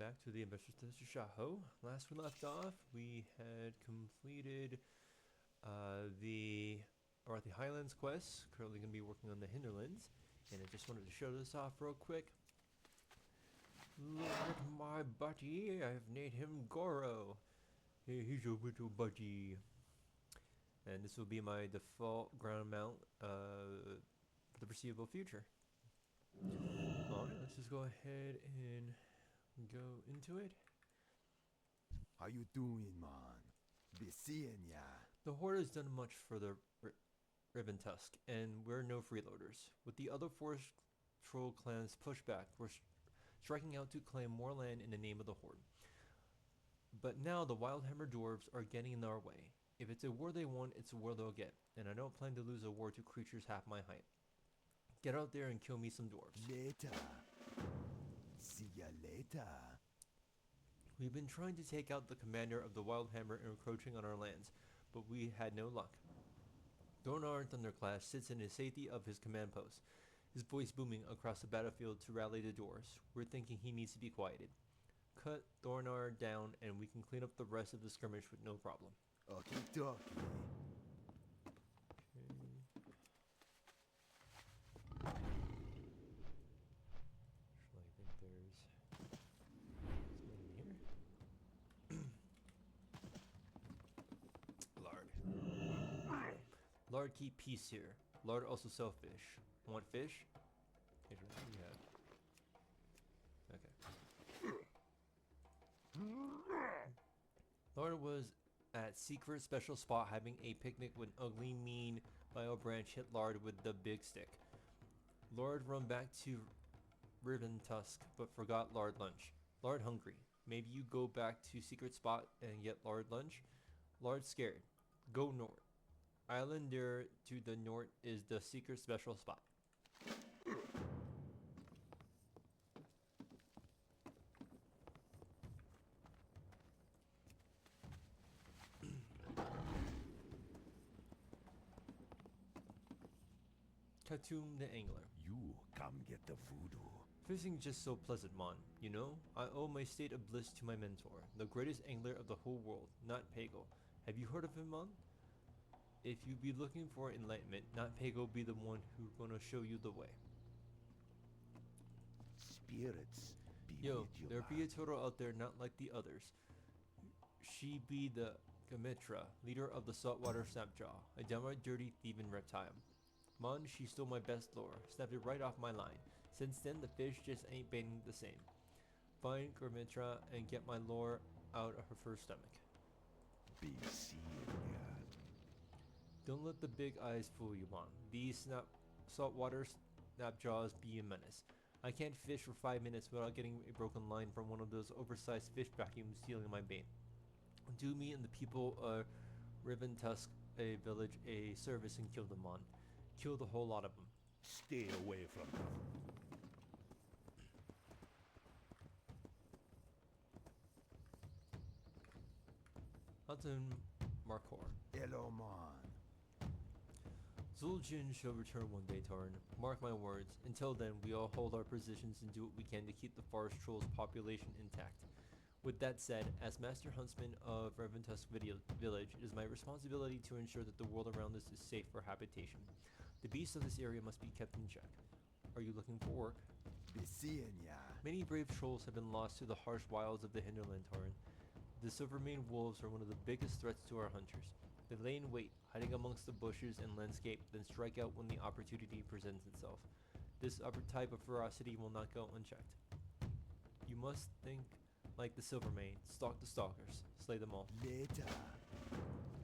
back to the Adventures of Tashaho. Last we left off, we had completed the Arathi Highlands quest. Currently going to be working on the Hinterlands, and I just wanted to show this off real quick. Look at my buddy. I've named him Goro. Hey, he's a little buddy. And this will be my default ground mount for the foreseeable future. Alright, let's just go ahead and go into it. How you doing, man? Be seeing ya. The Horde has done much for the Riven Tusk, and we're no freeloaders. With the other forest troll clans pushed back, we're striking out to claim more land in the name of the Horde. But now the Wildhammer dwarves are getting in our way. If it's a war they want, it's a war they'll get, and I don't plan to lose a war to creatures half my height. Get out there and kill me some dwarves. Later. See ya later. We've been trying to take out the commander of the Wildhammer encroaching on our lands, but we had no luck. Dornar Thunderclash sits in the safety of his command post, his voice booming across the battlefield to rally the dwarves. We're thinking he needs to be quieted. Cut Dornar down and we can clean up the rest of the skirmish with no problem. Okie dokie. Actually, I think there's something here. Lard. Lard, keep peace here. Lard also sell fish. Want fish? Here's what we have. Okay. Lard was at secret special spot having a picnic when ugly mean bio branch hit Lard with the big stick. Lard run back to Riven Tusk but forgot Lard lunch. Lard hungry. Maybe you go back to secret spot and get Lard lunch. Lard scared. Go north. Island there to the north is the secret special spot. Khatum the Angler. You come get the voodoo. Fishing just so pleasant, Mon. You know, I owe my state of bliss to my mentor, the greatest angler of the whole world, not Pago. Have you heard of him, Mon? If you be looking for enlightenment, not Pago be the one who gonna show you the way. Spirits be Yo, with you, there be a man. turtle out there not like the others. She be the Gamitra, leader of the saltwater snapjaw, a downright dirty thieving reptile. Mon, she stole my best lure, snapped it right off my line. Since then, the fish just ain't been the same. Find Gamitra and get my lure out of her first stomach. Be seeing ya. Don't let the big eyes fool you, Mon. These saltwater snapjaws be a menace. I can't fish for 5 minutes without getting a broken line from one of those oversized fish vacuums stealing my bait. Do me and the people of Riven Tusk a village a service and kill them, Mon. Kill the whole lot of them. Stay away from them. Hudson Markor. Hello, man. Zul'jin shall return one day, Tarn. Mark my words. Until then, we all hold our positions and do what we can to keep the forest troll's population intact. With that said, as Master Huntsman of Reventusk Village, it is my responsibility to ensure that the world around us is safe for habitation. The beasts of this area must be kept in check. Are you looking for work? Be seeing ya. Many brave trolls have been lost to the harsh wilds of the Hinterland, Tarn. The Silvermane wolves are one of the biggest threats to our hunters. They lay in wait, hiding amongst the bushes and landscape, then strike out when the opportunity presents itself. This type of ferocity will not go unchecked. You must think like the Silvermane, stalk the stalkers, slay them all. Later.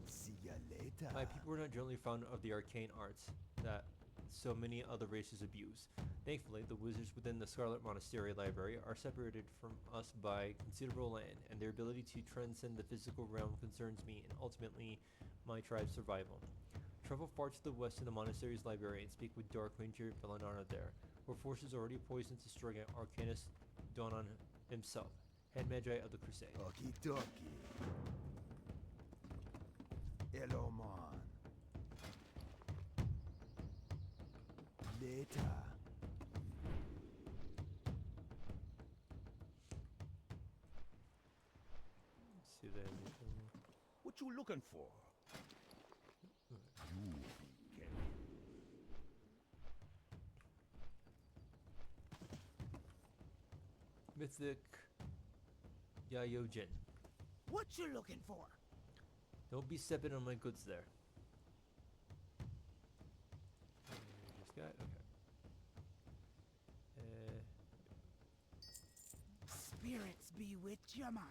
See ya later. My people are not generally fond of the arcane arts that so many other races abuse. Thankfully, the wizards within the Scarlet Monastery Library are separated from us by considerable land, and their ability to transcend the physical realm concerns me and ultimately my tribe's survival. Travel far to the west to the monastery's library and speak with Dark Ranger Villanara there, where forces are already poised to strike at Arcanist Donan himself, head magi of the crusade. Okie dokie. Hello, man. Later. What you looking for? You be careful. Mythic Yayojin. What you looking for? Don't be stepping on my goods there. Just got okay. Spirits be with you, man.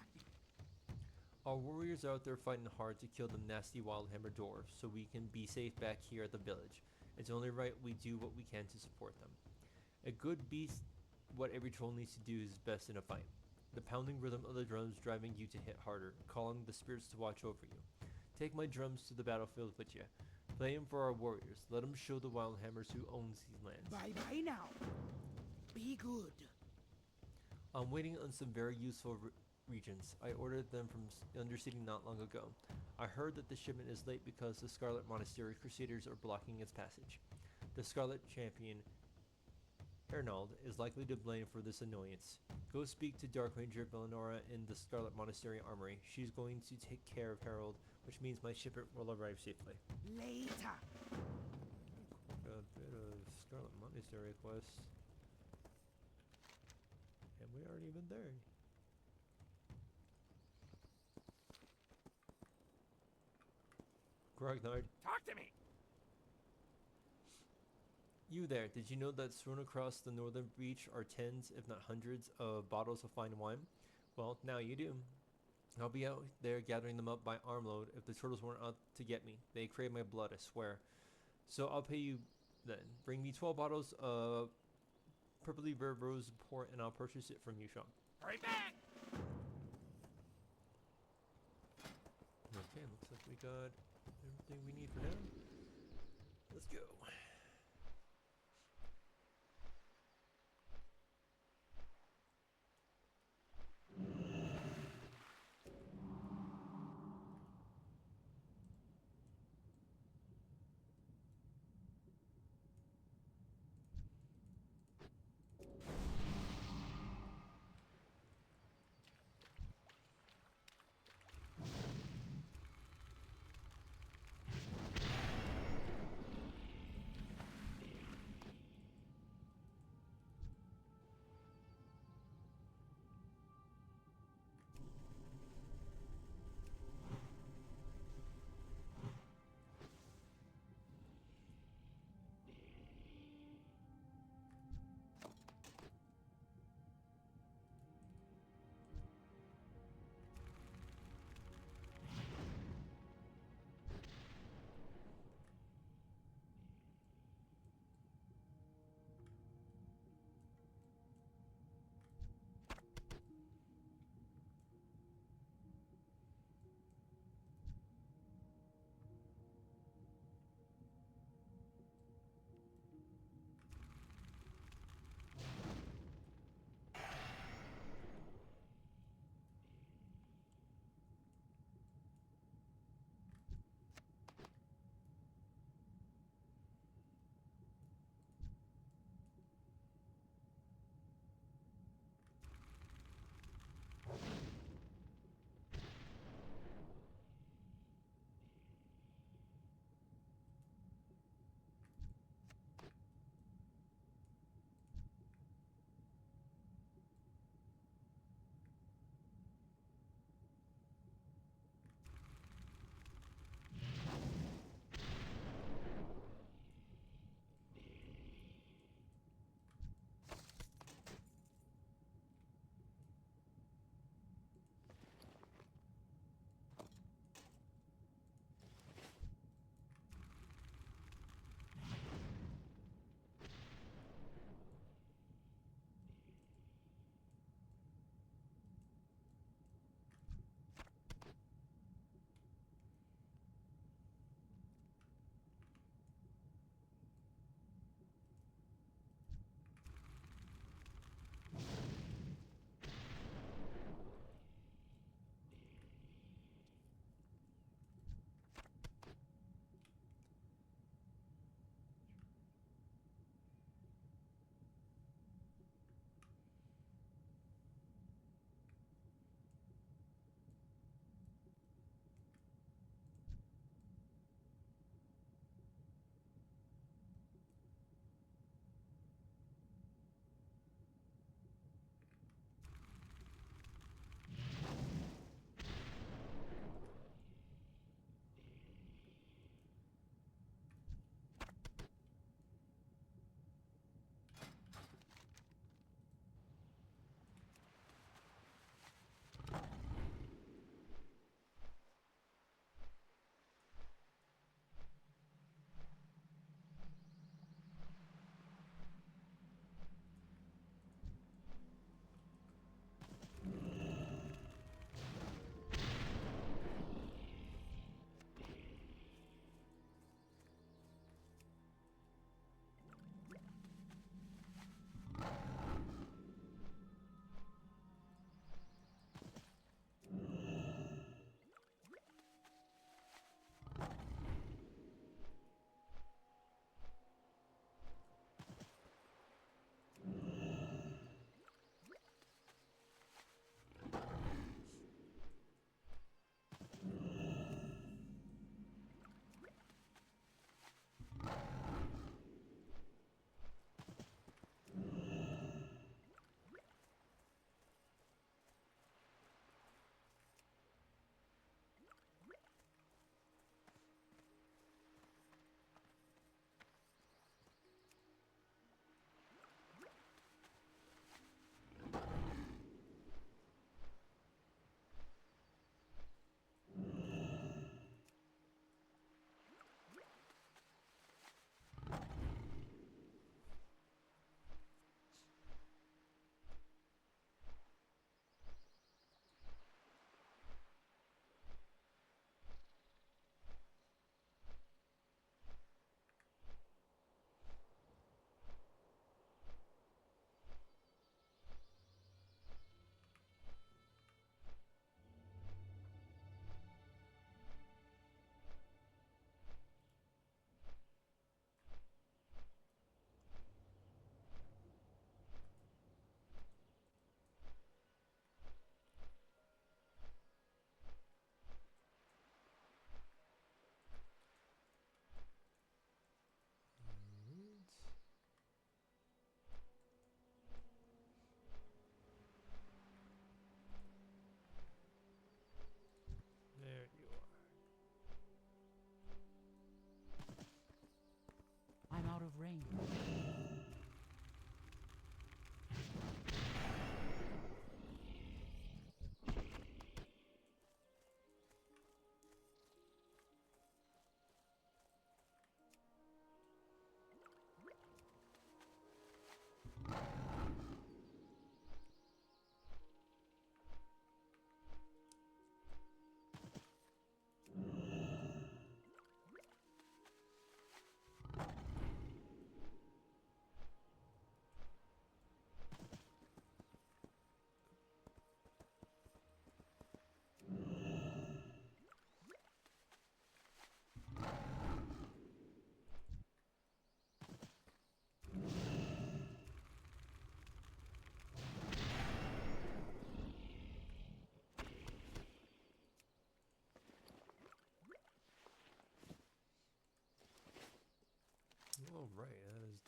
Our warriors are out there fighting hard to kill the nasty wildhammer dwarves, so we can be safe back here at the village. It's only right we do what we can to support them. A good beast, what every troll needs to do is best in a fight. The pounding rhythm of the drums driving you to hit harder, calling the spirits to watch over you. Take my drums to the battlefield with you. Play 'em for our warriors. Let 'em show the wildhammers who owns these lands. Bye-bye now. Be good. I'm waiting on some very useful regions. I ordered them from Undercity not long ago. I heard that the shipment is late because the Scarlet Monastery Crusaders are blocking its passage. The Scarlet Champion, Hernald, is likely to blame for this annoyance. Go speak to Dark Ranger Villanora in the Scarlet Monastery Armory. She's going to take care of Harold, which means my shipment will arrive safely. Later. Got a bit of Scarlet Monastery quest. And we aren't even there. Grognard. Talk to me. You there, did you know that strewn across the northern beach are tens, if not hundreds, of bottles of fine wine? Well, now you do. I'll be out there gathering them up by armload if the turtles weren't out to get me. They crave my blood, I swear. So I'll pay you then. Bring me 12 bottles of purpley red rose port and I'll purchase it from you, Sean. Hurry back. Okay, looks like we got everything we need for now. Let's go.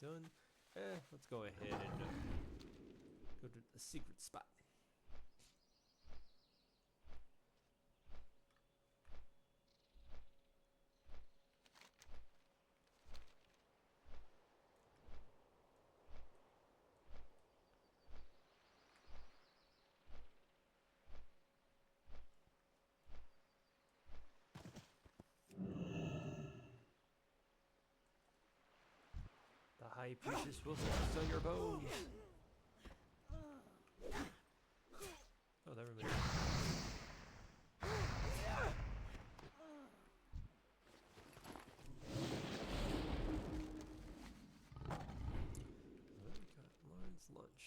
done. Let's go ahead and go to the secret spot. The high priestess will sell your bones. Oh, that remains. We got Lawrence lunch.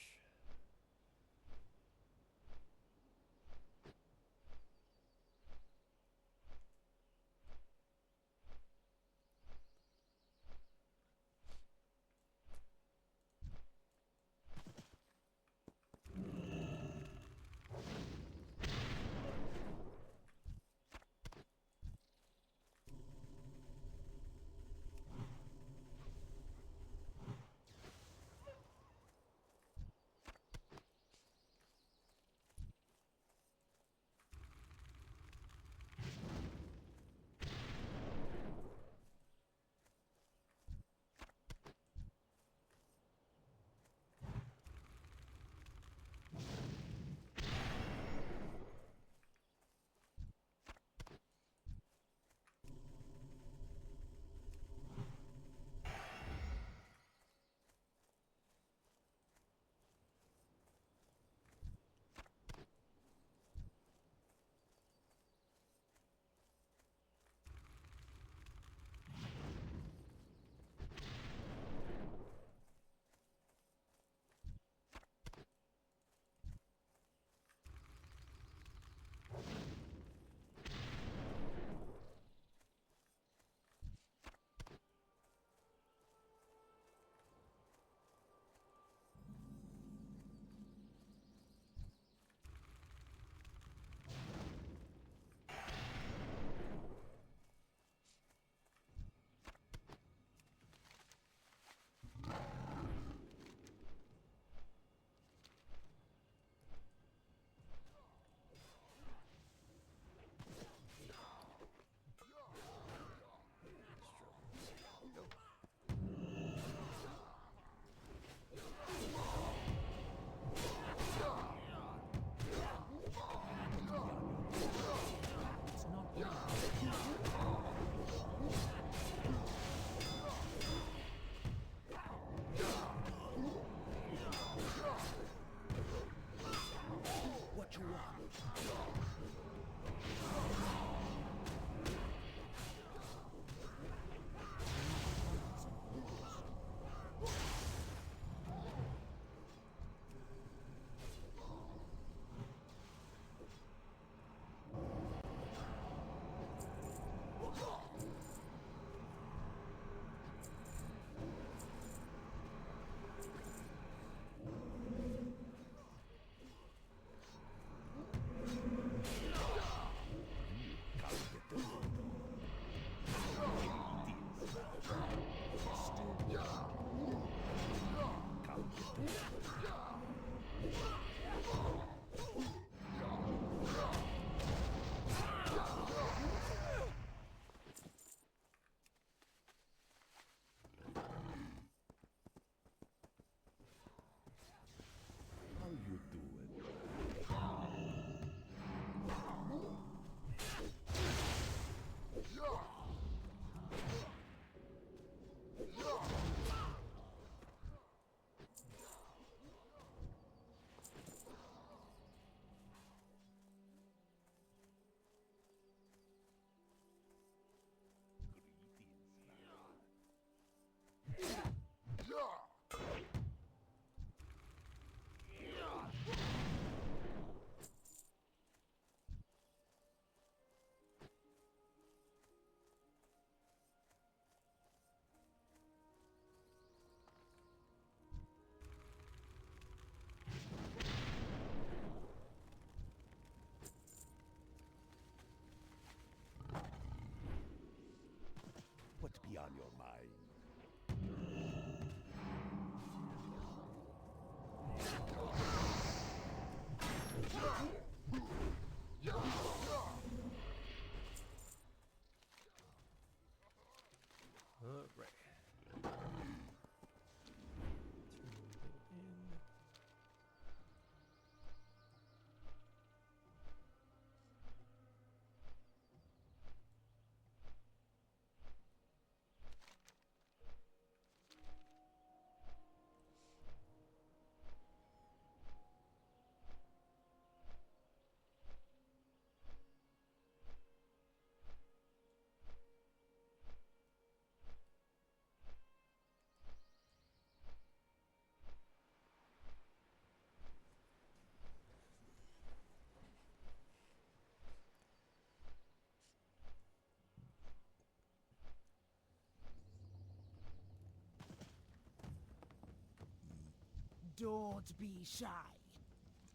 Don't be shy.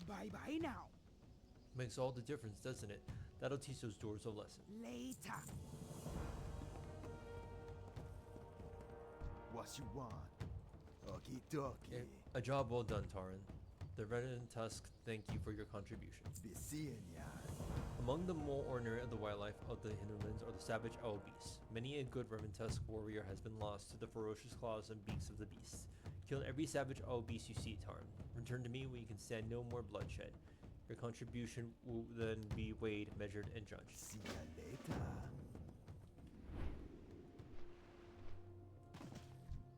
Bye-bye now. Makes all the difference, doesn't it? That'll teach those doors a lesson. Later. What you want? Okie dokie. A job well done, Taran. The Red and Tusk thank you for your contribution. Be seeing ya. Among the more ordinary of the wildlife of the hinterlands are the savage owl beasts. Many a good Reventusk warrior has been lost to the ferocious claws and beaks of the beasts. Kill every savage owl beast you see, Taran. Return to me when you can stand no more bloodshed. Your contribution will then be weighed, measured, and judged. See ya later.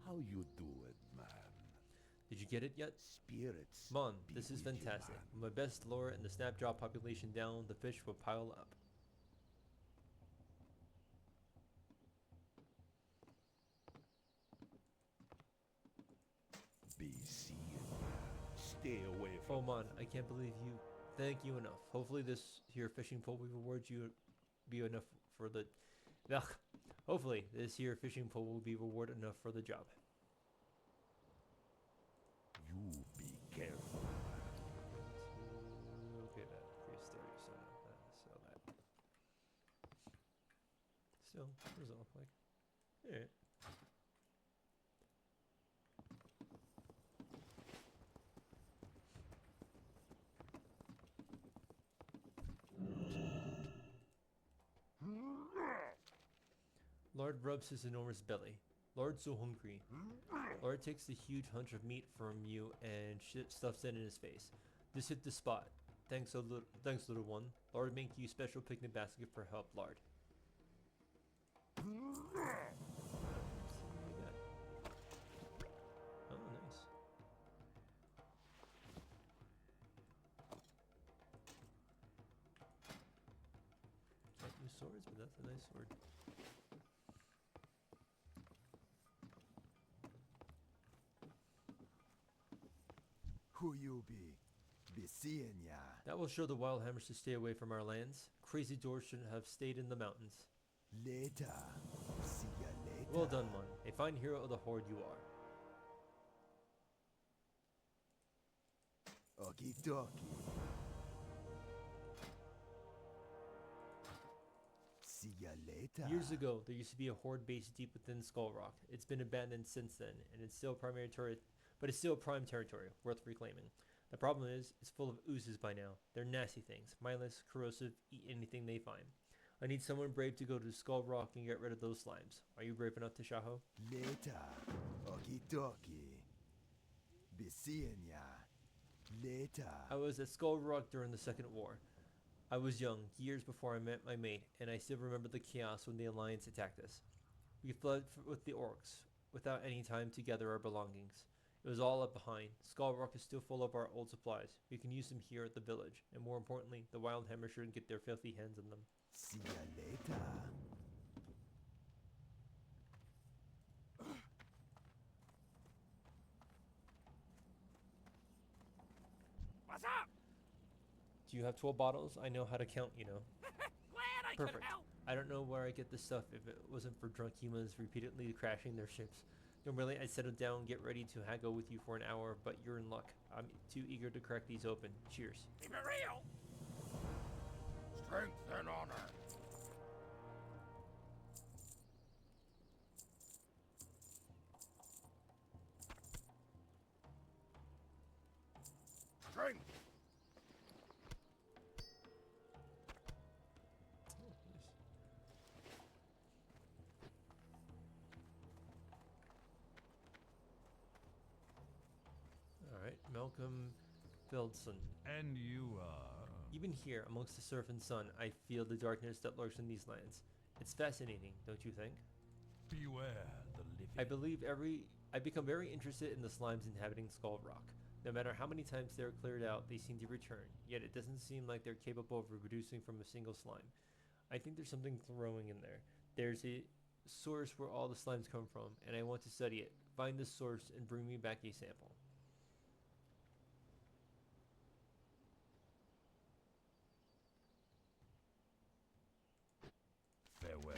How you do it, man? Did you get it yet? Spirits. Come on, be this is with you, fantastic. man. With my best lure and the snapjaw population down, the fish will pile up. Be seeing ya. Stay away from. Oh man, I can't believe you. Thank you enough. Hopefully this here fishing pole will reward you be enough for the. Ugh. Hopefully this here fishing pole will be reward enough for the job. You be careful. Okay, that increased 30, so sell that. Still, resolve like. Alright. Lord rubs his enormous belly. Lord's so hungry. Lord takes the huge hunch of meat from you and stuffs it in his face. This hit the spot. Thanks, little one. Lord make you special picnic basket for help, Lord. Oh, nice. Can't use swords, but that's a nice sword. Who you be? Be seeing ya. That will show the wild hammers to stay away from our lands. Crazy doors shouldn't have stayed in the mountains. Later. See ya later. Well done, one. A fine hero of the Horde you are. Okie dokie. See ya later. Years ago, there used to be a Horde base deep within Skull Rock. It's been abandoned since then, and it's still primary but it's still prime territory, worth reclaiming. The problem is, it's full of oozes by now. They're nasty things, mindless, corrosive, eat anything they find. I need someone brave to go to Skull Rock and get rid of those slimes. Are you brave enough, Tashaho? Later. Okie dokie. Be seeing ya. Later. I was at Skull Rock during the Second War. I was young, years before I met my mate, and I still remember the chaos when the Alliance attacked us. We fled with the orcs, without any time to gather our belongings. It was all left behind. Skull Rock is still full of our old supplies. We can use them here at the village, and more importantly, the wild hammer shouldn't get their filthy hands on them. See ya later. What's up? Do you have 12 bottles? I know how to count, you know. Glad I Perfect. could help. I don't know where I get this stuff if it wasn't for drunk humans repeatedly crashing their ships. Normally I'd settle down, get ready to haggle with you for an hour, but you're in luck. I'm too eager to crack these open. Cheers. Keep it real. Strength and honor. Strength. Alright, Malcolm Feldson. And you, Even here, amongst the surf and sun, I feel the darkness that lurks in these lands. It's fascinating, don't you think? beware the living. I become very interested in the slimes inhabiting Skull Rock. No matter how many times they're cleared out, they seem to return, yet it doesn't seem like they're capable of reproducing from a single slime. I think there's something growing in there. There's a source where all the slimes come from, and I want to study it. Find the source and bring me back a sample. Farewell.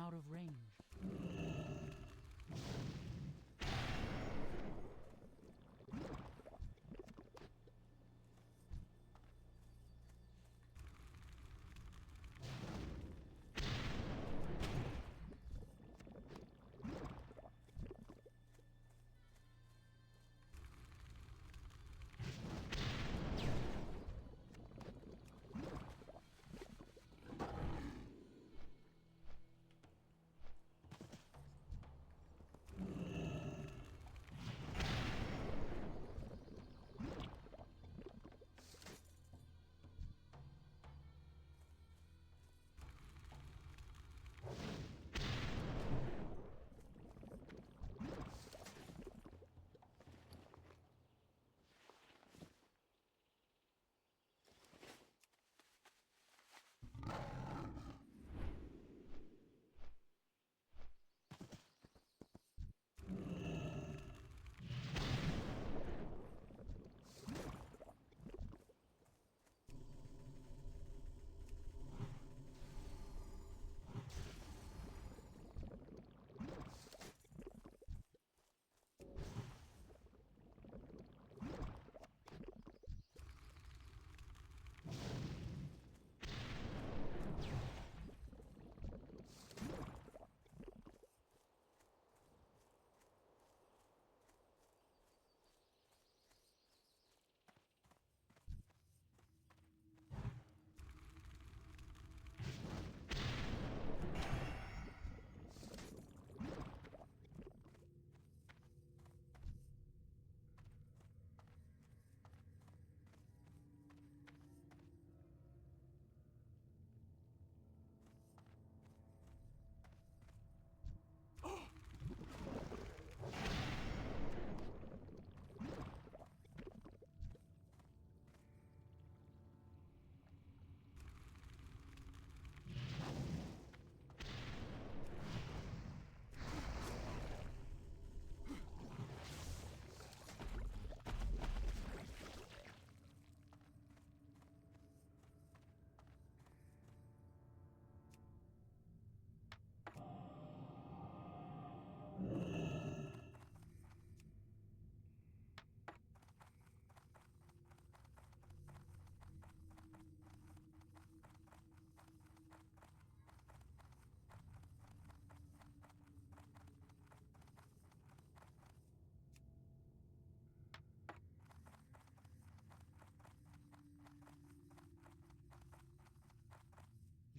out of range.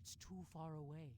It's too far away.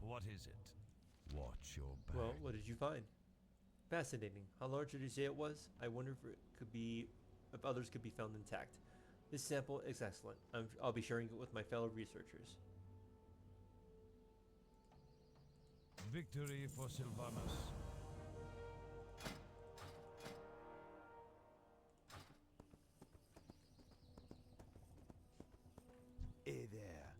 What is it? Watch your back. Well, what did you find? Fascinating. How large did you say it was? I wonder if others could be found intact. This sample is excellent. I'll be sharing it with my fellow researchers. Victory for Sylvanas. Hey there.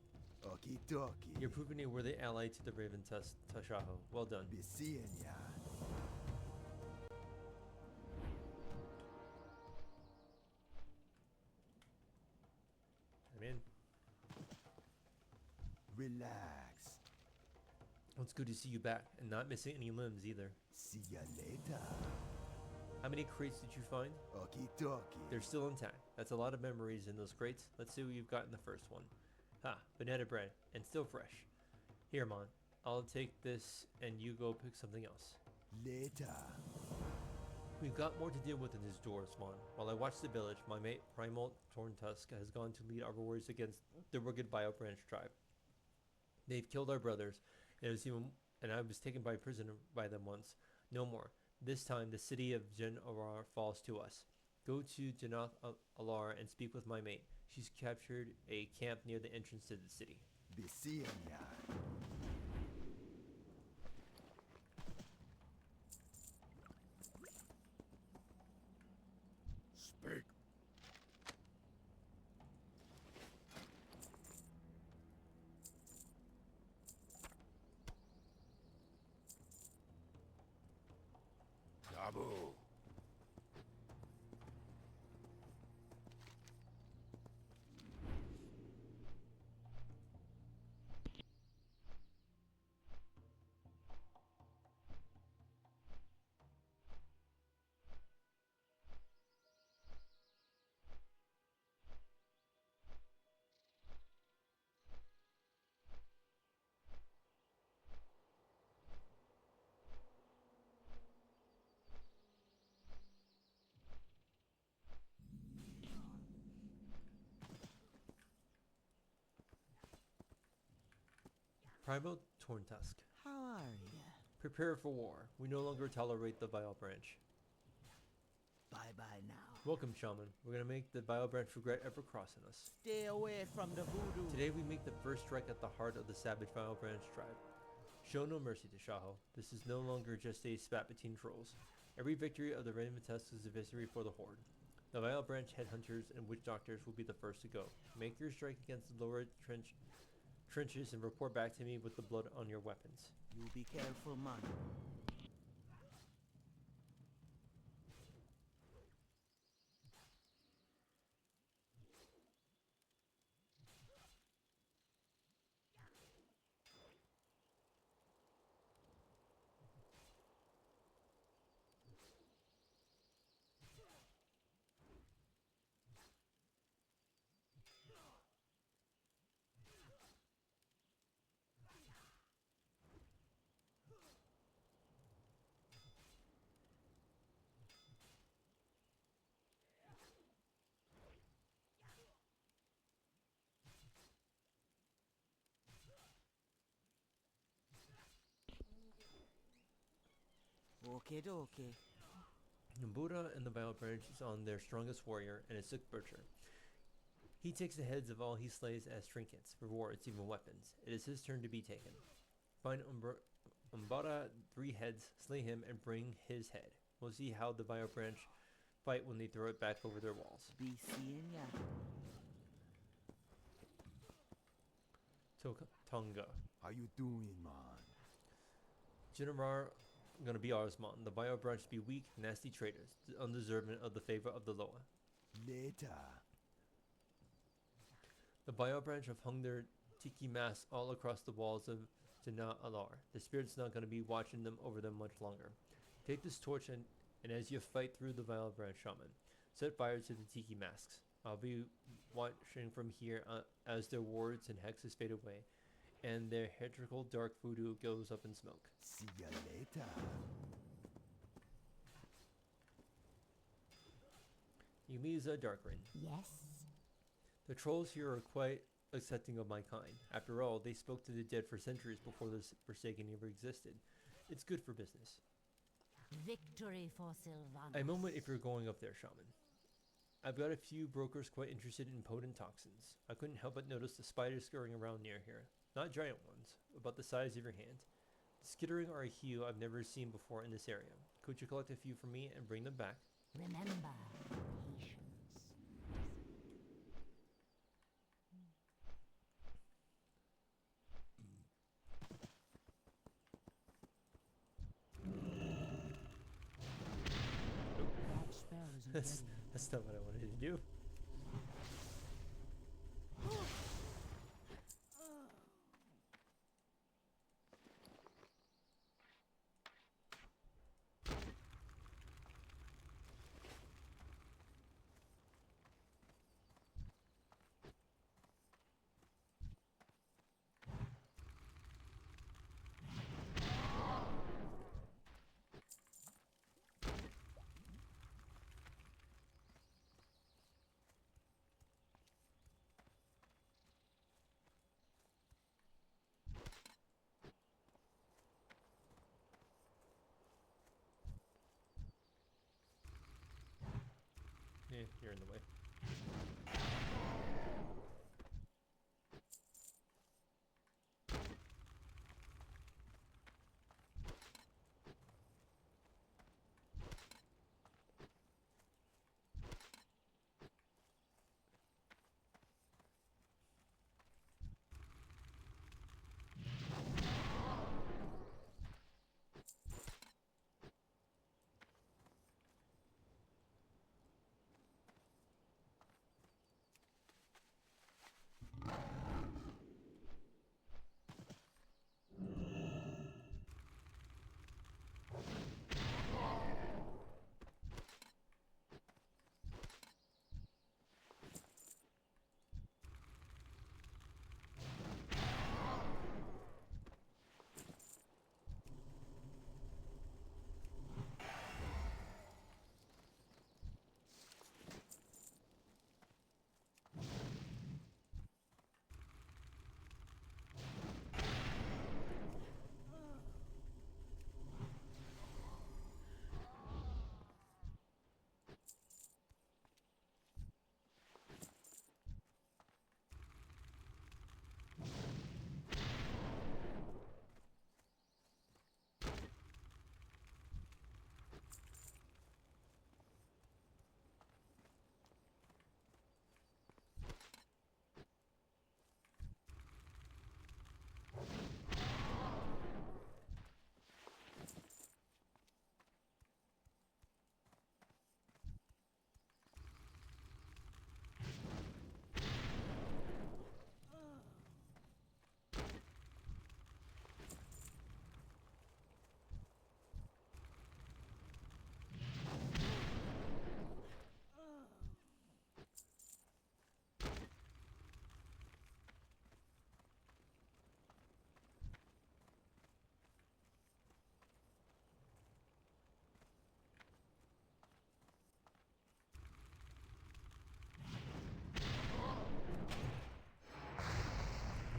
Okie dokie. You're proving a worthy ally to the Raven Tashaho. Well done. Be seeing ya. I'm in. Relax. Well, it's good to see you back and not missing any limbs either. See ya later. How many crates did you find? Okie dokie. They're still intact. That's a lot of memories in those crates. Let's see what you've got in the first one. Ha, banana bread, and still fresh. Here, Mon. I'll take this and you go pick something else. Later. We've got more to deal with in this doors, Mon. While I watch the village, my mate Primal Torntusk has gone to lead our warriors against the rugged Bio Branch tribe. They've killed our brothers, and I was taken by prisoner by them once. No more. This time, the city of Jen Arar falls to us. Go to Janath Alar and speak with my mate. She's captured a camp near the entrance to the city. Be seeing ya. Speak. Dabu. Primal Torntusk. How are you? Prepare for war. We no longer tolerate the Vile Branch. Bye-bye now. Welcome, Shaman. We're gonna make the Vile Branch regret ever crossing us. Stay away from the voodoo. Today we make the first strike at the heart of the savage Vile Branch tribe. Show no mercy, Tashaho. This is no longer just a spat between trolls. Every victory of the Raven Tusk is a victory for the Horde. The Vile Branch headhunters and witch doctors will be the first to go. Make your strike against the lower trenches and report back to me with the blood on your weapons. You be careful, man. Okay, okay. Buddha and the Vile Branch is on their strongest warrior and a sick butcher. He takes the heads of all he slays as trinkets, rewards, even weapons. It is his turn to be taken. Find Umbara 3 heads, slay him, and bring his head. We'll see how the Vile Branch fight when they throw it back over their walls. Be seeing ya. Tonga. How you doing, man? Jinamar gonna be ours, Mon. The Vile Branch be weak, nasty traitors, undeserving of the favor of the Loa. Later. The Vile Branch have hung their tiki masks all across the walls of Jana Alar. The spirit's not gonna be watching them over them much longer. Take this torch and as you fight through the Vile Branch Shaman, set fire to the tiki masks. I'll be watching from here as their wards and hexes fade away, and their hetrical dark voodoo goes up in smoke. See ya later. Eliza Darkrin. Yes. The trolls here are quite accepting of my kind. After all, they spoke to the dead for centuries before the Forsaken ever existed. It's good for business. Victory for Sylvanas. A moment if you're going up there, Shaman. I've got a few brokers quite interested in potent toxins. I couldn't help but notice the spiders scurrying around near here. Not giant ones, about the size of your hand. The skittering are a hue I've never seen before in this area. Could you collect a few for me and bring them back? Remember, patience. That spell isn't That's, ready. that's not what I wanted to do. Yeah, you're in the way.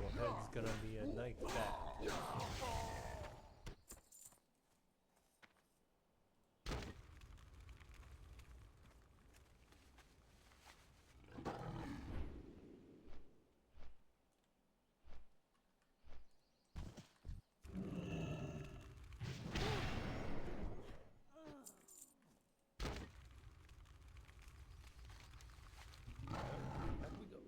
Well, head's gonna be a knife back. Back we go.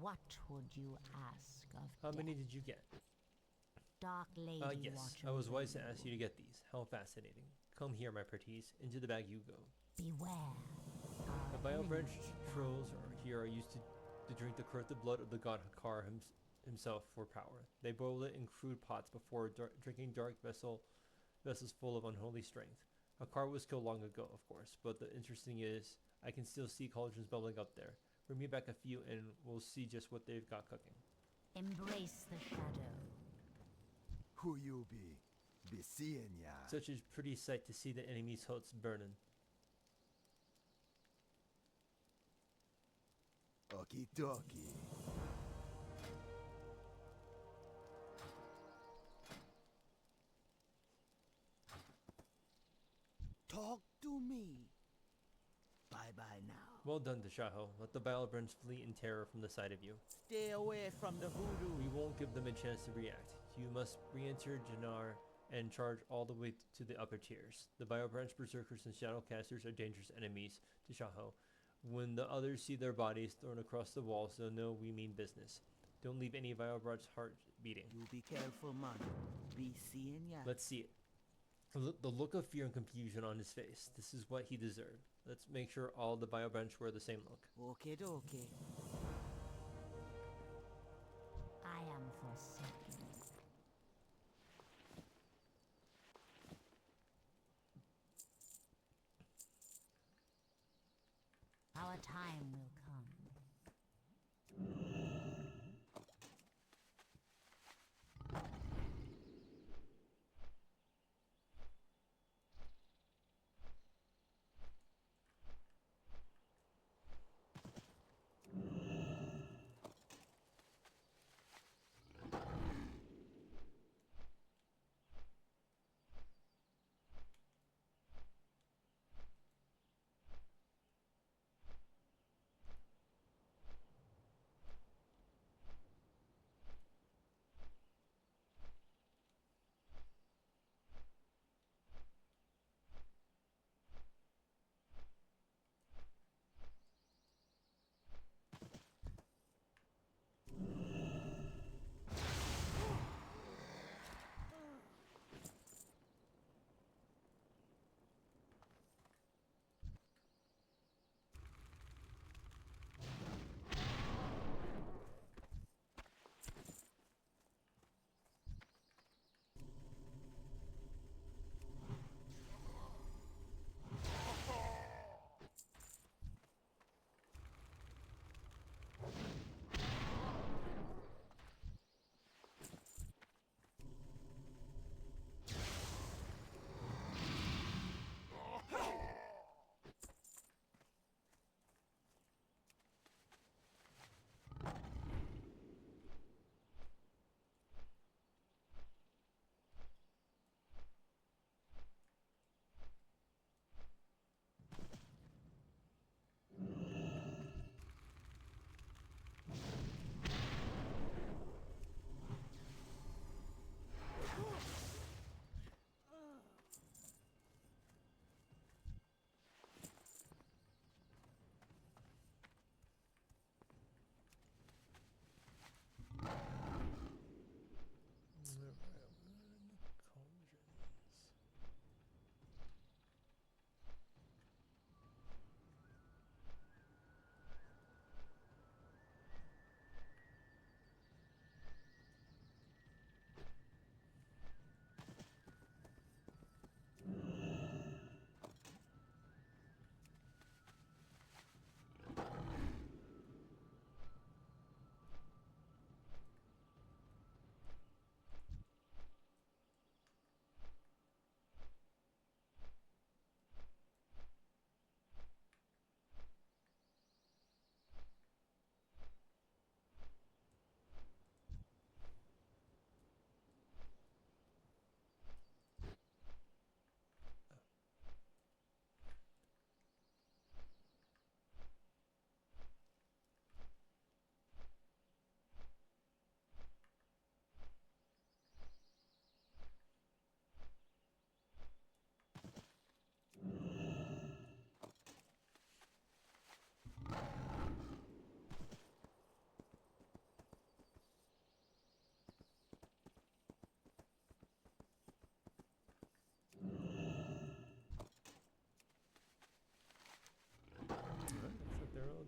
What would you ask of How death? many did you get? Dark Lady Yes, Watcher I was wise to Rainbow. ask you to get these. How fascinating. Come here, my pretties. Into the bag you go. Beware. The bio-branch trolls here are used to drink the corrupted blood of the god Hakar himself for power. They boil it in crude pots before drinking dark vessels full of unholy strength. Hakar was killed long ago, of course, but the interesting is I can still see cauldrons bubbling up there. Bring me back a few and we'll see just what they've got cooking. Embrace the shadow. Who you be? Be seeing ya. Such a pretty sight to see the enemy's huts burning. Okie dokie. Talk to me. Bye-bye now. Well done, Tashaho. Let the Biolbrunch flee in terror from the sight of you. Stay away from the voodoo. We won't give them a chance to react. You must re-enter Jannar and charge all the way to the upper tiers. The Biobranch Berserkers and Shadowcasters are dangerous enemies to Tashaho. When the others see their bodies thrown across the walls, they'll know we mean business. Don't leave any Biobranch heart beating. You be careful, man. Be seeing ya. Let's see it. The look of fear and confusion on his face. This is what he deserved. Let's make sure all the Biobranch wear the same look. Okay, okay. I am forsaken. Our time will come.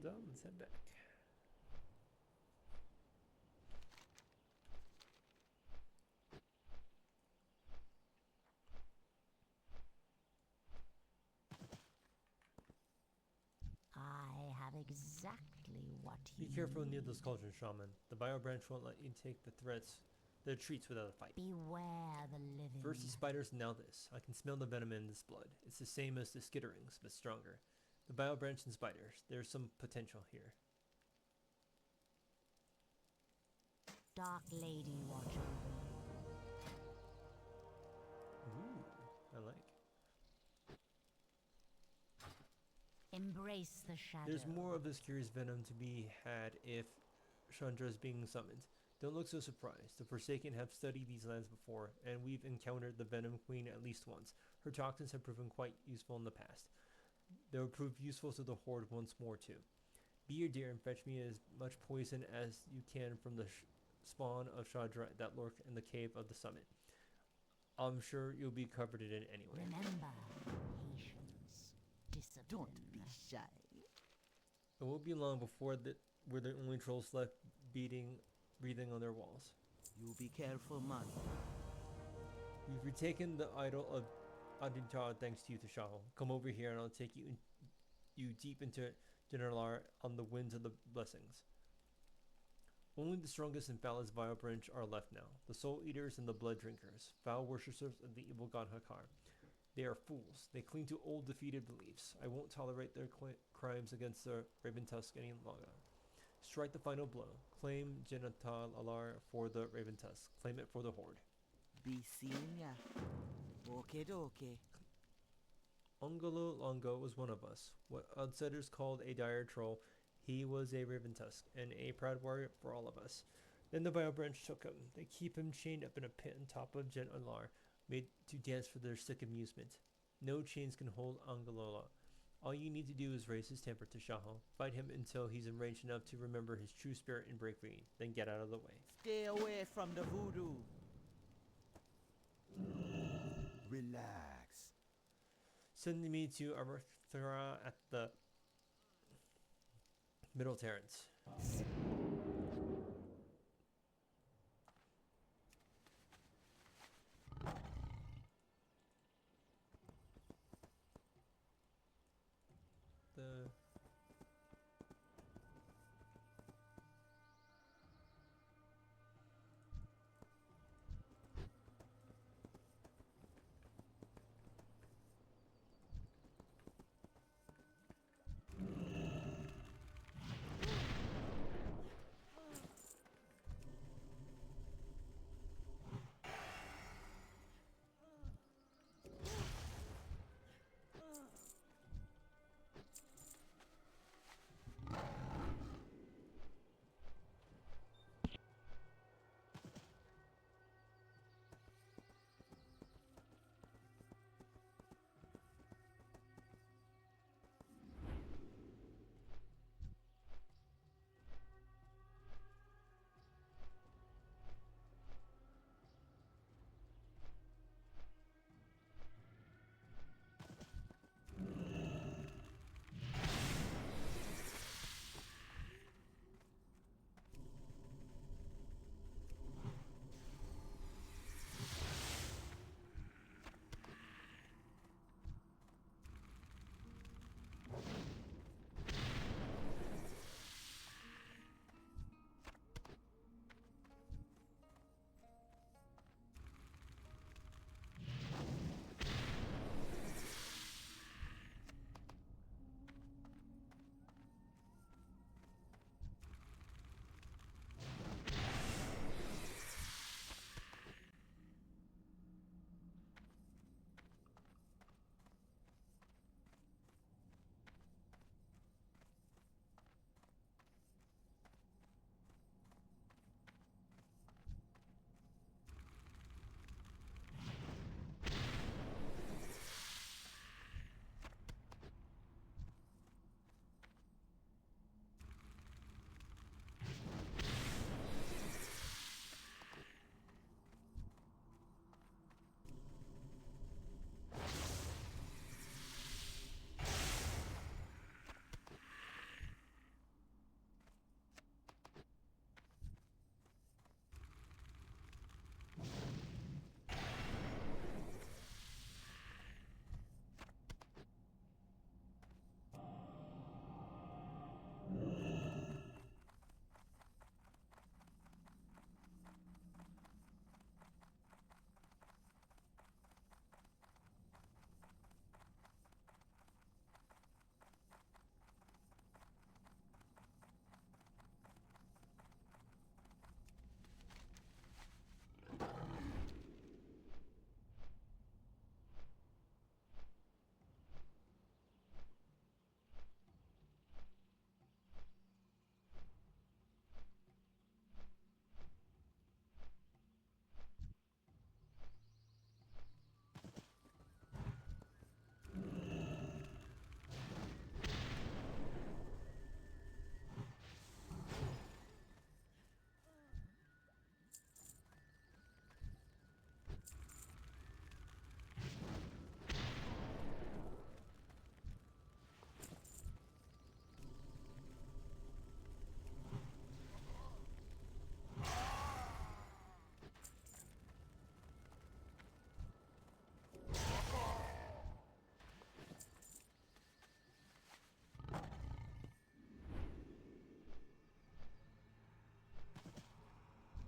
Done. Let's head back. I have exactly what Be you careful need. near those cauldrons, Shaman. The Biobranch won't let you take the treats without a fight. Beware the living. First the spiders, now this. I can smell the venom in this blood. It's the same as the skitterings, but stronger. The Biobranch and spiders. There's some potential here. Dark Lady watch over you. Ooh, I like. Embrace the shadow. There's more of this curious venom to be had if Chandra is being summoned. Don't look so surprised. The Forsaken have studied these lands before, and we've encountered the Venom Queen at least once. Her toxins have proven quite useful in the past. They will prove useful to the Horde once more too. Be your dear and fetch me as much poison as you can from the spawn of Chandra that lurk in the cave of the summit. I'm sure you'll be covered in it anyway. Remember, patience, discipline. Don't be shy. It won't be long before we're the only trolls left breathing on their walls. You be careful, man. We've retaken the idol of Adintar thanks to you, Tashaho. Come over here and I'll take you deep into Generalar on the winds of the blessings. Only the strongest and foulest vile branch are left now. The soul eaters and the blood drinkers, foul worshippers of the evil god Hakar. They are fools. They cling to old defeated beliefs. I won't tolerate their crimes against the Raven Tusk any longer. Strike the final blow. Claim Genital Alar for the Raven Tusk. Claim it for the Horde. Be seeing ya. Okay, okay. Ongolo Longo was one of us. What outsiders called a dire troll, he was a Raven Tusk, and a proud warrior for all of us. Then the Vile Branch took him. They keep him chained up in a pit on top of Gen Alar, made to dance for their sick amusement. No chains can hold Ongolola. All you need to do is raise his temper to Tashaho. Fight him until he's enraged enough to remember his true spirit and break free. Then get out of the way. Stay away from the voodoo. Relax. Send me to Arthura at the Middle Terrace.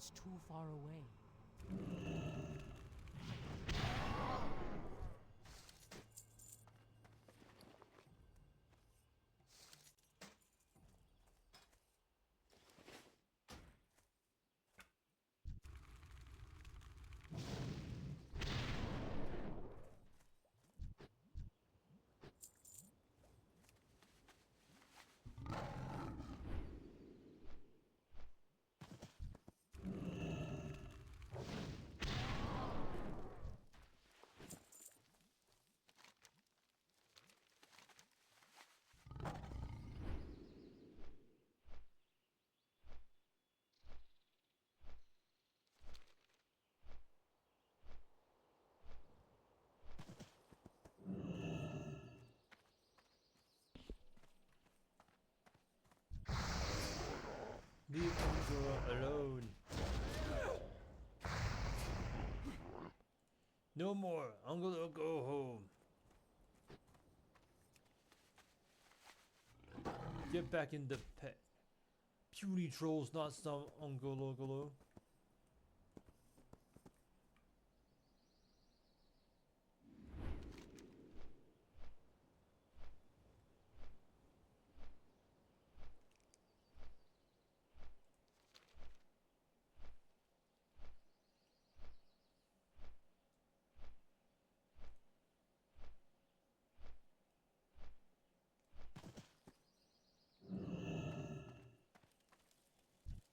It's too far away. Leave Angela alone. No more. I'm gonna go home. Get back in the pet. Puny trolls, not some Ungolo.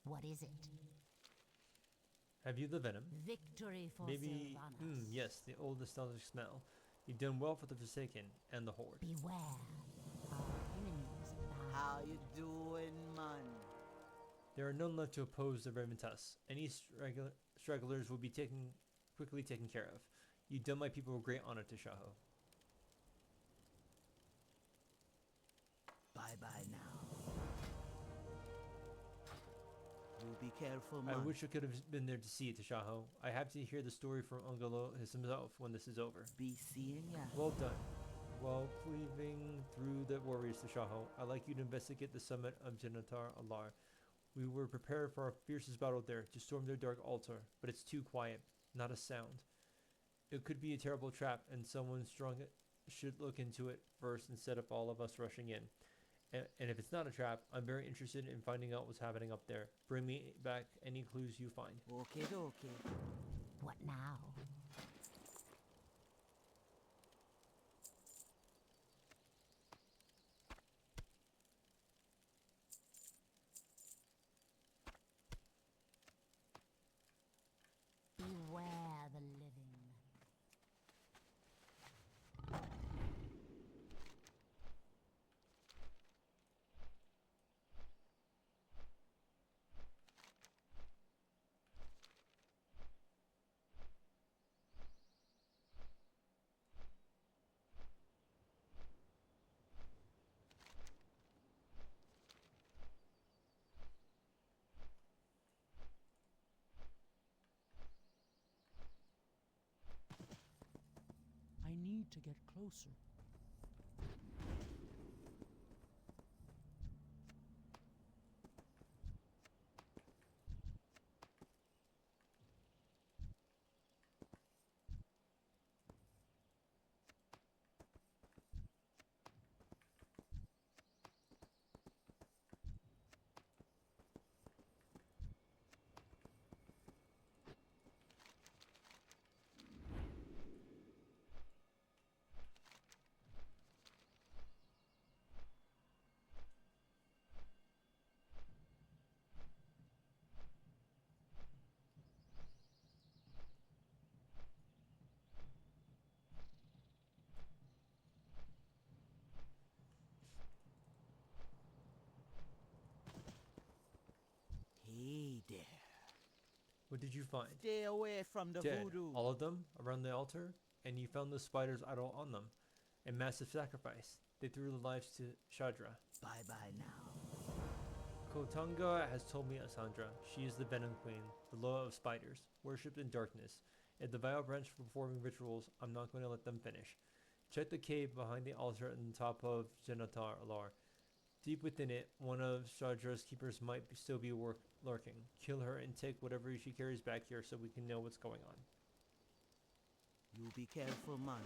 What is it? Have you the venom? Victory for Maybe. Sylvanas. Yes, the old nostalgic smell. You've done well for the Forsaken and the Horde. Beware. Our enemies abound. How you doing, man? There are none left to oppose the Reventus. Any stragglers will be quickly taken care of. You've done my people a great honor, Tashaho. Bye-bye now. You be careful, I man. wish I could have been there to see it, Tashaho. I have to hear the story from Ungolo himself when this is over. Be seeing ya. Well done. While cleaving through the warriors, Tashaho, I'd like you to investigate the summit of Janatar Alar. We were prepared for our fiercest battle there, to storm their dark altar, but it's too quiet, not a sound. It could be a terrible trap, and someone strong should look into it first instead of all of us rushing in. And if it's not a trap, I'm very interested in finding out what's happening up there. Bring me back any clues you find. Okay, okay. What now? Beware the living. I need to get closer. Hey there. What did you find? Stay away from the Dead. voodoo. All of them around the altar, and you found the spider's idol on them. A massive sacrifice. They threw their lives to Shadra. Bye-bye now. Kotanga has told me Asandra. She is the Venom Queen, the Loa of Spiders, worshipped in darkness. If the vile branch for performing rituals, I'm not going to let them finish. Check the cave behind the altar on the top of Janatar Alar. Deep within it, one of Shadra's keepers might still be lurking. Kill her and take whatever she carries back here so we can know what's going on. You be careful, man.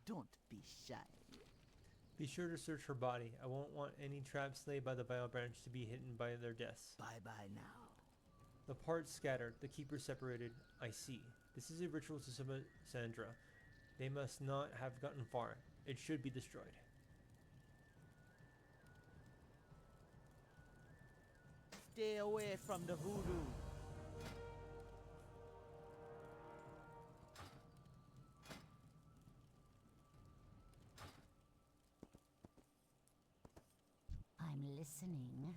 Don't be shy. Be sure to search her body. I won't want any traps laid by the Vile Branch to be hidden by their deaths. Bye-bye now. The parts scattered, the keepers separated. I see. This is a ritual to summon Sandra. They must not have gotten far. It should be destroyed. Stay away from the voodoo. I'm listening.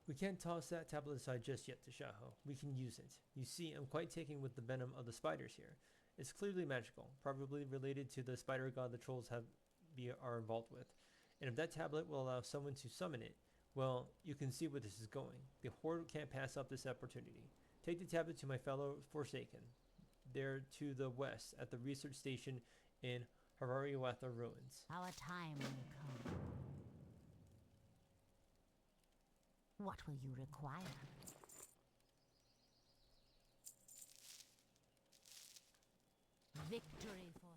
We can't toss that tablet aside just yet, Tashaho. We can use it. You see, I'm quite taken with the venom of the spiders here. It's clearly magical, probably related to the spider god the trolls are involved with. And if that tablet will allow someone to summon it, well, you can see where this is going. The Horde can't pass up this opportunity. Take the tablet to my fellow Forsaken. There to the west, at the research station in Harariwatha ruins. Our time will come. What will you require? Victory for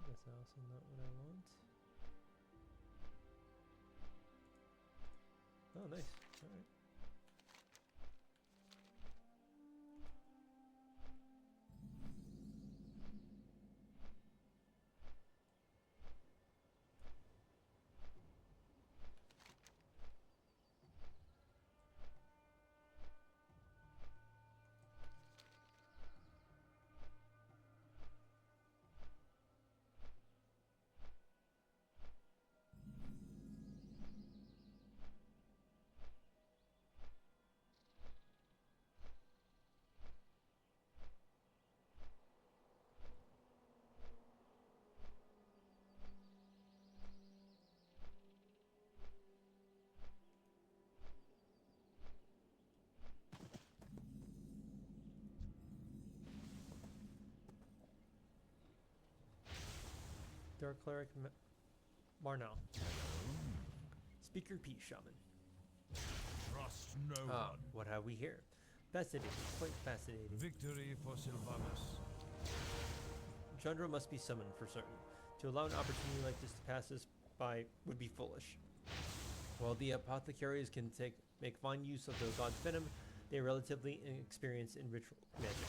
That's also not what I want. Oh, nice. Alright. Dark Cleric Marnal. Speak your piece, Shaman. Trust no Ah, one. what have we here? Fascinating, quite fascinating. Victory for Sylvanas. Chandra must be summoned for certain. To allow an opportunity like this to pass us by would be foolish. While the apothecaries can make fine use of the god's venom, they are relatively inexperienced in ritual magic.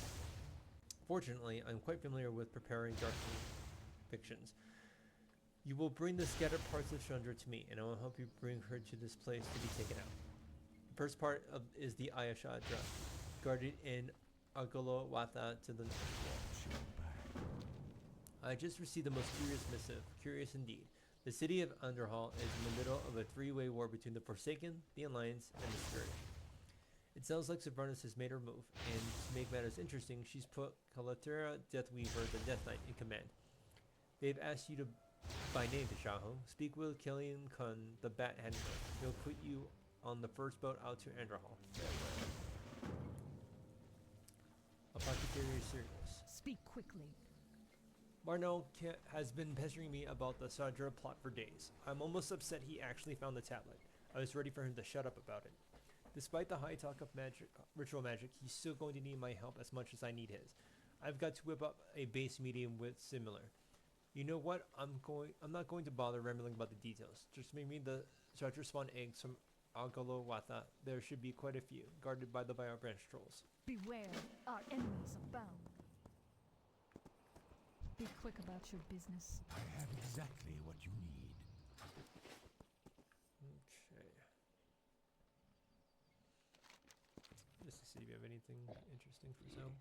Fortunately, I'm quite familiar with preparing dark fictions. You will bring the scattered parts of Chandra to me, and I will help you bring her to this place to be taken out. The first part is the Ayashadra, guarded in Agolo Watha to the north wall. I just received the most curious missive, curious indeed. The city of Underhall is in the middle of a three-way war between the Forsaken, the Alliance, and the Scourge. It sounds like Sylvanas has made her move, and to make matters interesting, she's put Kalatera Deathweaver, the Death Knight, in command. They've asked you to, by name, Tashaho, speak with Killian Kun, the Bat Handler. He'll put you on the first boat out to Underhall. Apothecary is serious. Speak quickly. Marno has been pestering me about the Sadra plot for days. I'm almost upset he actually found the tablet. I was ready for him to shut up about it. Despite the high talk of ritual magic, he's still going to need my help as much as I need his. I've got to whip up a base medium with similar. You know what? I'm not going to bother rambling about the details. Just bring me the Sadra spawn eggs from Agolo Watha. There should be quite a few, guarded by the Bio Branch trolls. Beware, our enemies abound. Be quick about your business. I have exactly what you need. Okay. Just to see if you have anything interesting for sale.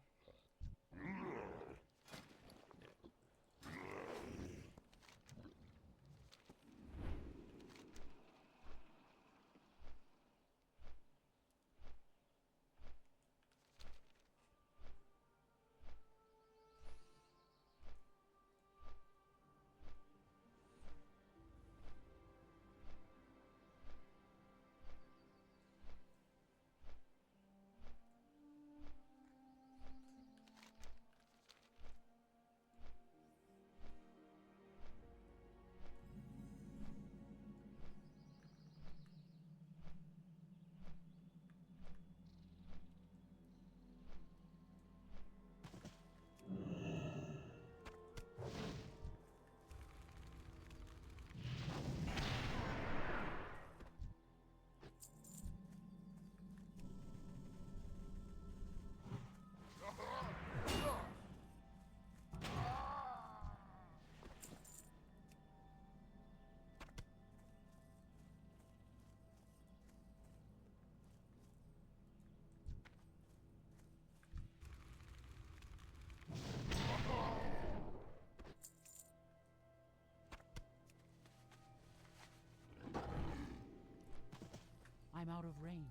I'm out of range.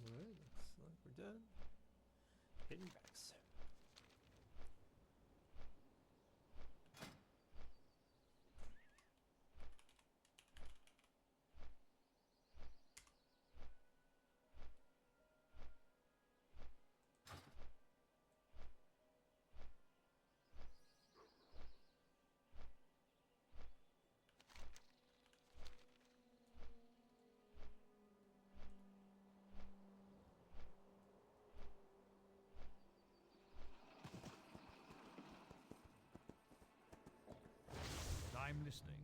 Alright, looks like we're done. Hidden backs. I'm listening.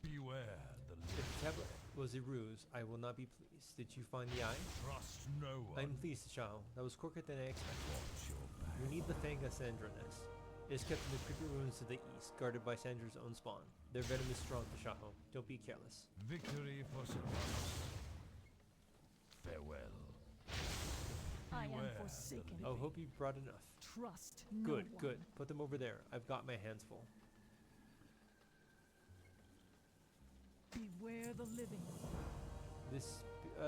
Beware the If the tablet was a ruse. I will not be pleased. Did you find the eye? Trust no one. I'm pleased, Tashaho. That was quicker than I expected. Watch your back. We need the Fang of Sandra nest. It is kept in the creepy ruins to the east, guarded by Sandra's own spawn. Their venom is strong, Tashaho. Don't be careless. Victory for Sylvanas. Farewell. I am Beware forsaken. the I hope you brought enough. Trust no Good, one. good. Put them over there. I've got my hands full. Beware the living. This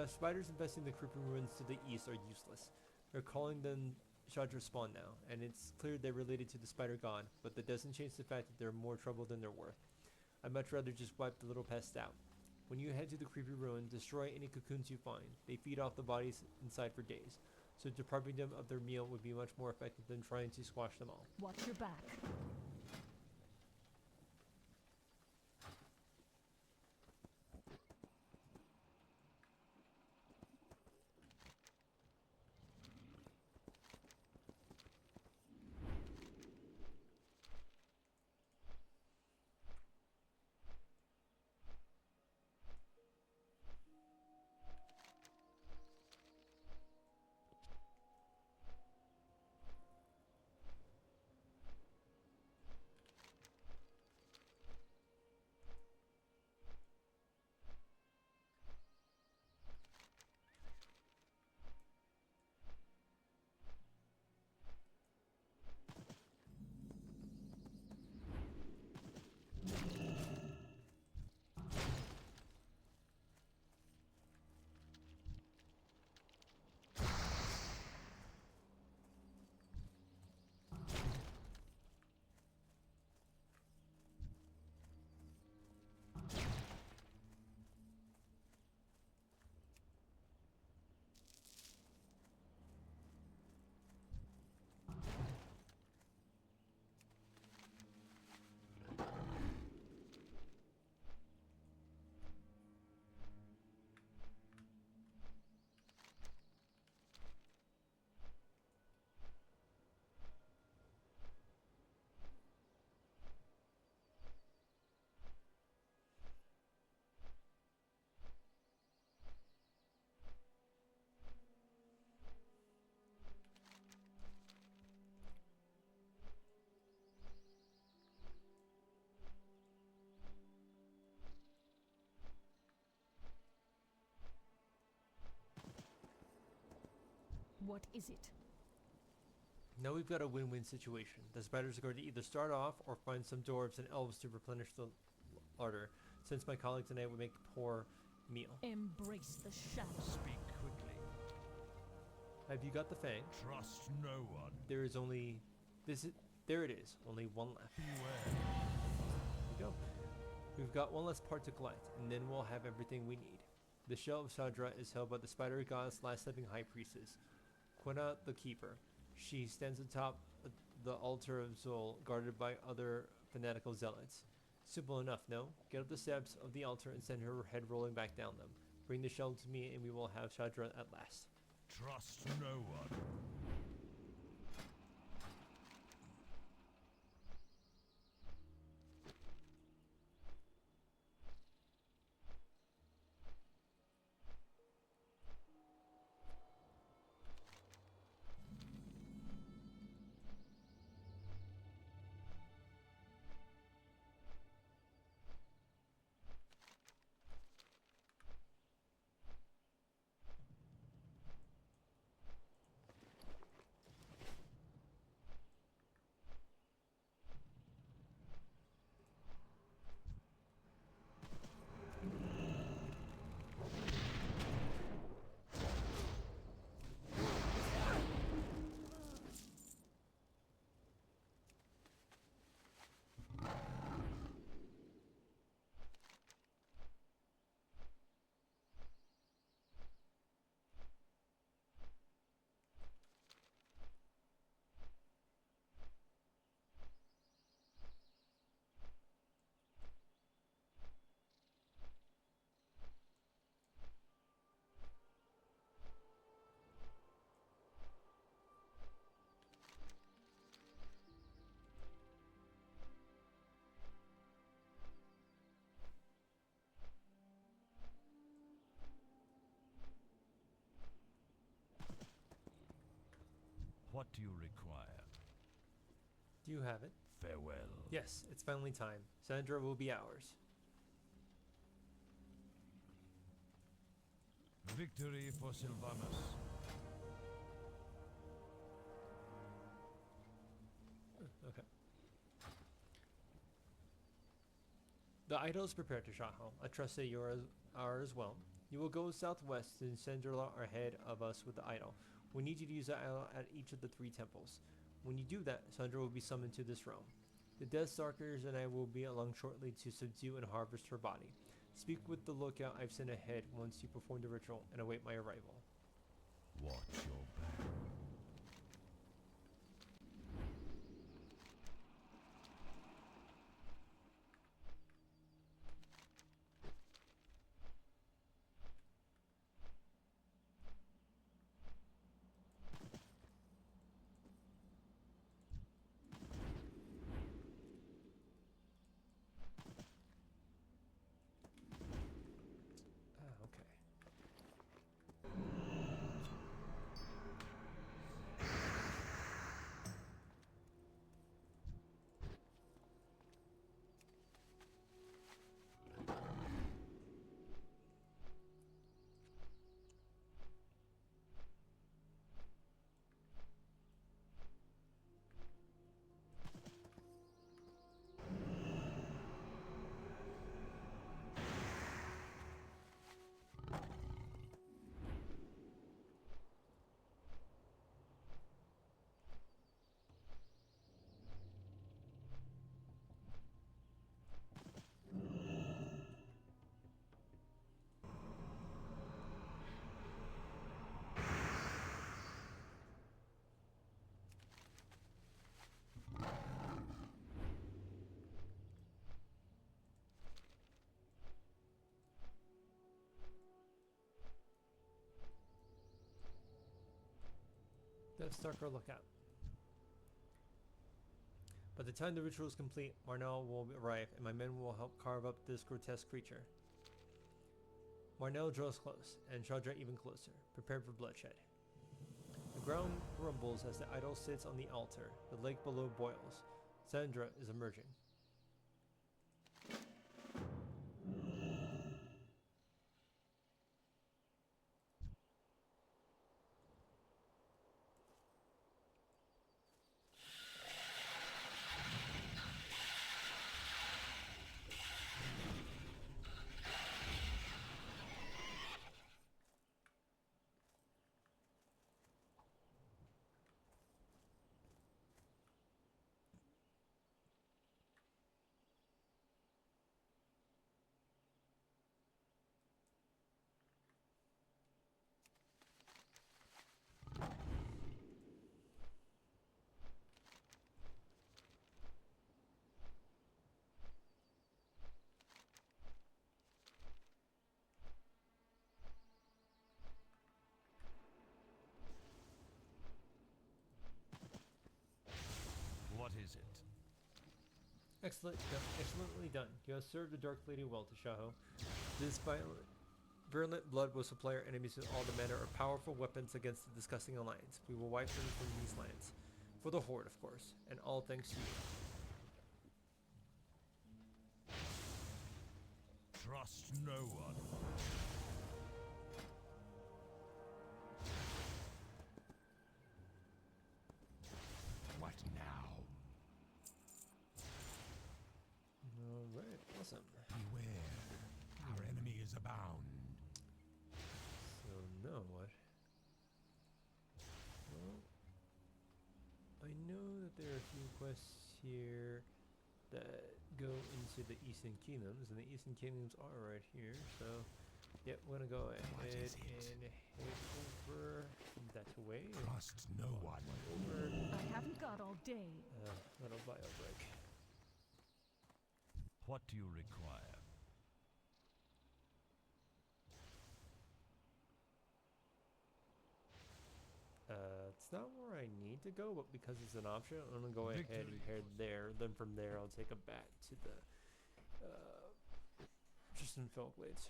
spiders infesting the creepy ruins to the east are useless. They're calling them Shadra's spawn now, and it's clear they're related to the spider god, but that doesn't change the fact that they're more trouble than they're worth. I'd much rather just wipe the little pest out. When you head to the creepy ruin, destroy any cocoons you find. They feed off the bodies inside for days, so depriving them of their meal would be much more effective than trying to squash them all. Watch your back. What is it? Now we've got a win-win situation. The spiders are going to either start off or find some dwarves and elves to replenish the larder, since my colleagues and I would make a poor meal. Embrace the shadow. Speak quickly. Have you got the fang? Trust no one. There is only... There it is. Only one left. Beware. There we go. We've got one less part to collect, and then we'll have everything we need. The shell of Shadra is held by the spider god's last living high priestess, Quina the Keeper. She stands atop the altar of Zol, guarded by other fanatical zealots. Simple enough, no? Get up the steps of the altar and send her head rolling back down them. Bring the shell to me and we will have Shadra at last. Trust no one. What do you require? Do you have it? Farewell. Yes, it's finally time. Sandra will be ours. Victory for Sylvanas. Okay. The idol is prepared, Tashaho. I trust that you are as well. You will go southwest and Sandra are ahead of us with the idol. We need you to use the idol at each of the 3 temples. When you do that, Sandra will be summoned to this realm. The Death Stalkers and I will be along shortly to subdue and harvest her body. Speak with the lookout I've sent ahead once you perform the ritual and await my arrival. Watch your back. Okay. Deathstalker lookout. By the time the ritual is complete, Marnell will arrive and my men will help carve up this grotesque creature. Marnell draws close, and Chandra even closer, prepared for bloodshed. The ground rumbles as the idol sits on the altar. The lake below boils. Sandra is emerging. What is it? Excellently done. You have served the Dark Lady well, Tashaho. This virulent blood will supply our enemies with all the manner of powerful weapons against the disgusting alliance. We will wipe them from these lands. For the Horde, of course. And all thanks to you. Trust no one. What now? Alright, awesome. Beware. Our enemy is abound. So now what? Well, I know that there are a few quests here that go into the Eastern Kingdoms, and the Eastern Kingdoms are right here, so yep, we're gonna go ahead and head over that way. Trust no one. Over I haven't got all day. little bio break. What do you require? It's not where I need to go, but because it's an option, I'm gonna go ahead and head there. Then from there, I'll take a bat to the Tristan Felglades.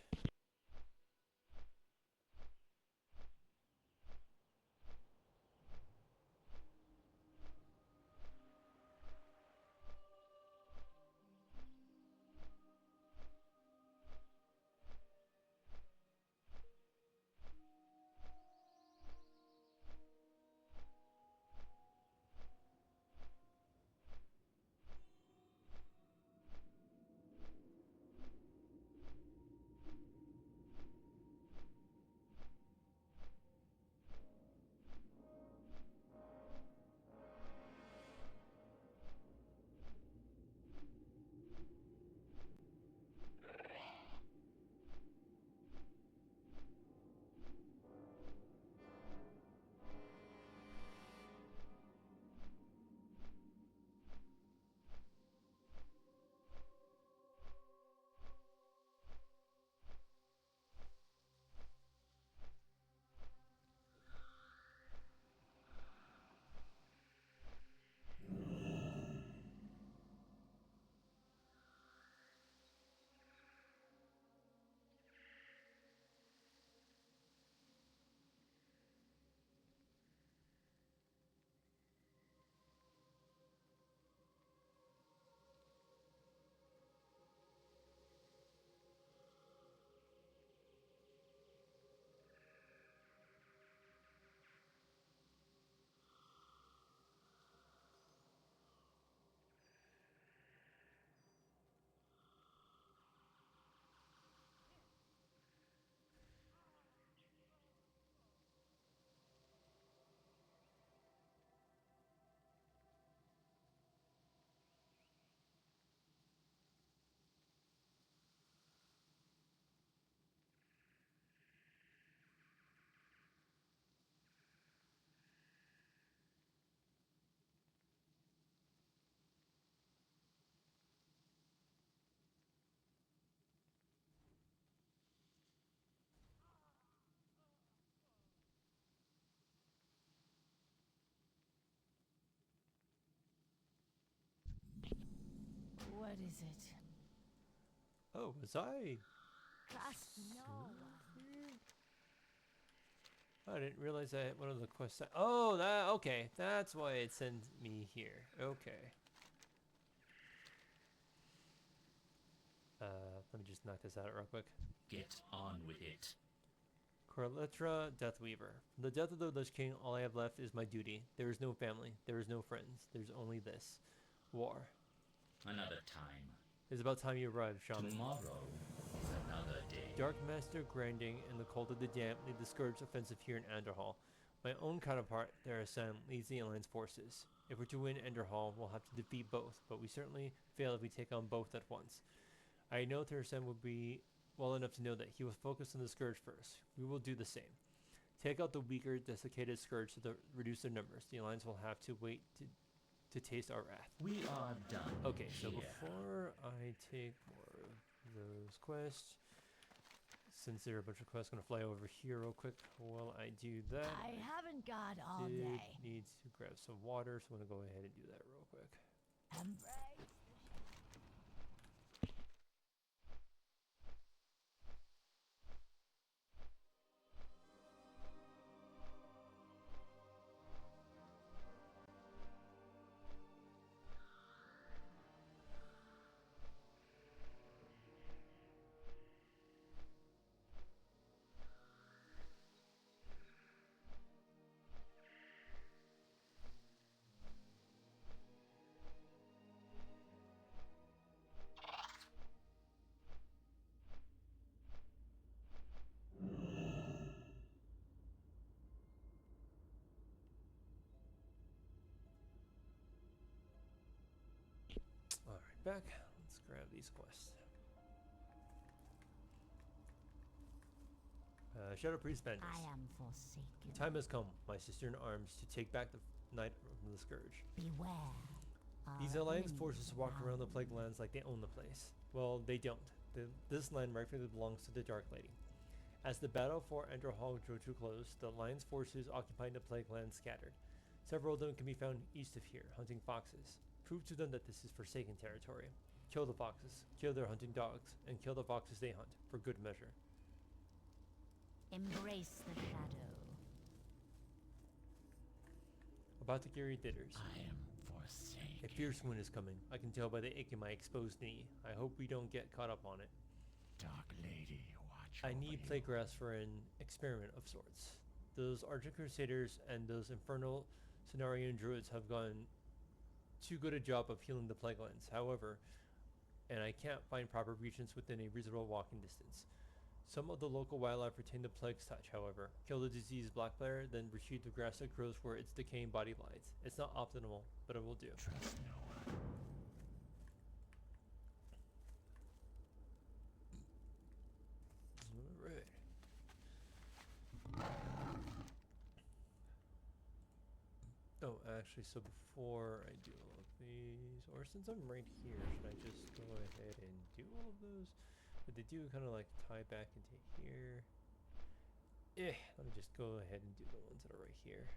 is it? Oh, was I? Trust no one. I didn't realize that one of the quests. Oh, that okay. That's why it sends me here. Okay. Let me just knock this out real quick. Get on with it. Corletra Deathweaver. From the death of the Lich King, all I have left is my duty. There is no family. There is no friends. There's only this. War. Another time. It's about time you arrived, Shaman. Tomorrow is another day. Dark Master Grinding and the Cult of the Damned lead the Scourge offensive here in Enderhall. My own counterpart, Therasan, leads the Alliance forces. If we're to win Enderhall, we'll have to defeat both, but we certainly fail if we take on both at once. I know Therasan will be well enough to know that he will focus on the Scourge first. We will do the same. Take out the weaker, desiccated Scourge to reduce their numbers. The Alliance will have to wait to taste our wrath. We are done. Okay, so here. before I take more of those quests, since there are a bunch of quests, I'm gonna fly over here real quick while I do that. I haven't got all did day. need to grab some water, so I'm gonna go ahead and do that real quick. Embrace. Alright, back. Let's grab these quests. Shadow Priest Bandits. I am forsaken. The time has come, my sister in arms, to take back the night from the Scourge. Beware. These our Alliance enemies forces walk around the abound. Plague Lands like they own the place. Well, they don't. This land rightfully belongs to the Dark Lady. As the battle for Enderhall drew to a close, the Alliance forces occupying the Plague Lands scattered. Several of them can be found east of here, hunting foxes. Prove to them that this is Forsaken territory. Kill the foxes, kill their hunting dogs, and kill the foxes they hunt, for good measure. Embrace the shadow. About the Gary Ditters. I am forsaken. A fierce wind is coming. I can tell by the ache in my exposed knee. I hope we don't get caught up on it. Dark Lady, watch I over need you. plague grass for an experiment of sorts. Those Argent Crusaders and those infernal Cenarian Druids have gone too good a job of healing the plague lands. However, and I can't find proper regions within a reasonable walking distance. Some of the local wildlife retain the plague's touch, however. Kill the diseased black bear, then retrieve the grass that grows where its decaying body lies. It's not optimal, but it will do. Trust no one. Alright. Oh, actually, so before I do all of these, or since I'm right here, should I just go ahead and do all of those? But they do kind of like tie back into here. Let me just go ahead and do the ones that are right here.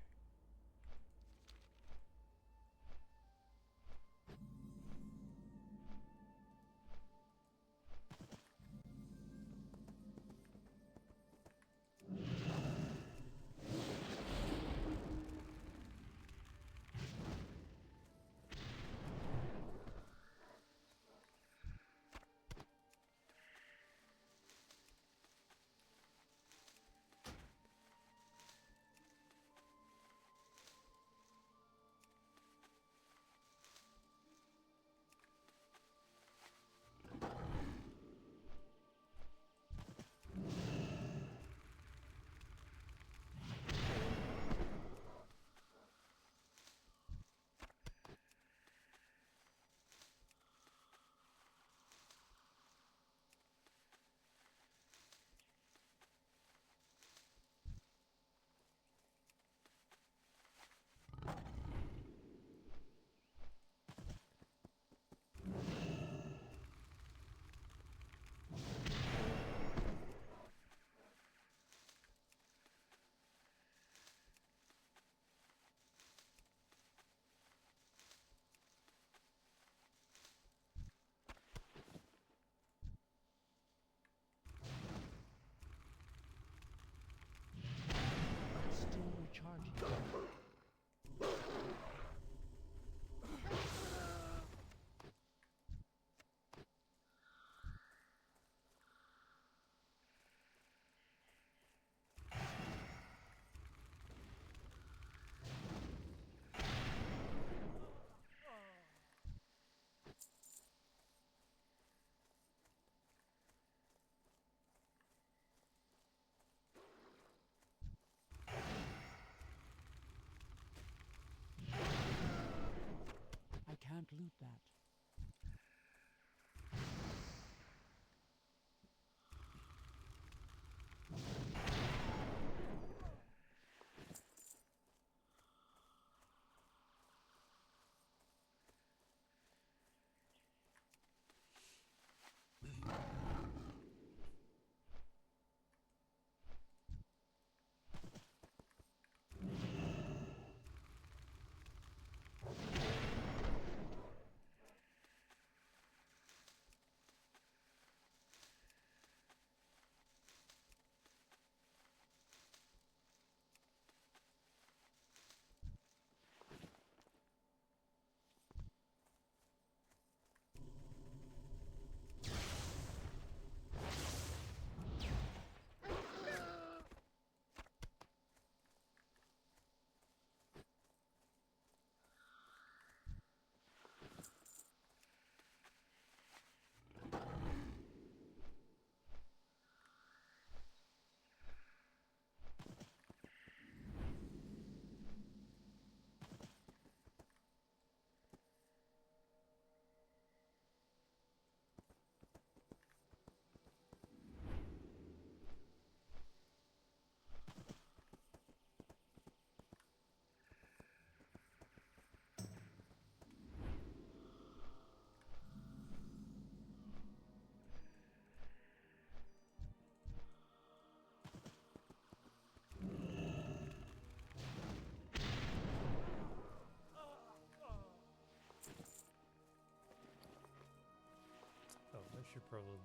should probably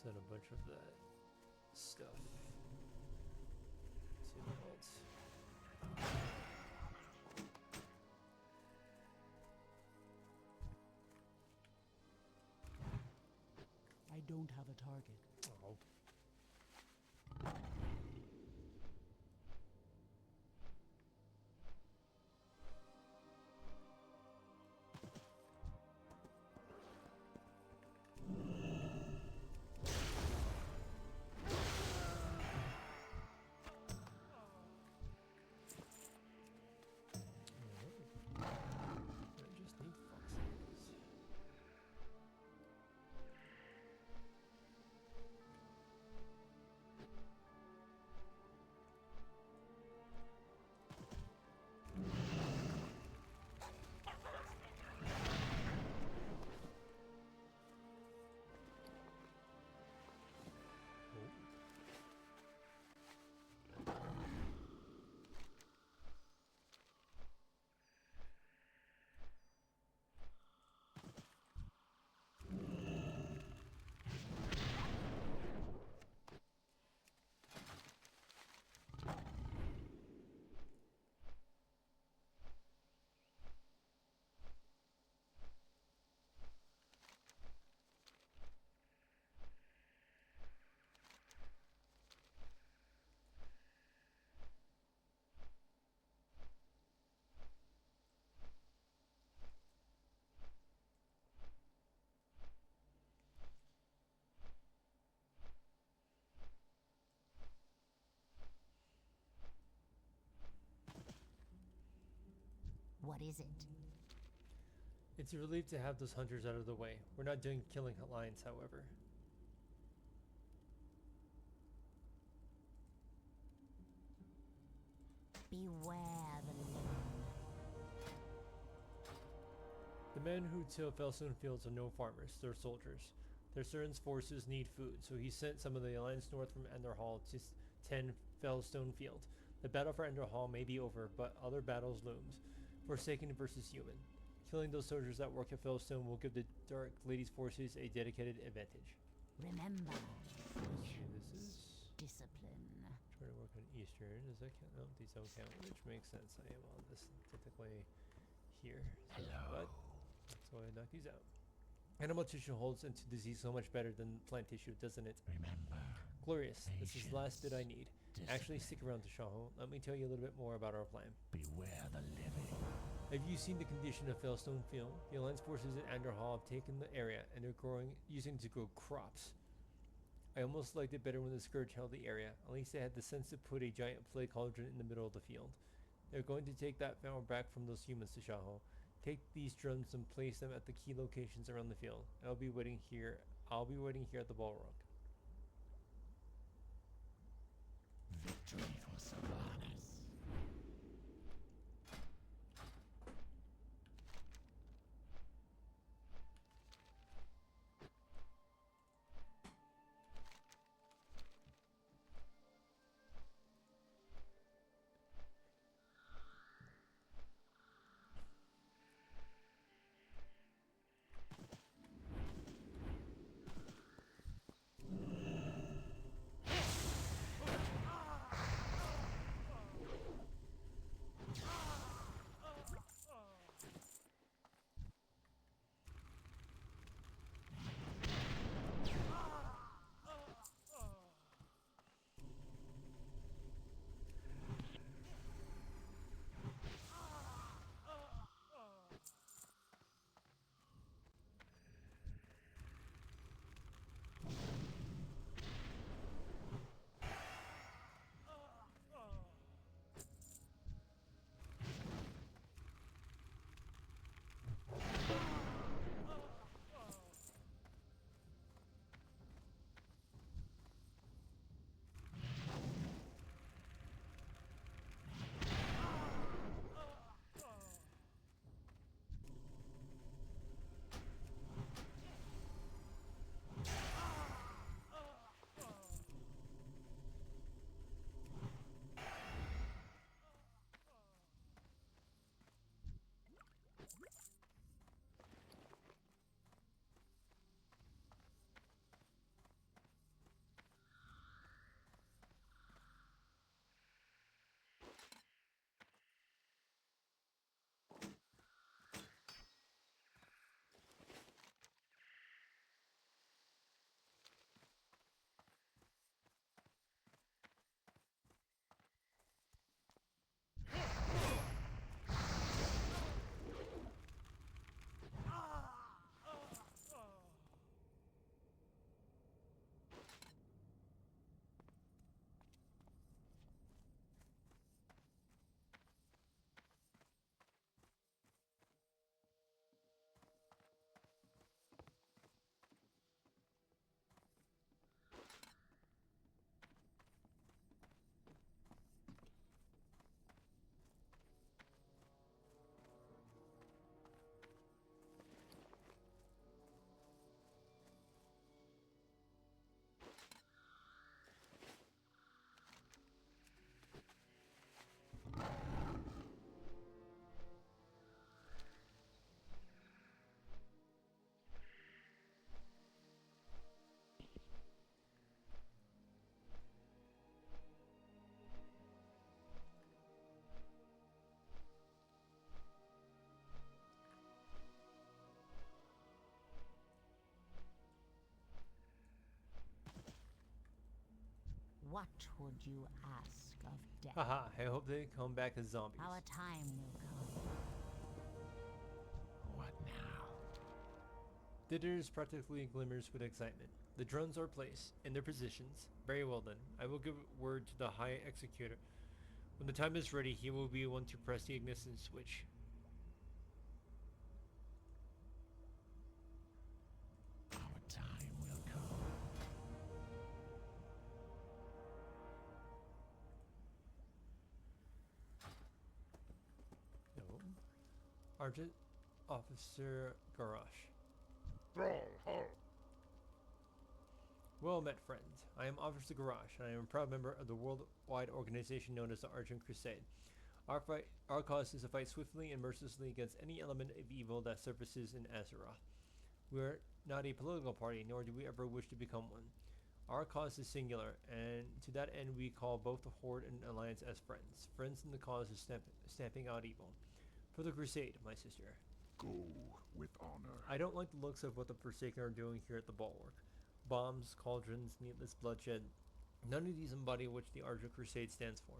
send a bunch of that stuff to the vault. I don't have a target. Oh. I just need foxes. What is it? It's a relief to have those hunters out of the way. We're not doing killing lions, however. Beware the living. The men who till Fellstone Fields are no farmers, they're soldiers. Their Cern's forces need food, so he sent some of the alliance north from Enderhall to tend Fellstone Field. The battle for Enderhall may be over, but other battles looms. Forsaken versus human. Killing those soldiers that work at Fellstone will give the Dark Lady's forces a dedicated advantage. Remember, Let's see, this is discipline. trying to work on Eastern. Does that count? No, these don't count, which makes sense. I am on this technically here. So, but let's go ahead and knock these out. Animal tissue holds into disease so much better than plant tissue, doesn't it? Remember, Glorious. This is the last bit I need. Actually, discipline. stick around, Tashaho. Let me tell you a little bit more about our plan. Beware the living. Have you seen the condition of Fellstone Field? The Alliance forces at Anderhall have taken the area and they're using it to grow crops. I almost liked it better when the Scourge held the area. At least they had the sense to put a giant plague cauldron in the middle of the field. They're going to take that power back from those humans, Tashaho. Take these drums and place them at the key locations around the field. I'll be waiting here at the ballroom. Victory for Sylvanas. What would you ask of death? Haha, I hope they come back as zombies. Our time will come. What now? Ditters practically glimmers with excitement. The drones are placed in their positions. Very well then. I will give word to the High Executor. When the time is ready, he will be one to press the ignition switch. Our time will come. No. Argent Officer Garrosh. Well met, friends. I am Officer Garrosh, and I am a proud member of the worldwide organization known as the Argent Crusade. Our cause is to fight swiftly and mercilessly against any element of evil that surfaces in Azeroth. We are not a political party, nor do we ever wish to become one. Our cause is singular, and to that end we call both the Horde and Alliance as friends. Friends in the cause of stamping out evil. For the Crusade, my sister. Go with honor. I don't like the looks of what the Forsaken are doing here at the Bulwark. Bombs, cauldrons, needless bloodshed. None of these embody which the Argent Crusade stands for.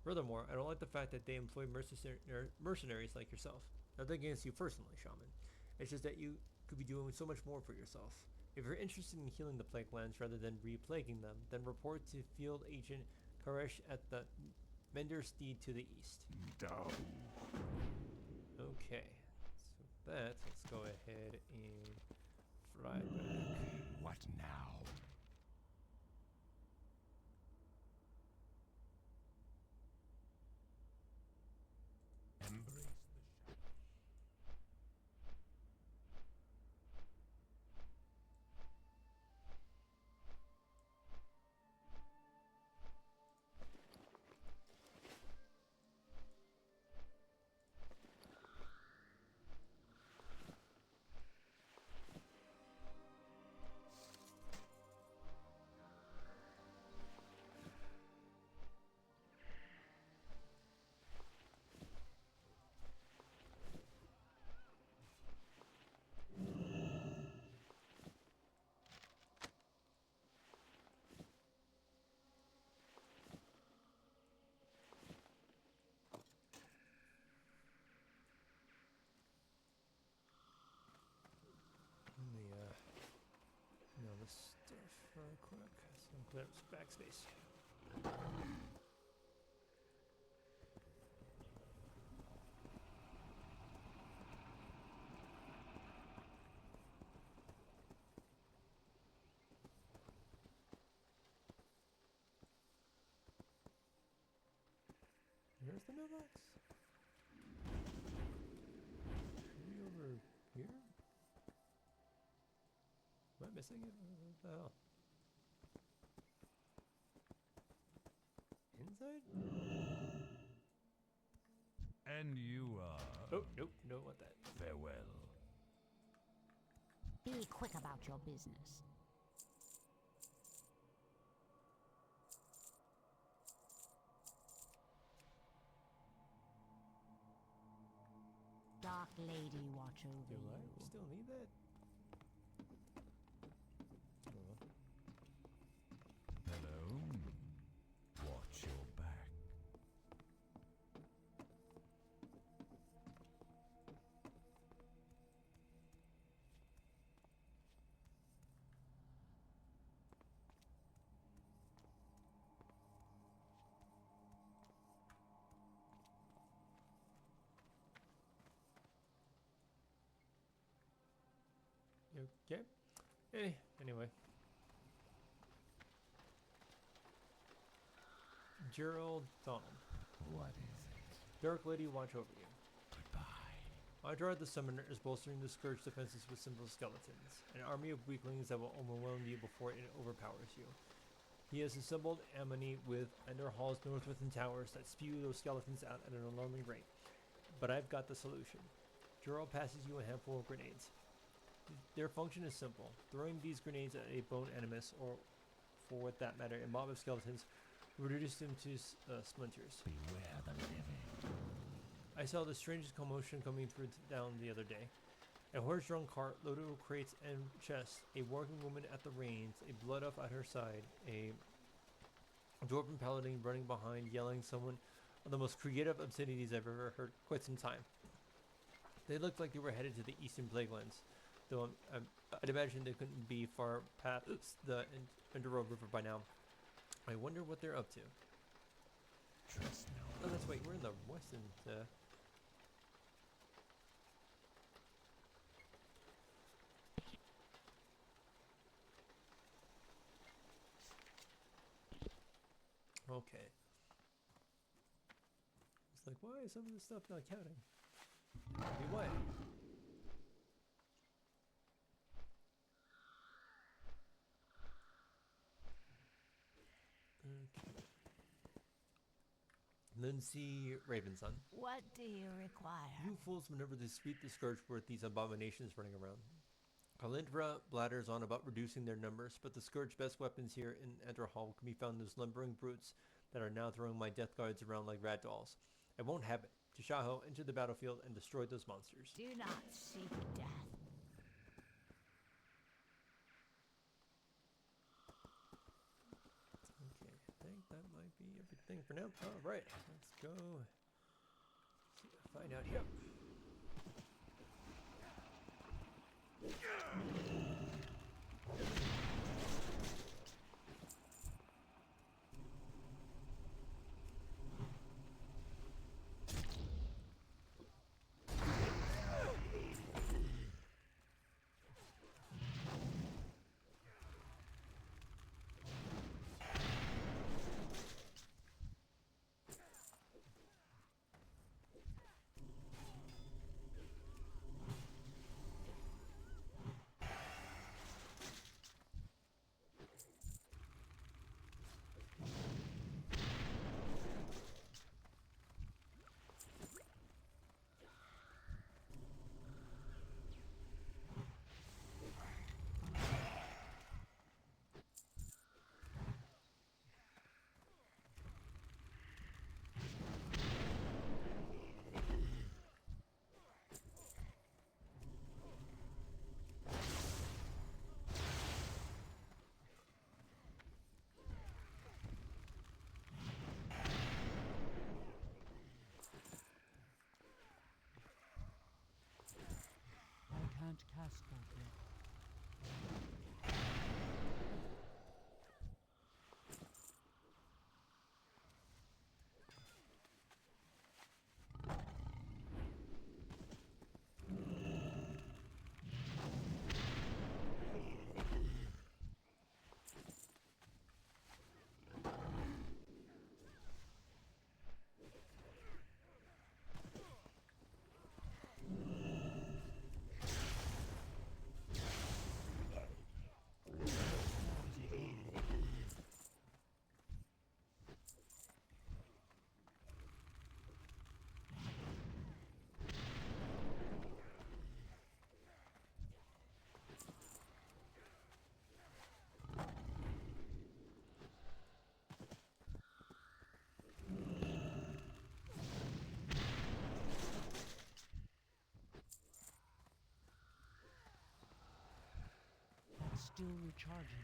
Furthermore, I don't like the fact that they employ mercenaries like yourself. Nothing against you personally, Shaman. It's just that you could be doing so much more for yourself. If you're interested in healing the plague lands rather than re-plaguing them, then report to Field Agent Karesh at the Mendersteed to the east. Down. Okay, so let's go ahead and fly back. What now? Embrace the shadow. This stuff real quick. So clear up some backspace. Here's the mailbox. Maybe over here? Am I missing it? What the hell? Inside? And you are. Oh, nope, don't want that. Farewell. Be quick about your business. Dark Lady, watch over Do I you. still need that? Oh. Hello. Watch your back. Okay. Anyway. Gerald Donald. What is it? Dark Lady, watch over you. Goodbye. Audra the Summoner is bolstering the Scourge defenses with simple skeletons, an army of weaklings that will overwhelm you before it overpowers you. He has assembled Ammonite with Ender Hall's Northwestern towers that spew those skeletons out at an alarming rate. But I've got the solution. Gerald passes you a handful of grenades. Their function is simple. Throwing these grenades at a bone animus, or for what that matter, a mob of skeletons, will reduce them to splinters. Beware the living. I saw the strangest commotion coming through down the other day. A horse-drawn cart loaded with crates and chests, a working woman at the reins, a blood elf at her side, a A dwarven paladin running behind, yelling someone of the most creative obscenities I've ever heard quite some time. They looked like they were headed to the eastern plaguelands, though I'd imagine they couldn't be far past the Enduro River by now. I wonder what they're up to. Trust no Oh, that's right, we're in the western, okay. It's like, why is some of this stuff not counting? Maybe why? Okay. Lindsay Ravenson. What do you require? You fools maneuver to sweep the scourge with these abominations running around. Kalindra blathers on about reducing their numbers, but the scourge best weapons here in Enderhall can be found in those lumbering brutes that are now throwing my death guards around like rag dolls. I won't have it. Tashaho, enter the battlefield and destroy those monsters. Do not seek death. Okay, I think that might be everything for now. Alright, let's go find out here. I can't cast that yet. That's still recharging.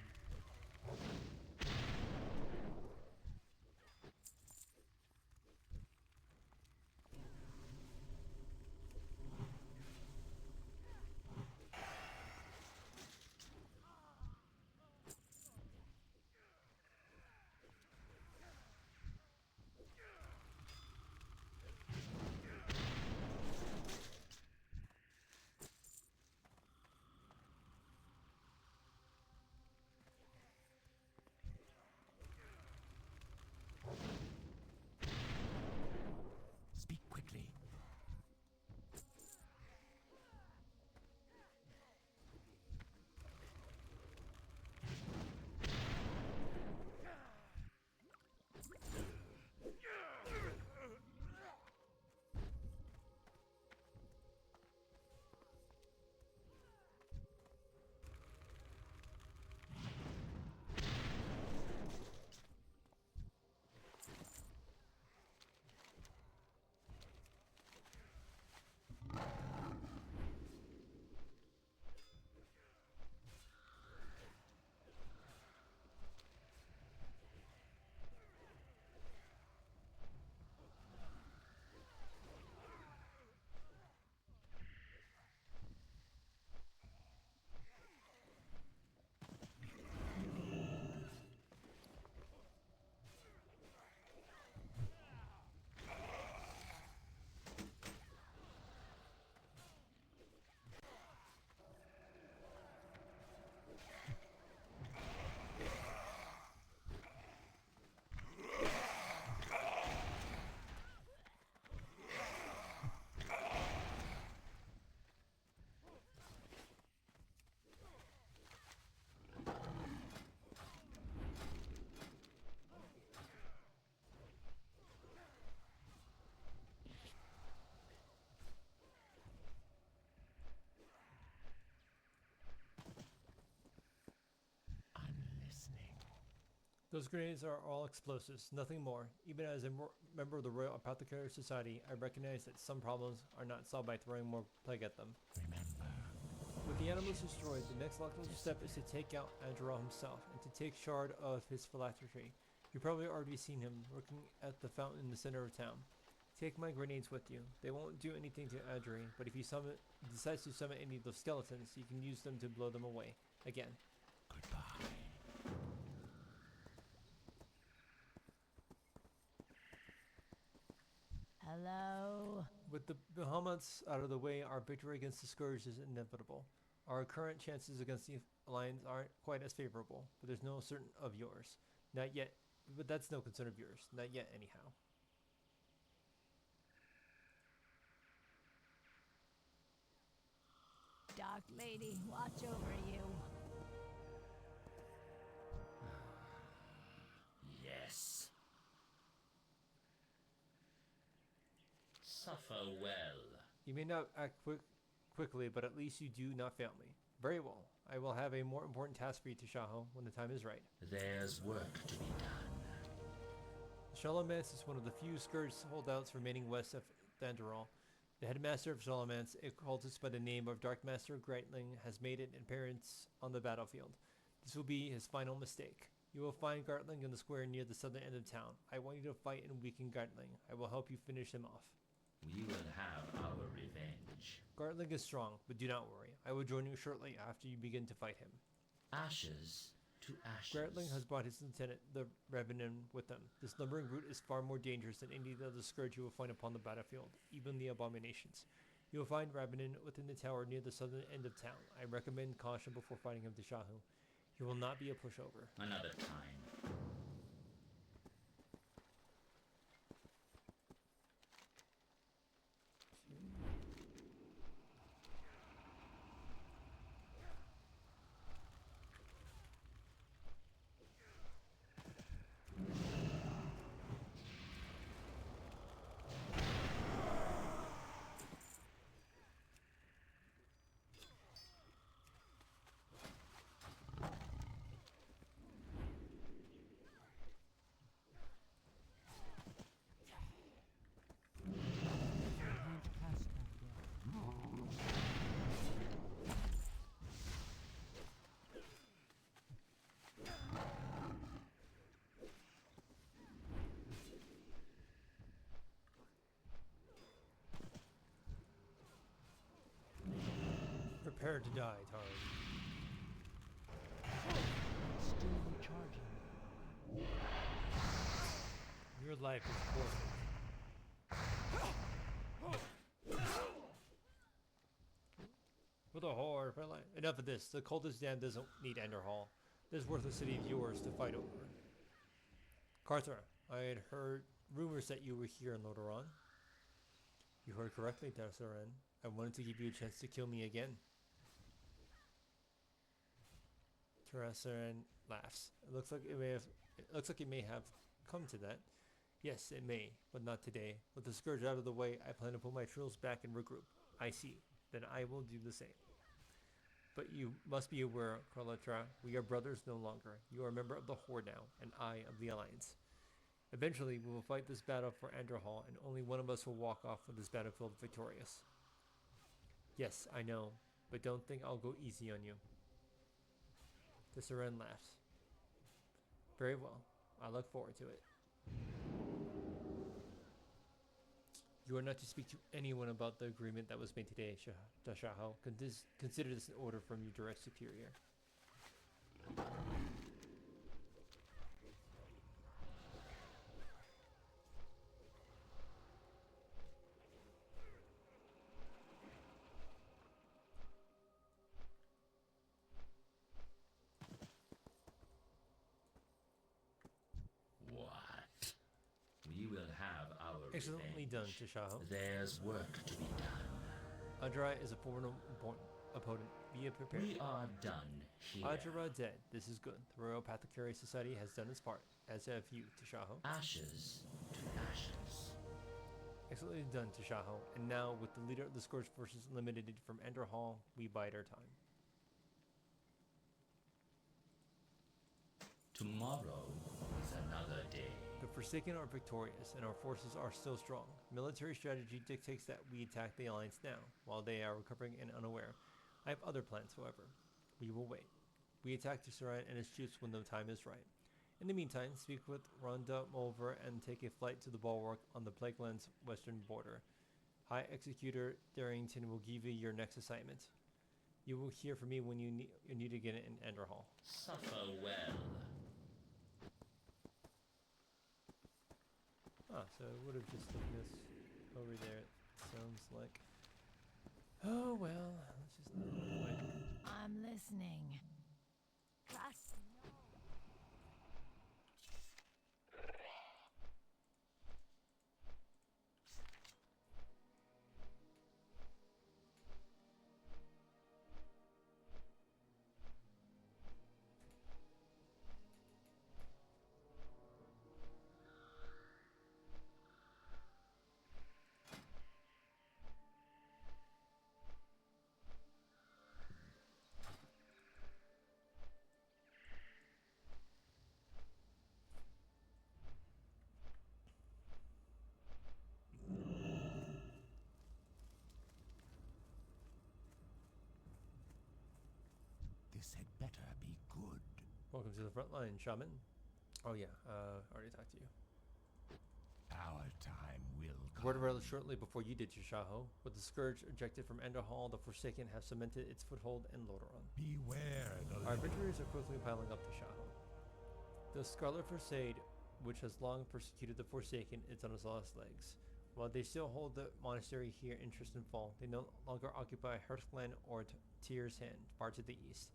Those grenades are all explosives, nothing more. Even as a member of the Royal Apothecary Society, I recognize that some problems are not solved by throwing more plague at them. Remember, With the animals destroyed, the next logical step is to take out Azeroth himself and to take shard of his phylactery. You've probably already seen him working at the fountain in the center of town. Take my grenades with you. They won't do anything to Azeroth, but if he decides to summon any of those skeletons, you can use them to blow them away. Again. goodbye. Hello? With the behemoths out of the way, our victory against the Scourge is inevitable. Our current chances against the Alliance aren't quite as favorable, but there's no certain of yours. Not yet, but that's no concern of yours. Not yet, anyhow. Dark Lady, watch over you. Yes. Suffer well. You may not act quickly, but at least you do not fail me. Very well. I will have a more important task for you, Tashaho, when the time is right. There's work to be done. Shalomance is one of the few Scourge holdouts remaining west of Thandarol. The headmaster of Shalomance, a cultist by the name of Darkmaster Greitling, has made an appearance on the battlefield. This will be his final mistake. You will find Gartling in the square near the southern end of town. I want you to fight and weaken Gartling. I will help you finish him off. We will have our revenge. Gartling is strong, but do not worry. I will join you shortly after you begin to fight him. Ashes to ashes. Gartling has brought his lieutenant, the Revenant, with him. This lumbering brute is far more dangerous than any other scourge you will find upon the battlefield, even the abominations. You will find Revenant within the tower near the southern end of town. I recommend caution before fighting him, Tashaho. He will not be a pushover. Another time. Can't pass that way. Prepare to die, Tari. Still recharging. Your life is forfeit. For the horde, for life. Enough of this. The cultist dam doesn't need Enderhall. This is worth a city of yours to fight over. Carthra, I had heard rumors that you were here in Lordaeron. You heard correctly, Tashaho. I wanted to give you a chance to kill me again. Tashaho laughs. It looks like it may have come to that. Yes, it may, but not today. With the scourge out of the way, I plan to pull my troops back and regroup. I see. Then I will do the same. But you must be aware, Carlatra, we are brothers no longer. You are a member of the Horde now, and I of the Alliance. Eventually, we will fight this battle for Andorhal, and only one of us will walk off of this battlefield victorious. Yes, I know, but don't think I'll go easy on you. Tashaho laughs. Very well. I look forward to it. You are not to speak to anyone about the agreement that was made today, Tashaho. Consider this an order from your direct superior. What? We will have our Excellently done, revenge. Tashaho. There's work to be done. Adra is a formidable opponent. Be prepared. We are done here. Adra dead. This is good. The Royal Apothecary Society has done its part, as have you, Tashaho. Ashes to ashes. Excellently done, Tashaho. And now, with the leader of the Scourge forces eliminated from Enderhall, we bide our time. Tomorrow Forsaken are victorious, and our forces are still strong. Military strategy dictates that we attack the Alliance now, while they are recovering and unaware. I have other plans, however. We will wait. We attack Tashaho and his troops when the time is right. In the meantime, speak with Rhonda Mulver and take a flight to the bulwark on the Plagueland's western border. High Executor Darrington will give you your next assignment. You will hear from me when you need to get in Enderhall. Suffer well. Ah, so it would have just taken us over there, it sounds like. Oh well, let's just wait. I'm listening. Trust no. This had better be good. Welcome to the front line, Shaman. Oh yeah, already talked to you. Our time will come. Word rather shortly before you did, Tashaho. With the Scourge ejected from Enderhall, the Forsaken have cemented its foothold in Lordaeron. Beware the Our adventurers are quickly piling up Tashaho. The Scarlet Crusade, which has long persecuted the Forsaken, is on its last legs. While they still hold the monastery here in Tristanfall, they no longer occupy Hearthglen or Tyr's Hand, far to the east.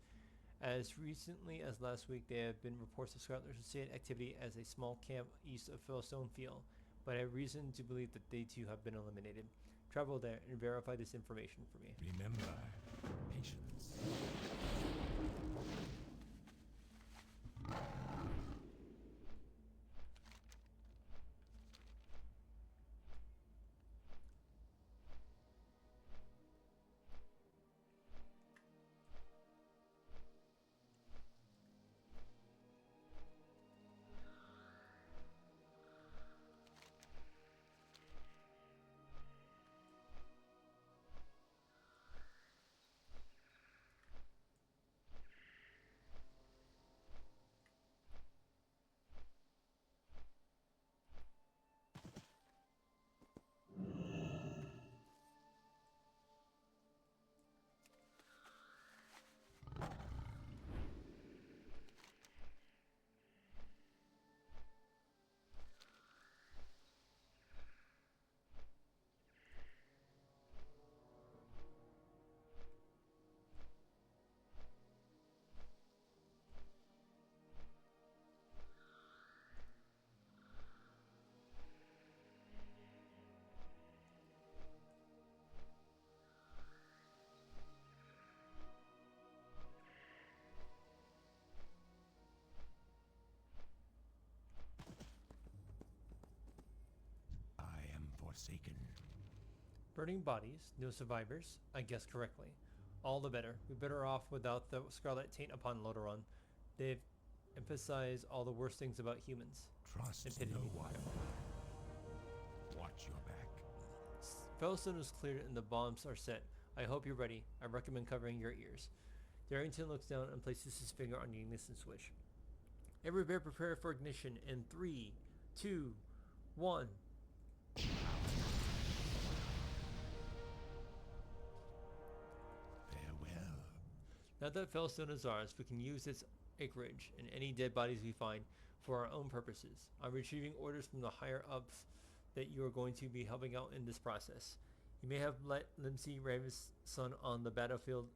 As recently as last week, there have been reports of Scarlet Crusade activity as a small camp east of Fellstone Field, but I have reason to believe that they too have been eliminated. Travel there and verify this information for me. Remember, patience. Forsaken. Burning bodies, no survivors. I guessed correctly. All the better. We're better off without the scarlet taint upon Lordaeron. They've emphasized all the worst things about humans. Trust Impidity. no one. Watch your back. Fellstone is cleared and the bombs are set. I hope you're ready. I recommend covering your ears. Darrington looks down and places his finger on the ignition switch. Every bear prepare for ignition in 3, 2, 1. Farewell. Now that Fellstone is ours, we can use its acreage and any dead bodies we find for our own purposes. I'm retrieving orders from the higher ups that you are going to be helping out in this process. You may have met Lindsay Ravenson on the battlefield.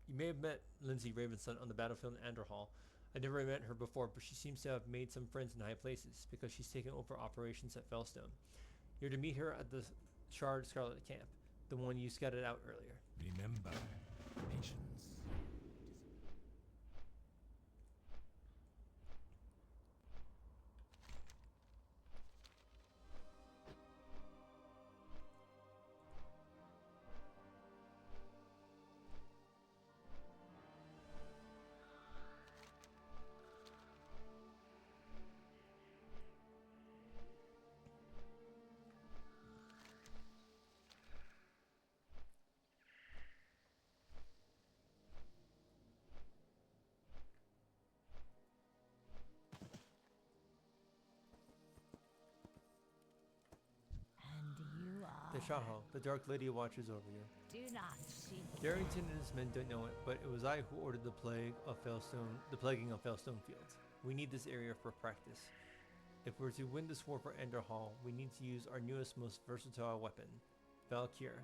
You may have met Lindsay Ravenson on the battlefield in Anderhall. I never met her before, but she seems to have made some friends in high places because she's taken over operations at Fellstone. You're to meet her at the Shard Scarlet camp, the one you scouted out earlier. Remember, patience. Tashaho, the Dark Lady watches over you. Do not seek. Darrington and his men don't know it, but it was I who ordered the plaguing of Failstone Fields. We need this area for practice. If we're to win this war for Enderhall, we need to use our newest, most versatile weapon, Valkyr.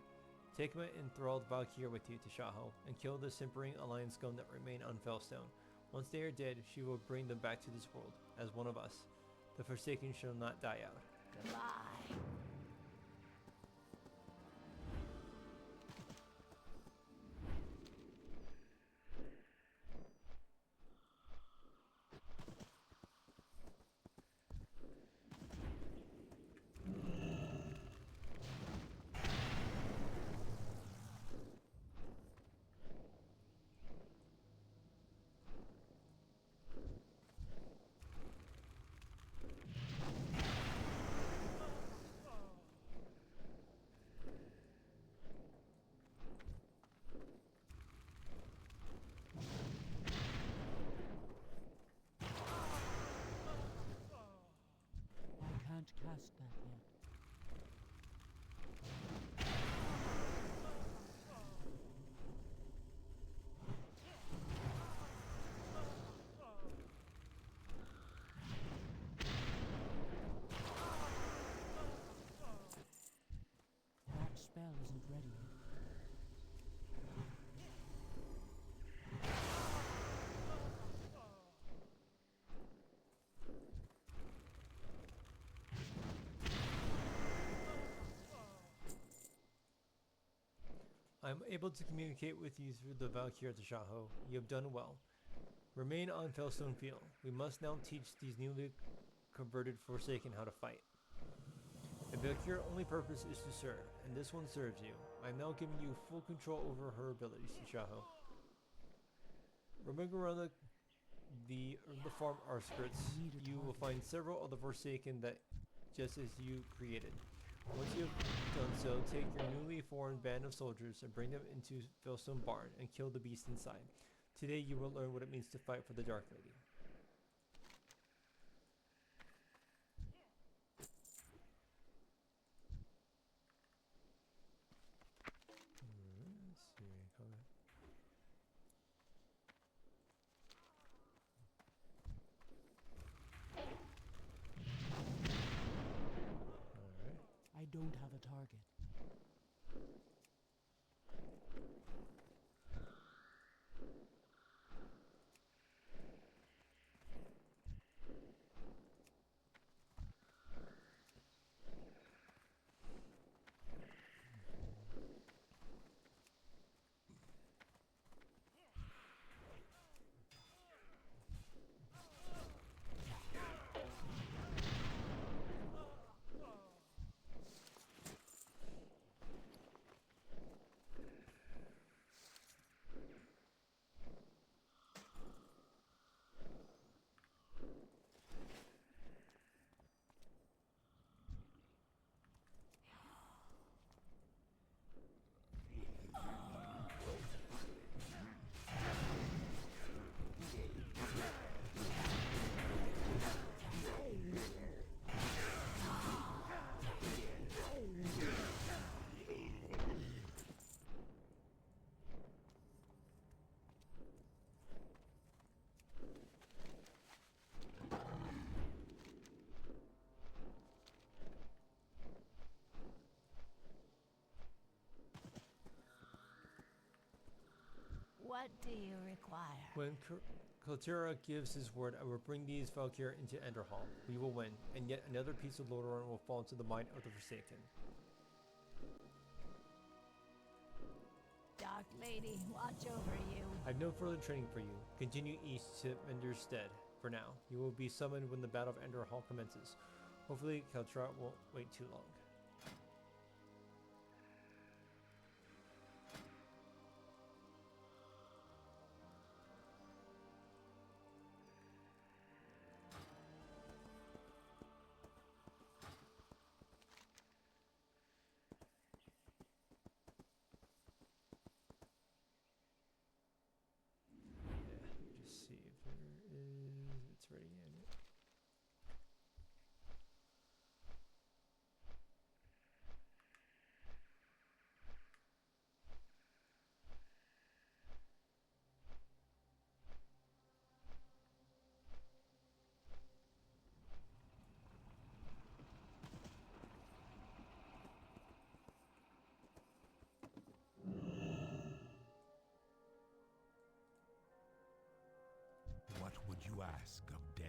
Take my enthralled Valkyr with you, Tashaho, and kill the simpering Alliance scum that remain on Failstone. Once they are dead, she will bring them back to this world, as one of us. The Forsaken shall not die out. Goodbye. I can't cast that yet. That spell isn't ready yet. I am able to communicate with you through the Valkyr Tashaho. You have done well. Remain on Failstone Field. We must now teach these newly converted Forsaken how to fight. A Valkyr's only purpose is to serve, and this one serves you. I am now giving you full control over her abilities, Tashaho. Remember around the farm outskirts, you will find several of the Forsaken that just as you created. Once you have done so, take your newly formed band of soldiers and bring them into Failstone Barn and kill the beast inside. Today you will learn what it means to fight for the Dark Lady. Let's see, comment. Alright. I don't have a target. What do you require? When Kaltura gives his word, I will bring these Valkyr into Enderhall. We will win, and yet another piece of Lordaeron will fall into the mind of the Forsaken. Dark Lady, watch over you. I have no further training for you. Continue east to Mender's stead. For now, you will be summoned when the Battle of Enderhall commences. Hopefully, Kaltura won't wait too long. Just see if there is. It's ready in it. you ask of death?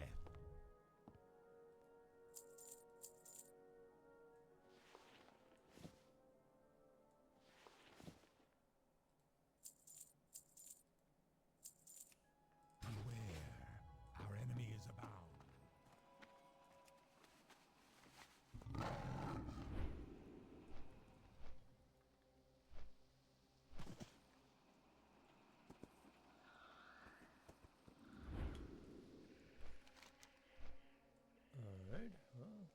Beware, our enemy is abound. Alright, well.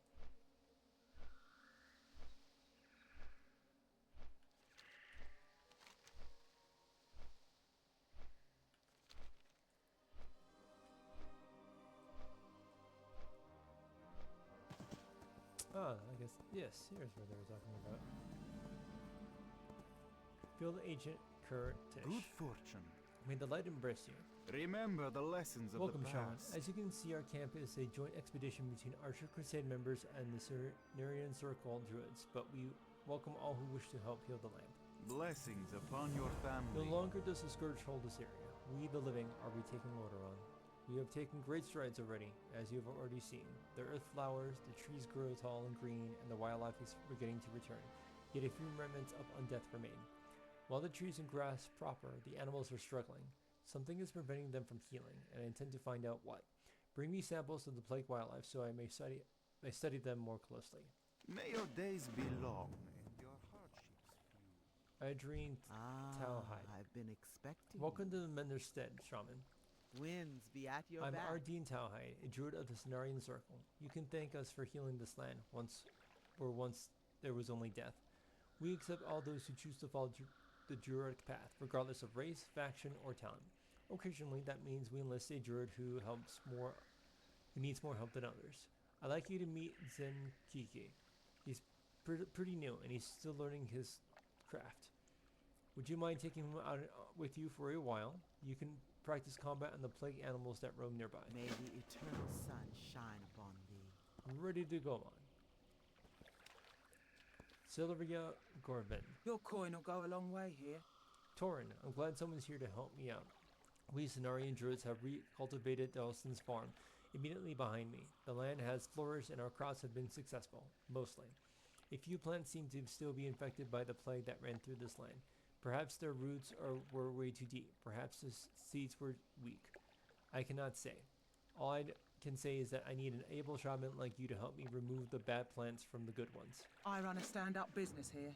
Ah, I guess, yes, here's what they were talking about. Field Agent Kurtish. Good fortune. May the light embrace you. Remember the lessons of Welcome, the Shaman. past. As you can see, our camp is a joint expedition between Archer Crusade members and the Nerian Circle Druids, but we welcome all who wish to help heal the land. Blessings upon your No family. longer does the Scourge hold this area. We, the living, are retaking Lordaeron. We have taken great strides already, as you have already seen. The earth flowers, the trees grow tall and green, and the wildlife is beginning to return. Yet a few remnants of undeath remain. While the trees and grass proper, the animals are struggling. Something is preventing them from healing, and I intend to find out what. Bring me samples of the plague wildlife so I may study them more closely. May your days be long and your hardships few. Adrien Tauhide. I've been expecting. Welcome to the Mender's Stead, Shaman. Winds be at your I'm back. Ardeen Tauhide, a druid of the Cenarian Circle. You can thank us for healing this land, once there was only death. We accept all those who choose to follow the druidic path, regardless of race, faction, or talent. Occasionally, that means we enlist a druid who needs more help than others. I'd like you to meet Zen Kiki. He's pretty new, and he's still learning his craft. Would you mind taking him out with you for a while? You can practice combat on the plague animals that roam nearby. May the eternal sun shine upon thee. I'm ready to go on. Sylvia Gorvin. Your coin will go a long way here. Torin, I'm glad someone's here to help me out. We Cenarian druids have recultivated Delston's farm immediately behind me. The land has flourished and our crops have been successful, mostly. A few plants seem to still be infected by the plague that ran through this land. Perhaps their roots were way too deep. Perhaps the seeds were weak. I cannot say. All I can say is that I need an able shaman like you to help me remove the bad plants from the good ones. I run a stand-up business here.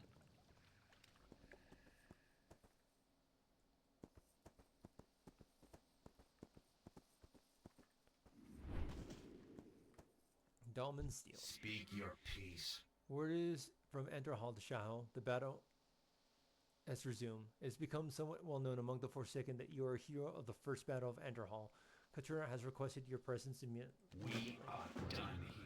Dalman Steel. Speak your peace. Word is from Enterhall Tashaho. The battle has resumed. It has become somewhat well known among the Forsaken that you are a hero of the first battle of Enterhall. Katrina has requested your presence immediately. We are done here.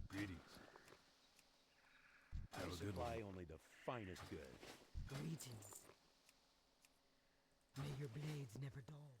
Greetings. I supply only the finest goods. Greetings. May your blades never dull.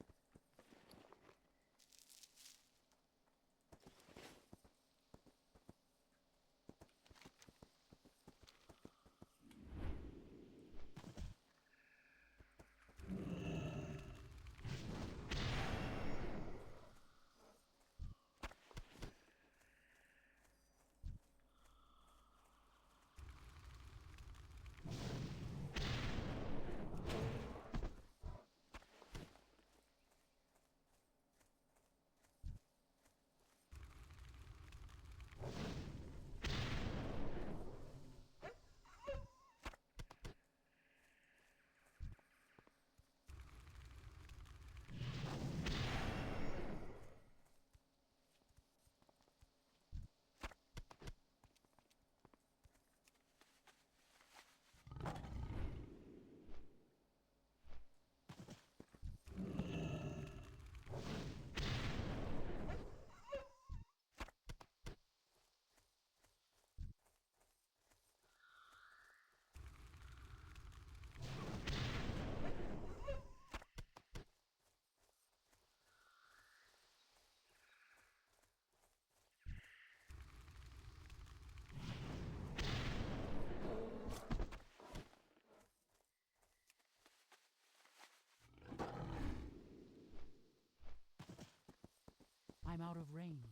out of range.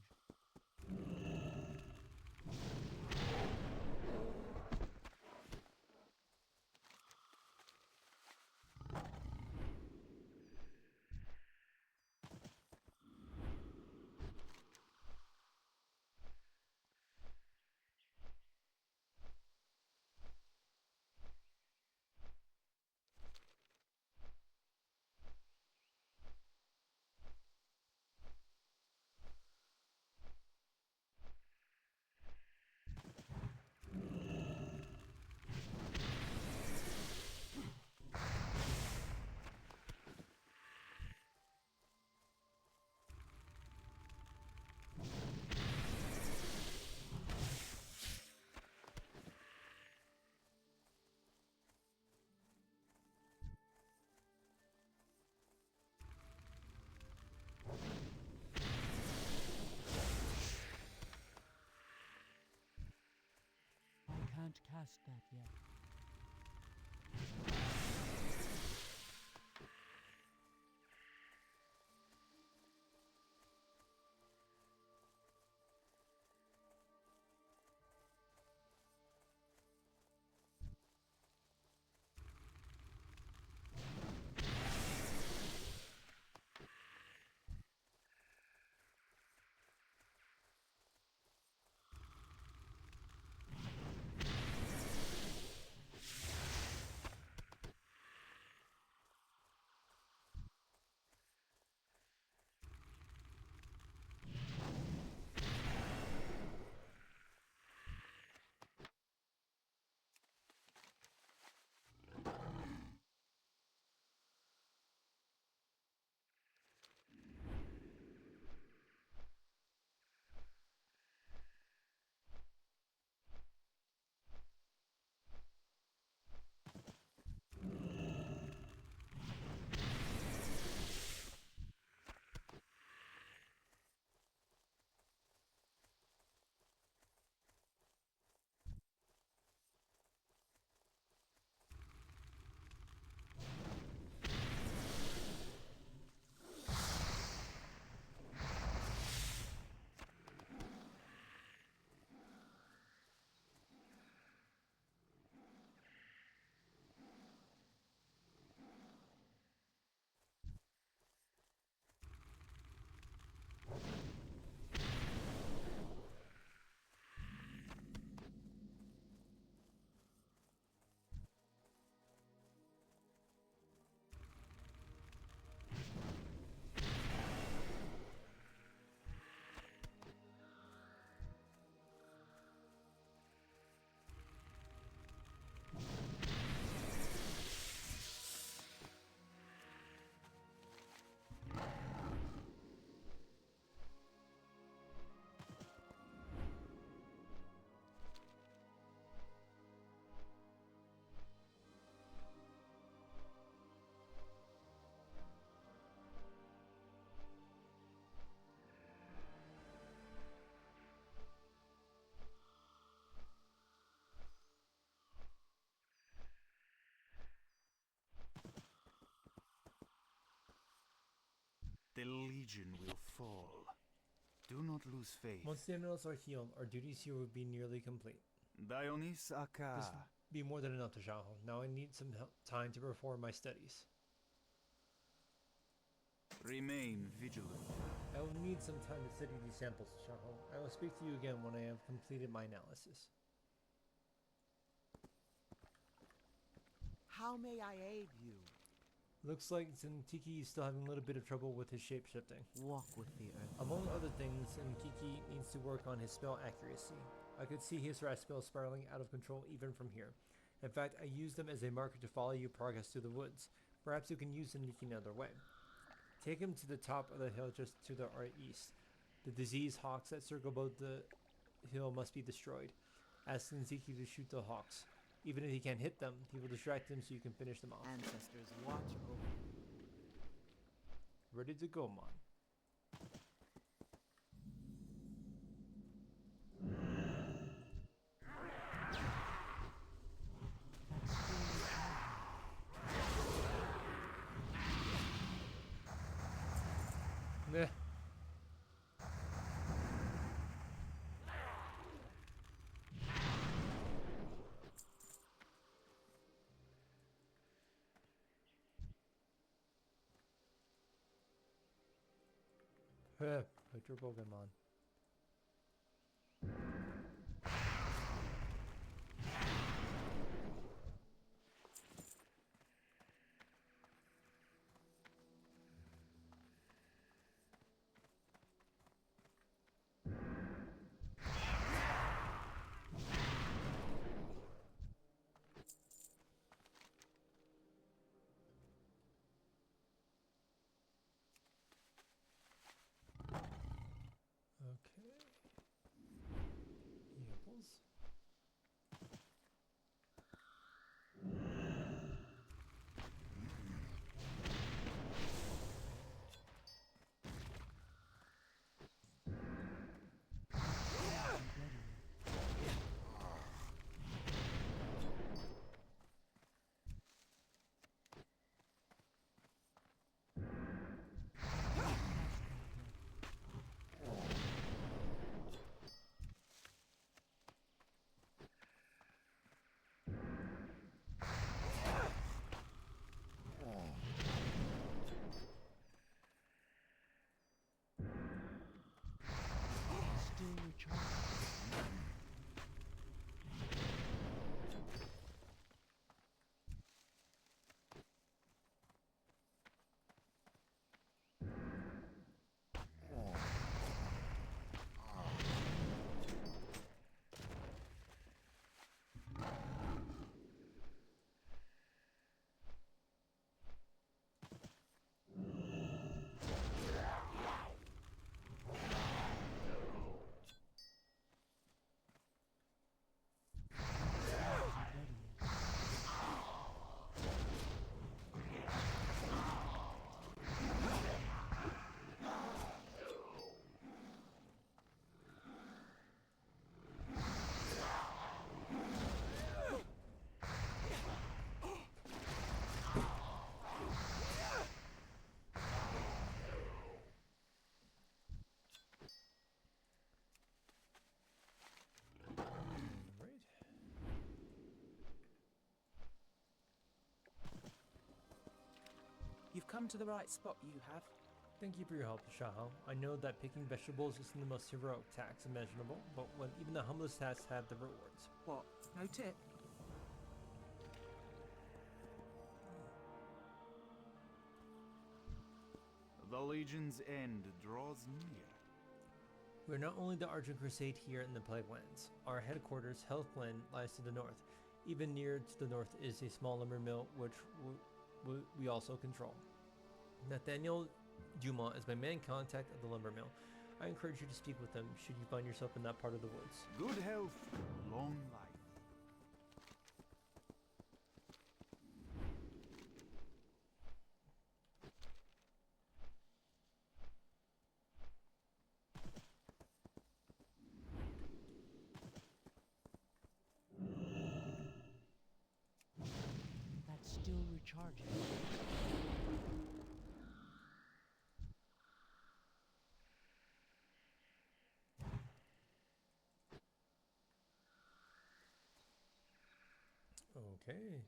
I can't cast that yet. The Legion will fall. Do not lose faith. Once the emeralds are healed, our duties here will be nearly complete. Dionis Aka. This will be more than enough, Tashaho. Now I need some time to perform my studies. Remain vigilant. I will need some time to study these samples, Tashaho. I will speak to you again when I have completed my analysis. How may I aid you? Looks like Zentiki is still having a little bit of trouble with his shape-shifting. Walk with the earth. Among other things, Zentiki needs to work on his spell accuracy. I could see his rat spell spiraling out of control even from here. In fact, I used them as a marker to follow your progress through the woods. Perhaps you can use Zentiki another way. Take him to the top of the hill just to the east. The diseased hawks that circle above the hill must be destroyed. Ask Zentiki to shoot the hawks. Even if he can't hit them, he will distract them so you can finish them off. Ancestors watch over. Ready to go, man. Meh. Put your Pokemon. Okay. Apples. Still recharging. You've come to the right spot, you have. Thank you for your help, Tashaho. I know that picking vegetables isn't the most heroic task imaginable, but when even the humblest tasks have the rewards. What? No tip? The Legion's end draws near. We are not only the Argent Crusade here in the Plaguelands. Our headquarters, Healthland, lies to the north. Even near to the north is a small lumber mill, which we also control. Nathaniel Dumont is my main contact at the lumber mill. I encourage you to speak with them should you find yourself in that part of the woods. Good health, long life. That's still recharging. Okay.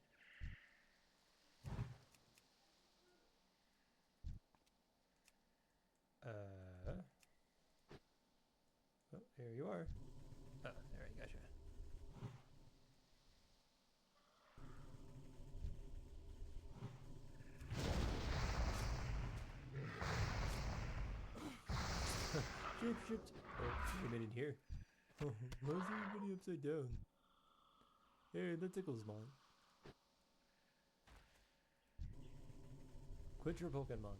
Oh, there you are. Oh, there, I gotcha. Shift. Oh, we made it here. Why is everybody upside down? Hey, that tickles mine. Quit your Pokemon.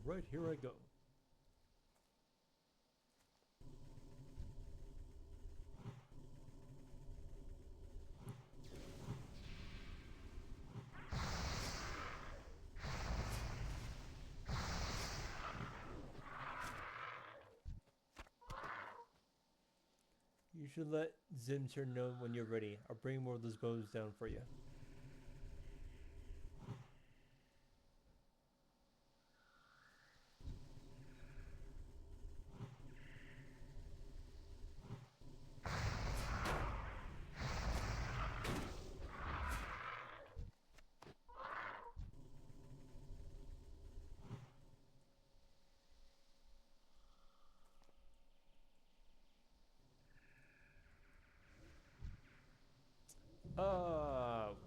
Alright, here I go. You should let Zimter know when you're ready. I'll bring more of those bows down for you.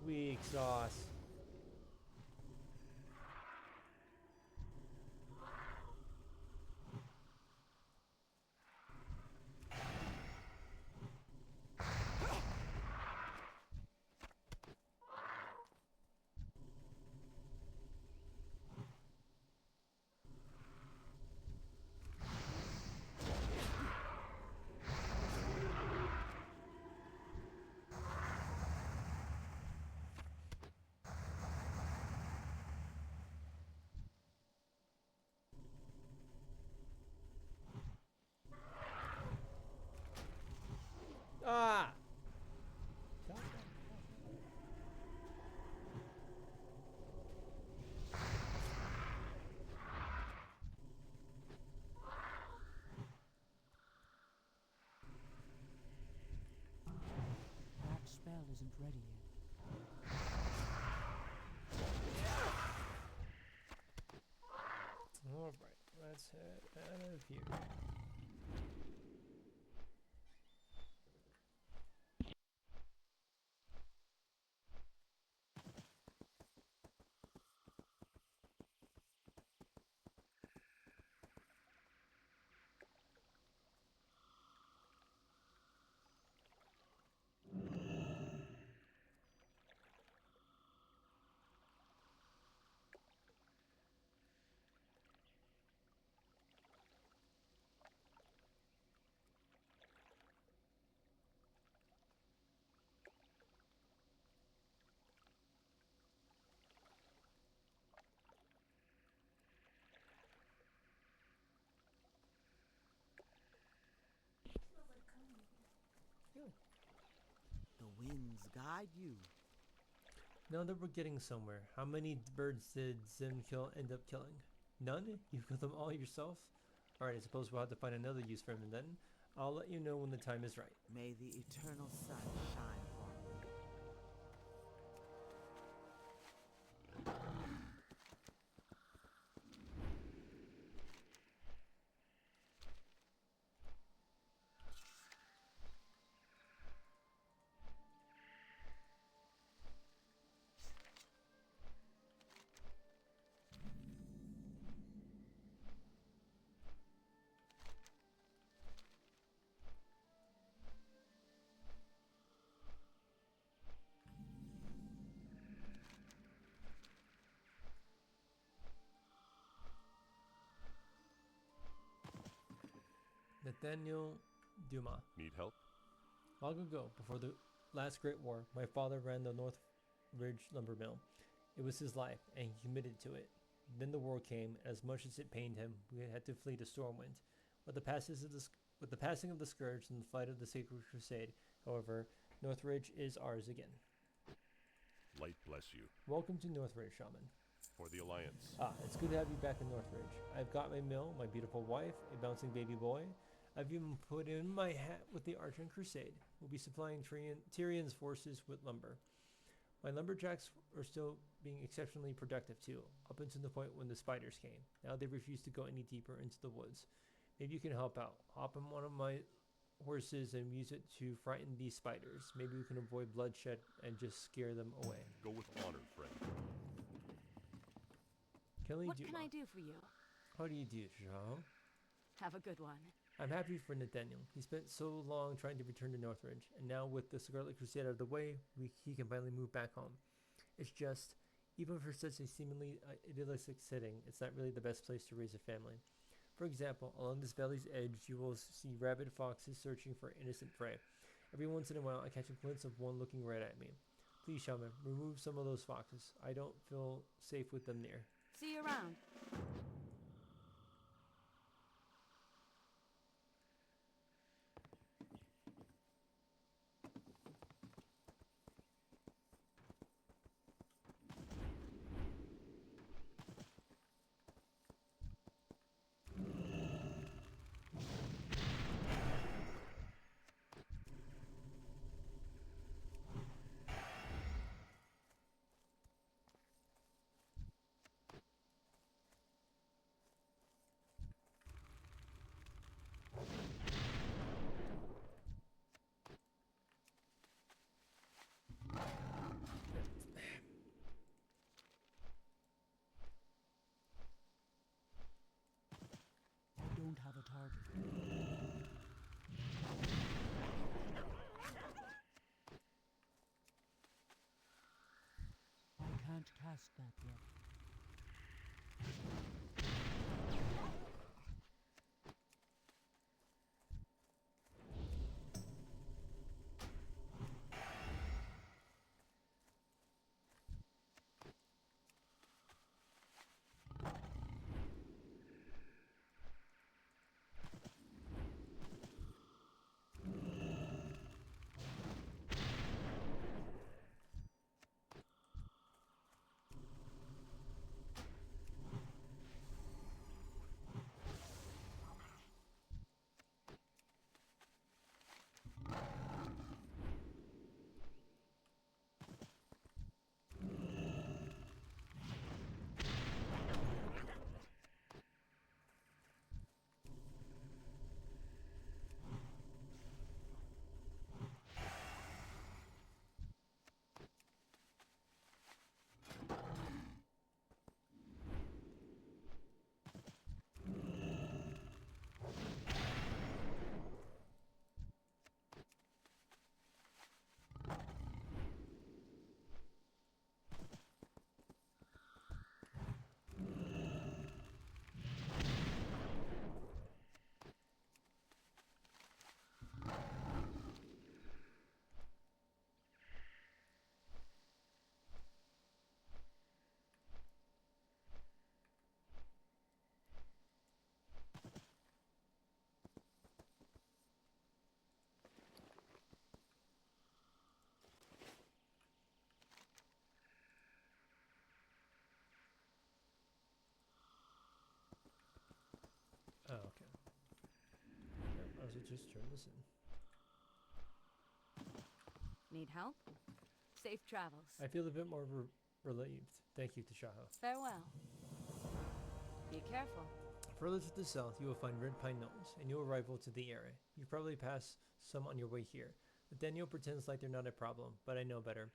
Weak sauce. Ah! That spell isn't ready yet. Alright, let's head out of here. The winds guide you. Now that we're getting somewhere, how many birds did Zim end up killing? None? You killed them all yourself? Alright, I suppose we'll have to find another use for him then. I'll let you know when the time is right. May the eternal sun shine upon you. Nathaniel Duma. Need help? Long ago, before the last Great War, my father ran the North Ridge lumber mill. It was his life, and he committed to it. Then the war came, and as much as it pained him, we had to flee to Stormwind. With the passing of the Scourge and the flight of the Sacred Crusade, however, Northridge is ours again. Light bless you. Welcome to Northridge, Shaman. For the Alliance. It's good to have you back in Northridge. I've got my mill, my beautiful wife, a bouncing baby boy. I've even put in my hat with the Argent Crusade. We'll be supplying Tyrion's forces with lumber. My lumberjacks are still being exceptionally productive too, up until the point when the spiders came. Now they refuse to go any deeper into the woods. Maybe you can help out. Hop on one of my horses and use it to frighten these spiders. Maybe we can avoid bloodshed and just scare them away. Go with honor, friend. Kelly What Duma. can I do for you? How do you do, Tashaho? Have a good one. I'm happy for Nathaniel. He spent so long trying to return to Northridge, and now with the Scarlet Crusade out of the way, he can finally move back home. It's just, even for such a seemingly idealistic setting, it's not really the best place to raise a family. For example, along this valley's edge, you will see rabid foxes searching for innocent prey. Every once in a while, I catch a glimpse of one looking right at me. Please, Shaman, remove some of those foxes. I don't feel safe with them near. See you around. past that yet. Oh, okay. Yep, I was just turn this in. Need help? Safe travels. I feel a bit more relieved. Thank you, Tashaho. Farewell. Be careful. Further to the south, you will find red pine gnomes, a new arrival to the area. You probably passed some on your way here. Nathaniel pretends like they're not a problem, but I know better.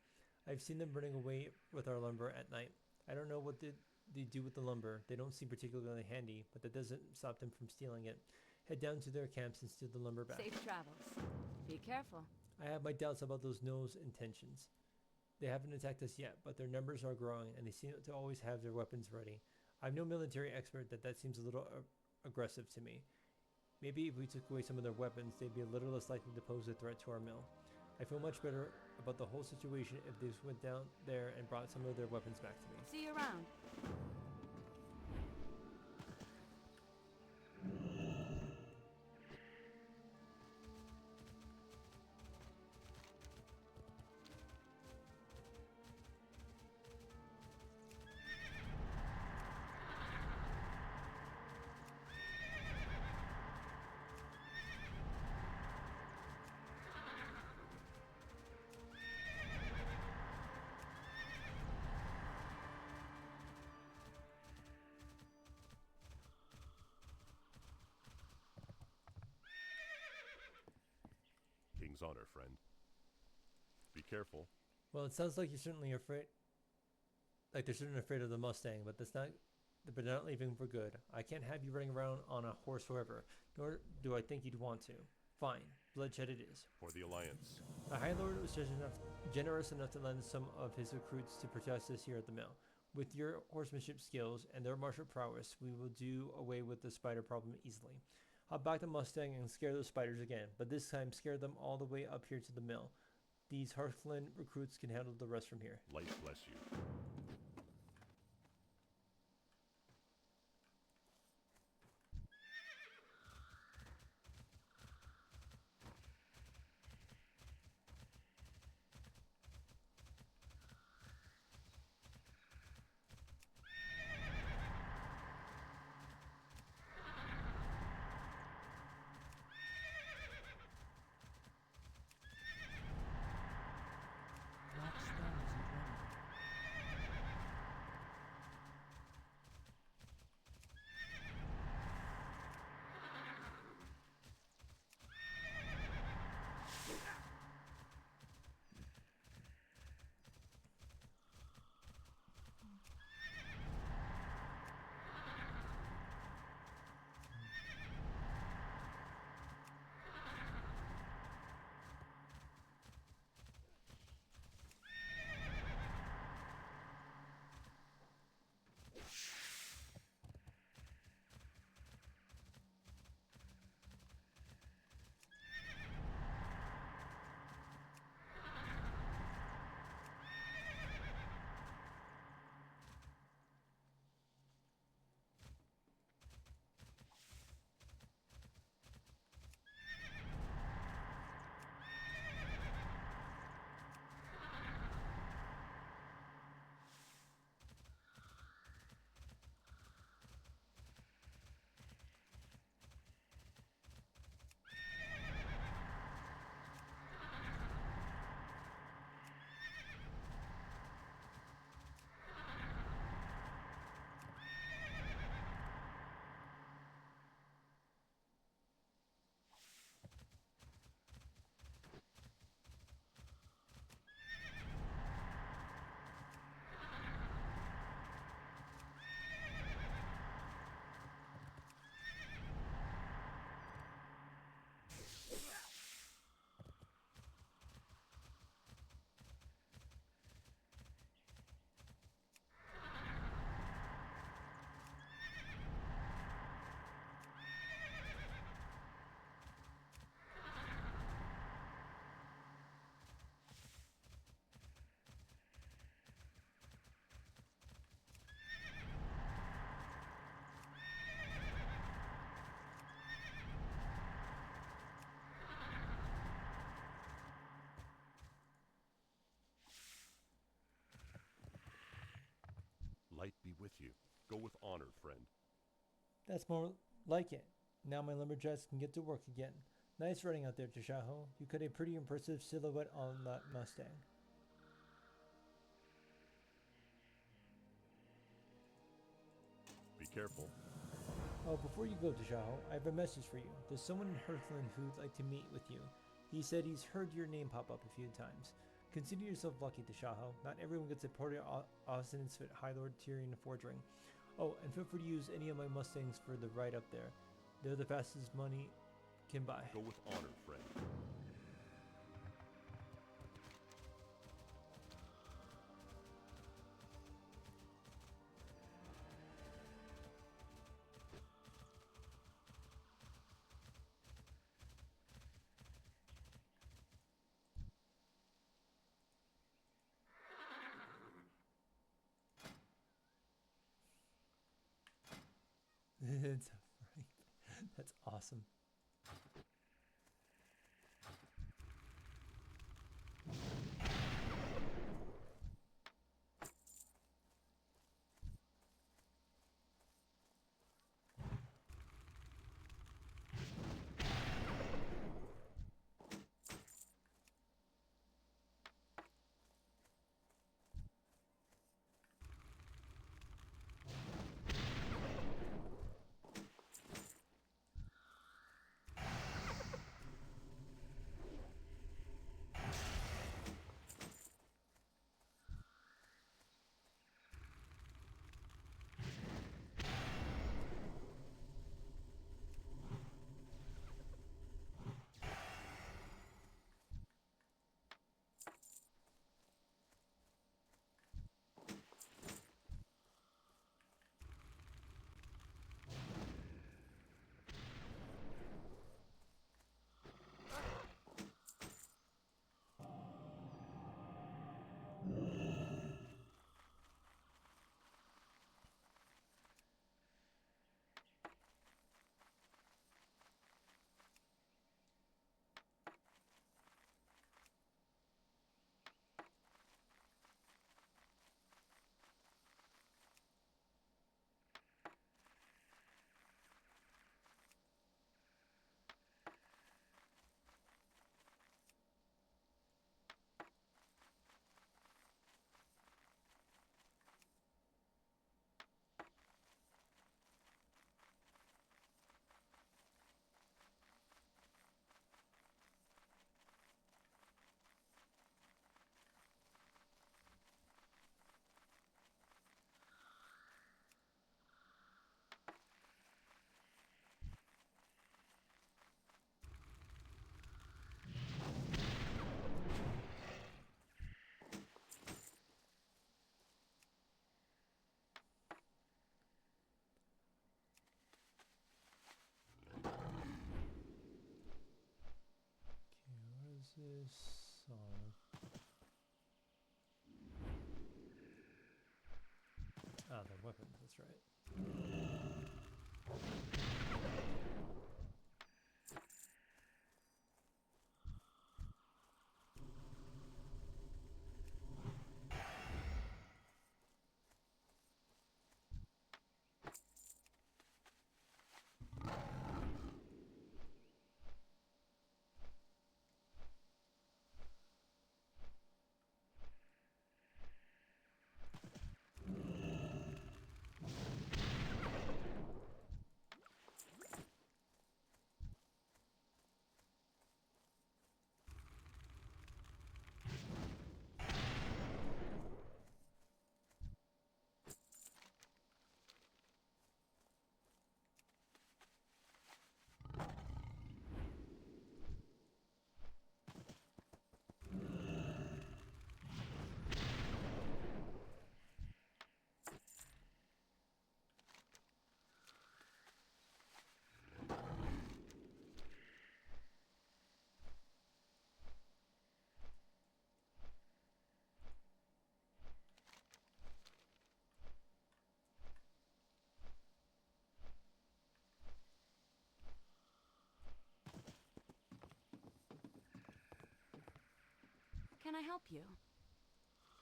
I've seen them running away with our lumber at night. I don't know what they do with the lumber. They don't seem particularly handy, but that doesn't stop them from stealing it. Head down to their camps and steal the lumber back. Safe travels. Be careful. I have my doubts about those gnomes' intentions. They haven't attacked us yet, but their numbers are growing, and they seem to always have their weapons ready. I'm no military expert, that seems a little aggressive to me. Maybe if we took away some of their weapons, they'd be a little less likely to pose a threat to our mill. I feel much better about the whole situation if they went down there and brought some of their weapons back to me. See you around. King's honor, friend. Be careful. Well, it sounds like you're certainly afraid. Like they're certainly afraid of the Mustang, but they're not leaving for good. I can't have you running around on a horse forever, nor do I think you'd want to. Fine, bloodshed it is. For the Alliance. The High Lord was generous enough to lend some of his recruits to protect us here at the mill. With your horsemanship skills and their martial prowess, we will do away with the spider problem easily. Hop back the Mustang and scare those spiders again, but this time scare them all the way up here to the mill. These Hearthland recruits can handle the rest from here. Light bless you. That spell isn't ready. with you. Go with honor, friend. That's more like it. Now my lumberjacks can get to work again. Nice riding out there, Tashaho. You cut a pretty impressive silhouette on that Mustang. Be careful. Oh, before you go, Tashaho, I have a message for you. There's someone in Hearthland who'd like to meet with you. He said he's heard your name pop up a few times. Consider yourself lucky, Tashaho. Not everyone gets a portrait Austin's fit High Lord Tyrion Forge ring. Oh, and feel free to use any of my Mustangs for the ride up there. They're the fastest money can buy. Go with honor, friend. It's that's awesome. This song. Ah, the weapons, that's right. Can I help you?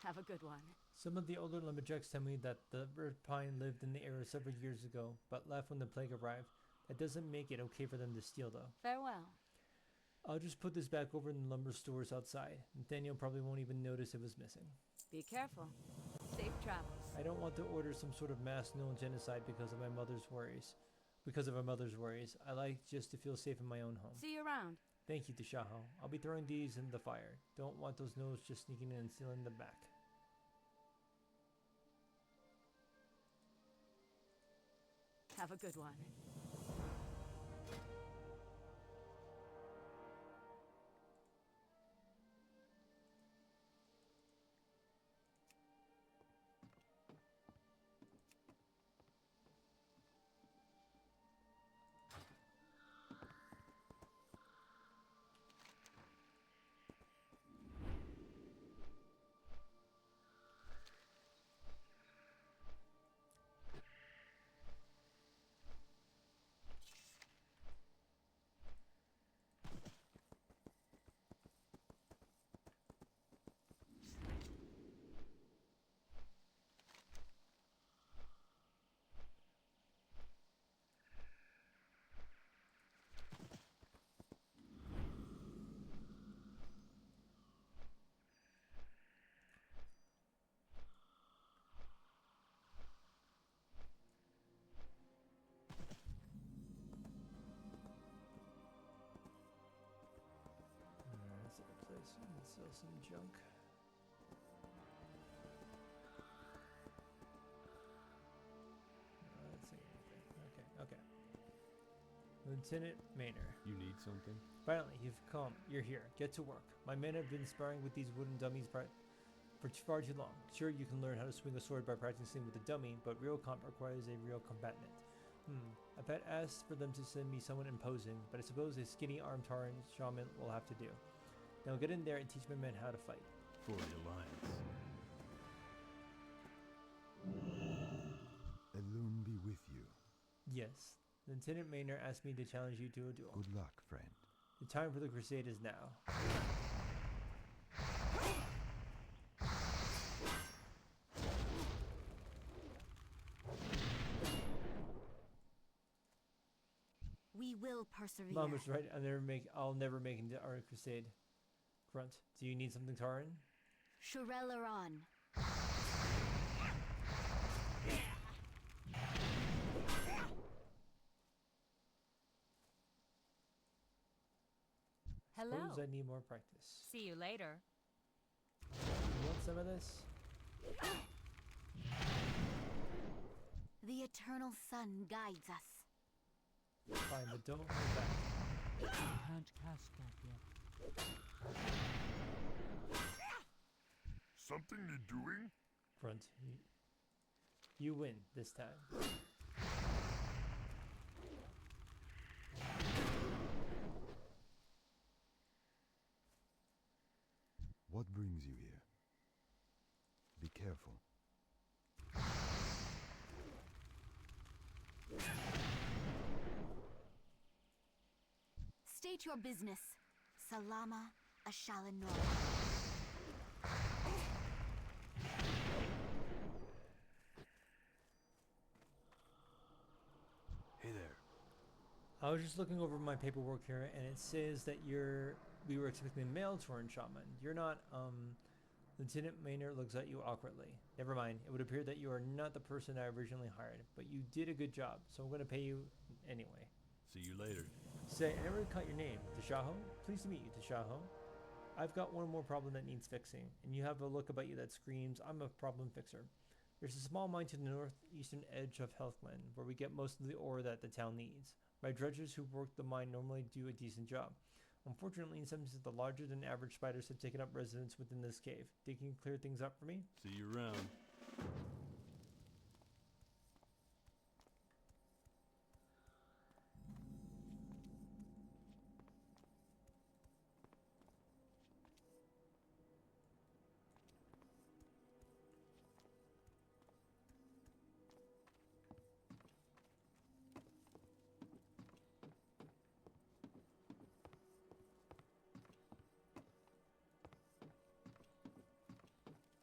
Have a good one. Some of the older lumberjacks tell me that the red pine lived in the area several years ago, but left when the plague arrived. That doesn't make it okay for them to steal, though. Farewell. I'll just put this back over in the lumber stores outside. Nathaniel probably won't even notice it was missing. Be careful. Safe travels. I don't want to order some sort of mass known genocide because of my mother's worries. Because of our mother's worries. I like just to feel safe in my own home. See you around. Thank you, Tashaho. I'll be throwing these in the fire. Don't want those gnolls just sneaking in and stealing them back. Have a good one. Let's sell some junk. Let's see anything. Okay. Lieutenant Maynor. You need something? Finally, you've come. You're here. Get to work. My men have been sparring with these wooden dummies for far too long. Sure, you can learn how to swing a sword by practicing with a dummy, but real comp requires a real combatant. I bet asked for them to send me someone imposing, but I suppose a skinny armed Taran shaman will have to do. Now get in there and teach my men how to fight. For the Alliance. Elune be with you. Yes. Lieutenant Maynor asked me to challenge you to a duel. Good luck, friend. The time for the crusade is now. We will persevere. Mom was right. I'll never make it into our crusade. Grunt. Do you need something, Taran? Shurelaron. Hello. Suppose I need more practice. See you later. You want some of this? The eternal sun guides us. Fine, but don't hold back. You can't cast that yet. Something you're doing? Grunt. You win this time. What brings you here? Be careful. State your business. Salama Ashalanor. Hey there. I was just looking over my paperwork here, and it says that we were expecting a male Tauren shaman. You're not, Lieutenant Maynor looks at you awkwardly. Never mind, it would appear that you are not the person I originally hired, but you did a good job, so I'm going to pay you anyway. See you later. Say, I never caught your name. Tashaho? Pleased to meet you, Tashaho. I've got one more problem that needs fixing, and you have a look about you that screams, I'm a problem fixer. There's a small mine to the northeastern edge of Healthland, where we get most of the ore that the town needs. My dredgers who work the mine normally do a decent job. Unfortunately, some of the larger than average spiders have taken up residence within this cave. Think you can clear things up for me? See you around.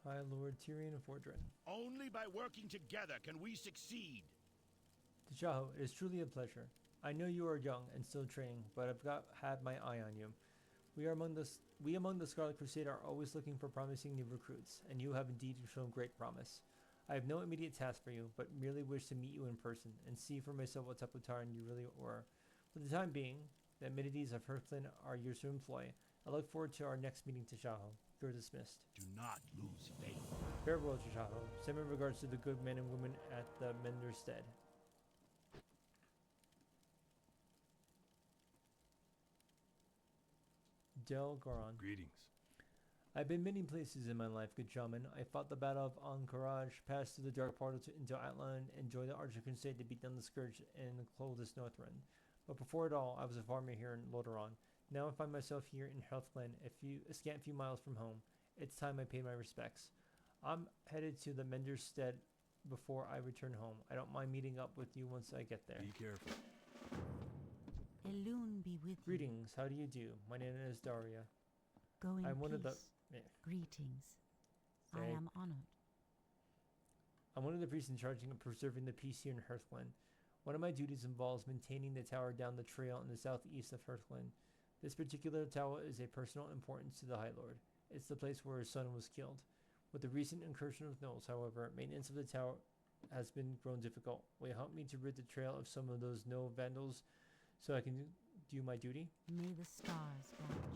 High Lord Tyrion of Fordren. Only by working together can we succeed. Tashaho, it is truly a pleasure. I know you are young and still training, but I've had my eye on you. We among the Scarlet Crusade are always looking for promising new recruits, and you have indeed shown great promise. I have no immediate task for you, but merely wish to meet you in person and see for myself what type of Taran you really are. For the time being, the amenities of Hearthland are yours to employ. I look forward to our next meeting, Tashaho. You're dismissed. Do not lose faith. Farewell, Tashaho. Send my regards to the good men and women at the Mender's Stead. Del Goron. Greetings. I've been many places in my life, good shaman. I fought the Battle of Ankaraj, passed through the Dark Portal into Atlan, and joined the Archer Crusade to beat down the Scourge in the coldest Northrend. But before it all, I was a farmer here in Lordaeron. Now I find myself here in Hearthland, a scant few miles from home. It's time I pay my respects. I'm headed to the Mender's Stead before I return home. I don't mind meeting up with you once I get there. Be careful. Elune be with you. Greetings, how do you do? My name is Daria. Go in I'm one of the... peace. Greetings. I am honored. I'm one of the priests in charge of preserving the peace here in Hearthland. One of my duties involves maintaining the tower down the trail in the southeast of Hearthland. This particular tower is a personal importance to the High Lord. It's the place where his son was killed. With the recent incursion of gnolls, however, maintenance of the tower has been grown difficult. Will you help me to rid the trail of some of those gnoll vandals so I can do my duty? May the stars guide you.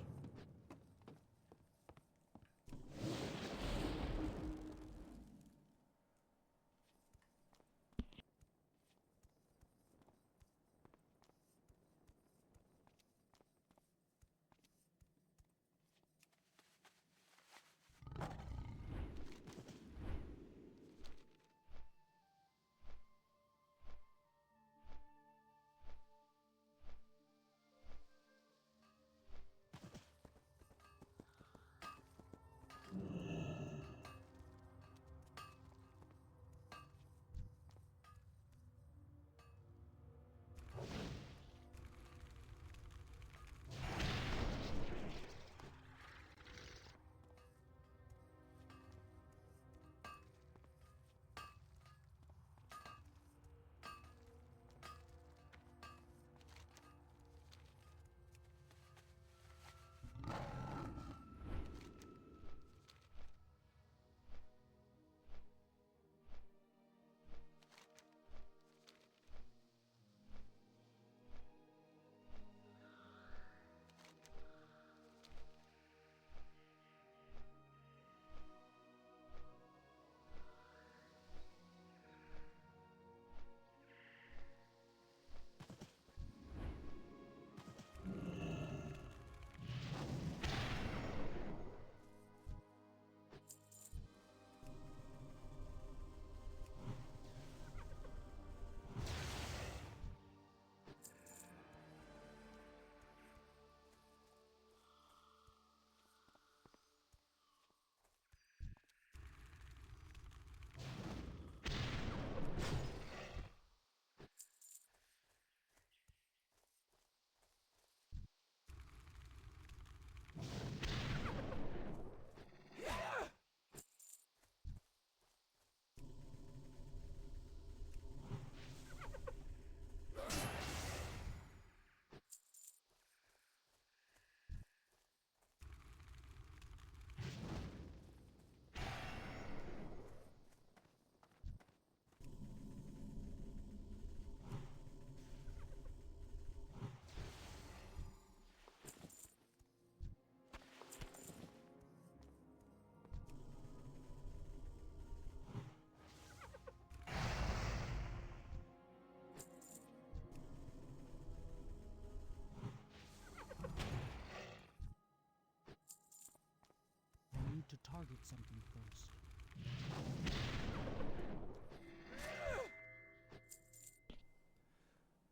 To target something first.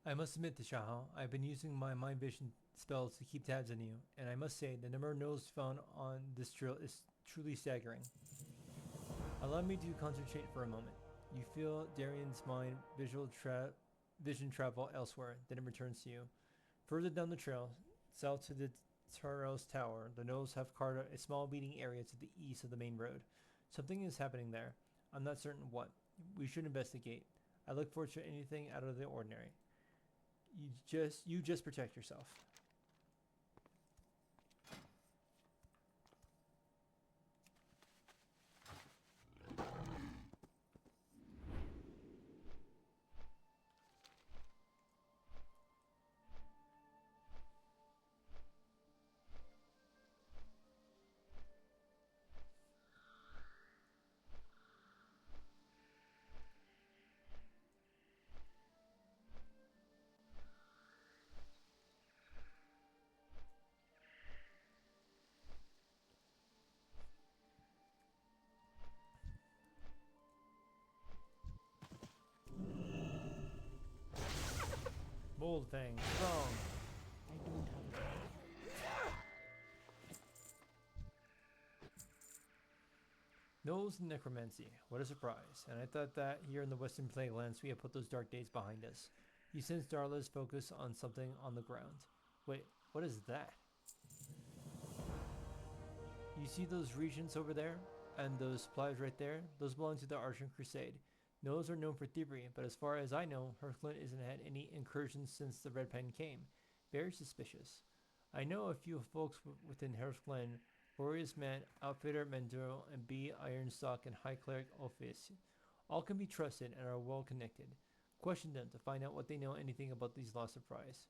I must admit, Tashaho, I've been using my mind vision spells to keep tabs on you, and I must say the number of gnolls found on this trail is truly staggering. Allow me to concentrate for a moment. You feel Darian's mind vision travel elsewhere, then it returns to you. Further down the trail, south to the Taros Tower, the gnolls have carved out a small meeting area to the east of the main road. Something is happening there. I'm not certain what. We should investigate. I look forward to anything out of the ordinary. You just protect yourself. Mold Fang, strong. I don't have a Knowles and necromancy. What a surprise. And I thought that here in the Western Plaguelands we had put those dark days behind us. You sense Darla's focus on something on the ground. Wait, what is that? You see those regions over there? And those supplies right there? Those belong to the Archon Crusade. Knowles are known for thievery, but as far as I know, Hearthglint hasn't had any incursions since the Red Pen came. Very suspicious. I know a few folks within Hearthglint, Glorious Man, Outfitter Menduro, and B. Ironstock, and High Cleric Ophius. All can be trusted and are well connected. Question them to find out what they know anything about these lost supplies.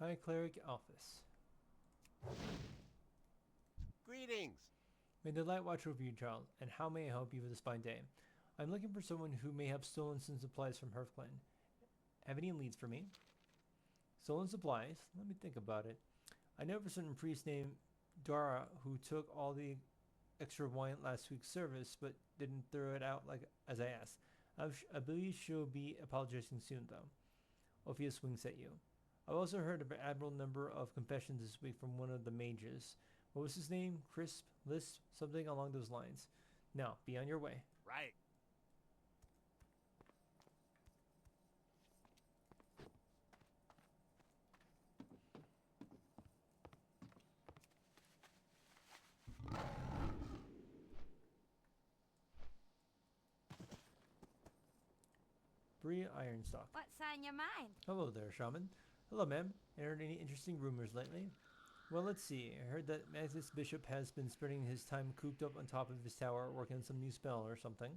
High Cleric Office. Greetings! May the light watch over you, child, and how may I help you with this fine day? I'm looking for someone who may have stolen some supplies from Hearthglint. Have any leads for me? Stolen supplies? Let me think about it. I know of a certain priest named Dara who took all the extra wine at last week's service, but didn't throw it out like as I asked. I believe she'll be apologizing soon, though. Ophius winks at you. I've also heard of an admirable number of confessions this week from one of the mages. What was his name? Crisp? Lisp? Something along those lines. Now, be on your way. Right. Bree Ironstock. What's on your mind? Hello there, Shaman. Hello, ma'am. Heard any interesting rumors lately? Well, let's see. I heard that Magnus Bishop has been spending his time cooped up on top of his tower working on some new spell or something.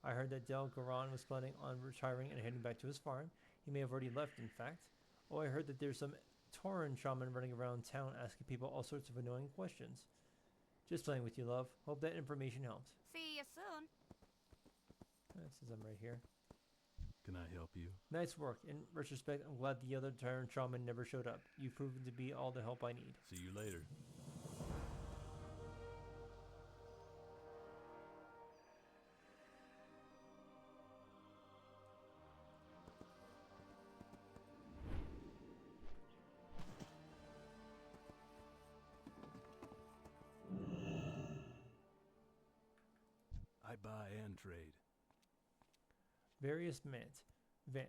I heard that Del Garan was planning on retiring and heading back to his farm. He may have already left, in fact. Oh, I heard that there's some Tauren shaman running around town asking people all sorts of annoying questions. Just playing with you, love. Hope that information helped. See you soon. That says I'm right here. Can I help you? Nice work. In retrospect, I'm glad the other Tauren shaman never showed up. You've proven to be all the help I need. See you later. I buy and trade. Various Vant. Vant.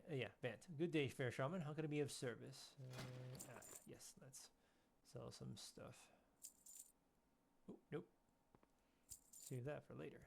Good day, fair shaman. How can I be of service? Yes, let's sell some stuff. Oh, nope. Save that for later.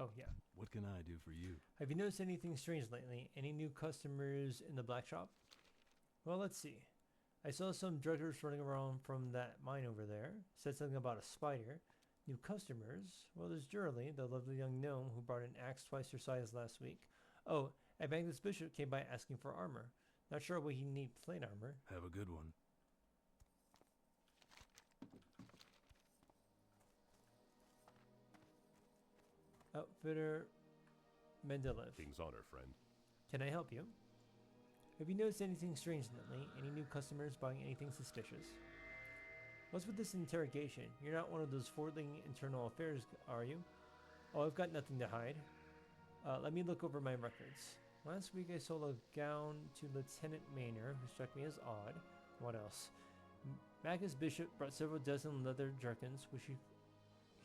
Oh, yeah. What can I do for you? Have you noticed anything strange lately? Any new customers in the black shop? Well, let's see. I saw some druggers running around from that mine over there. Said something about a spider. New customers? Well, there's Jurley, the lovely young gnome who brought an axe twice her size last week. Oh, and Magnus Bishop came by asking for armor. Not sure what he need plate armor. Have a good one. Outfitter Mendeleev. King's honor, friend. Can I help you? Have you noticed anything strange lately? Any new customers buying anything suspicious? What's with this interrogation? You're not one of those forwarding internal affairs, are you? Oh, I've got nothing to hide. Let me look over my records. Last week I sold a gown to Lieutenant Maynor, who struck me as odd. What else? Magus Bishop brought several dozen leather jerkins, which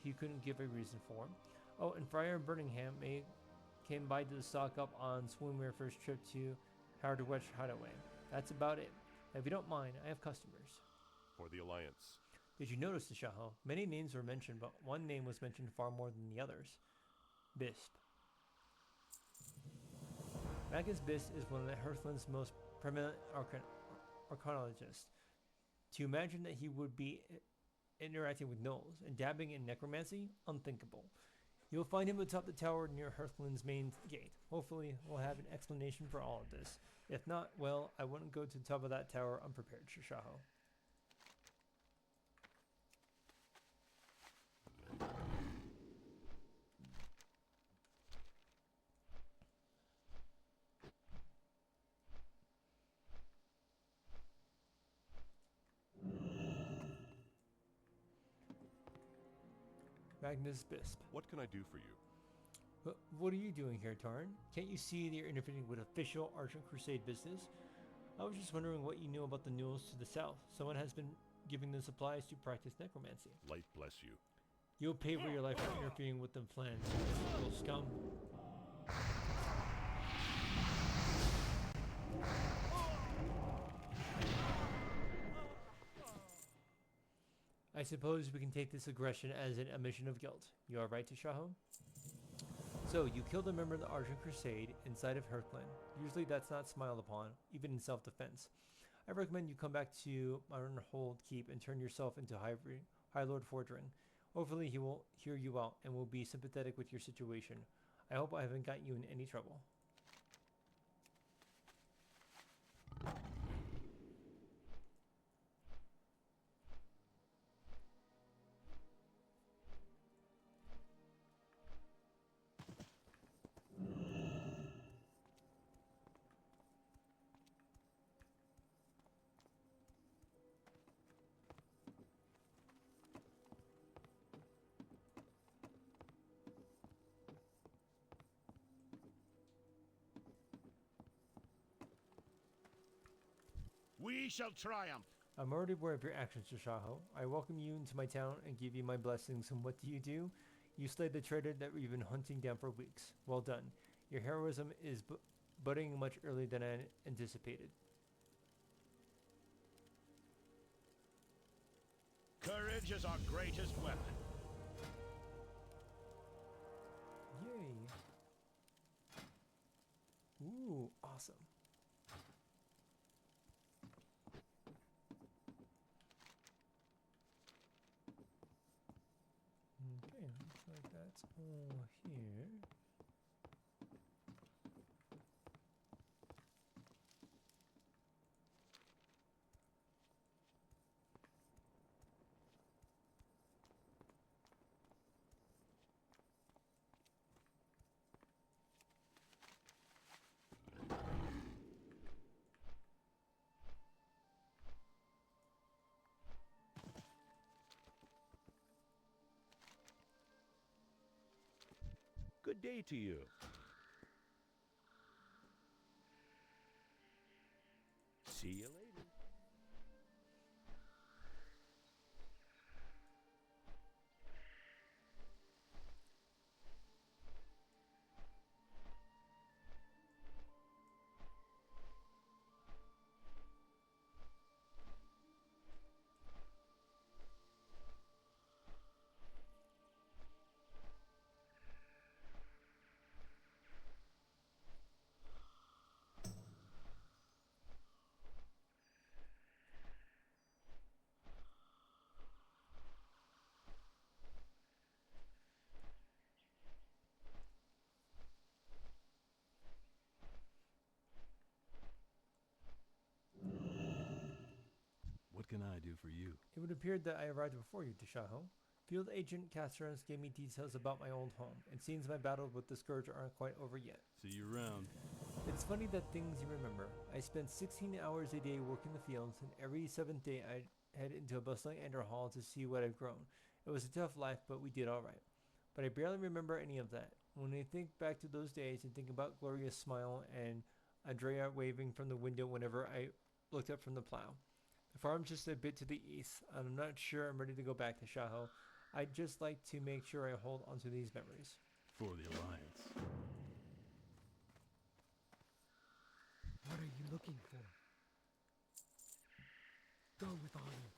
he couldn't give a reason for. Oh, and Friar Birmingham came by to stock up on swimwear for his trip to Howard Wedge Hideaway. That's about it. Now, if you don't mind, I have customers. For the Alliance. Did you notice, Tashaho? Many names were mentioned, but one name was mentioned far more than the others. Bisp. Magus Bisp is one of the Hearthland's most prominent archaeologists. To imagine that he would be interacting with gnolls and dabbing in necromancy? Unthinkable. You'll find him atop the tower near Hearthland's main gate. Hopefully, we'll have an explanation for all of this. If not, well, I wouldn't go to the top of that tower unprepared, Tashaho. Magnus Bisp. What can I do for you? What are you doing here, Tarn? Can't you see that you're interfering with official Argent Crusade business? I was just wondering what you knew about the gnolls to the south. Someone has been giving them supplies to practice necromancy. Light bless you. You'll pay for your life for interfering with them plans, you little scum. I suppose we can take this aggression as an admission of guilt. You are right, Tashaho? So, you killed a member of the Argent Crusade inside of Hearthland. Usually that's not smiled upon, even in self-defense. I recommend you come back to Ironhold Keep and turn yourself into High Lord Fordring. Hopefully he will hear you out and will be sympathetic with your situation. I hope I haven't gotten you in any trouble. We shall triumph. I'm already aware of your actions, Tashaho. I welcome you into my town and give you my blessings. And what do? You slayed the traitor that we've been hunting down for weeks. Well done. Your heroism is budding much earlier than I anticipated. Courage is our greatest weapon. Yay. Ooh, awesome. Okay, looks like that's all here. Good day to you. See you later. can I do for you? It would appear that I arrived before you, Tashaho. Field Agent Castros gave me details about my old home. It seems my battle with the Scourge aren't quite over yet. See you around. It's funny that things you remember. I spent 16 hours a day working the fields, and every 7th day I'd head into a bustling ender hall to see what I've grown. It was a tough life, but we did alright. But I barely remember any of that. When I think back to those days and think about Gloria's smile and Andrea waving from the window whenever I looked up from the plow. The farm's just a bit to the east, and I'm not sure I'm ready to go back to Tashaho. I'd just like to make sure I hold onto these memories. For the Alliance. What are you looking for? Go with honor.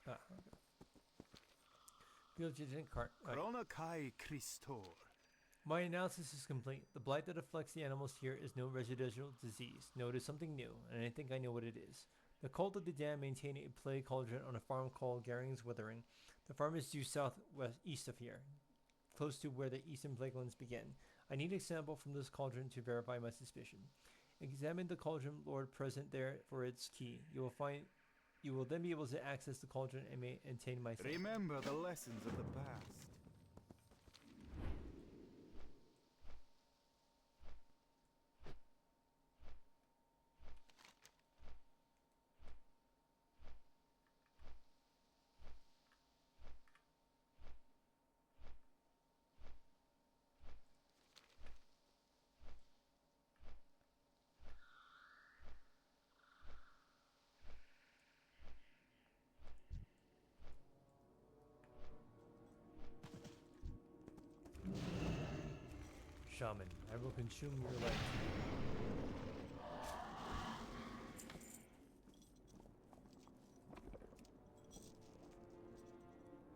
Okay. Field Agent Cart. Chronokai Christor. My analysis is complete. The blight that afflicts the animals here is no residual disease. No, it is something new, and I think I know what it is. The cult of the dam maintain a plague cauldron on a farm called Garing's Withering. The farm is due southeast of here, close to where the eastern plaguelands begin. I need a sample from this cauldron to verify my suspicion. Examine the cauldron lord present there for its key. You will then be able to access the cauldron and maintain my sample. Remember the lessons of the past. Shaman, I will consume your life.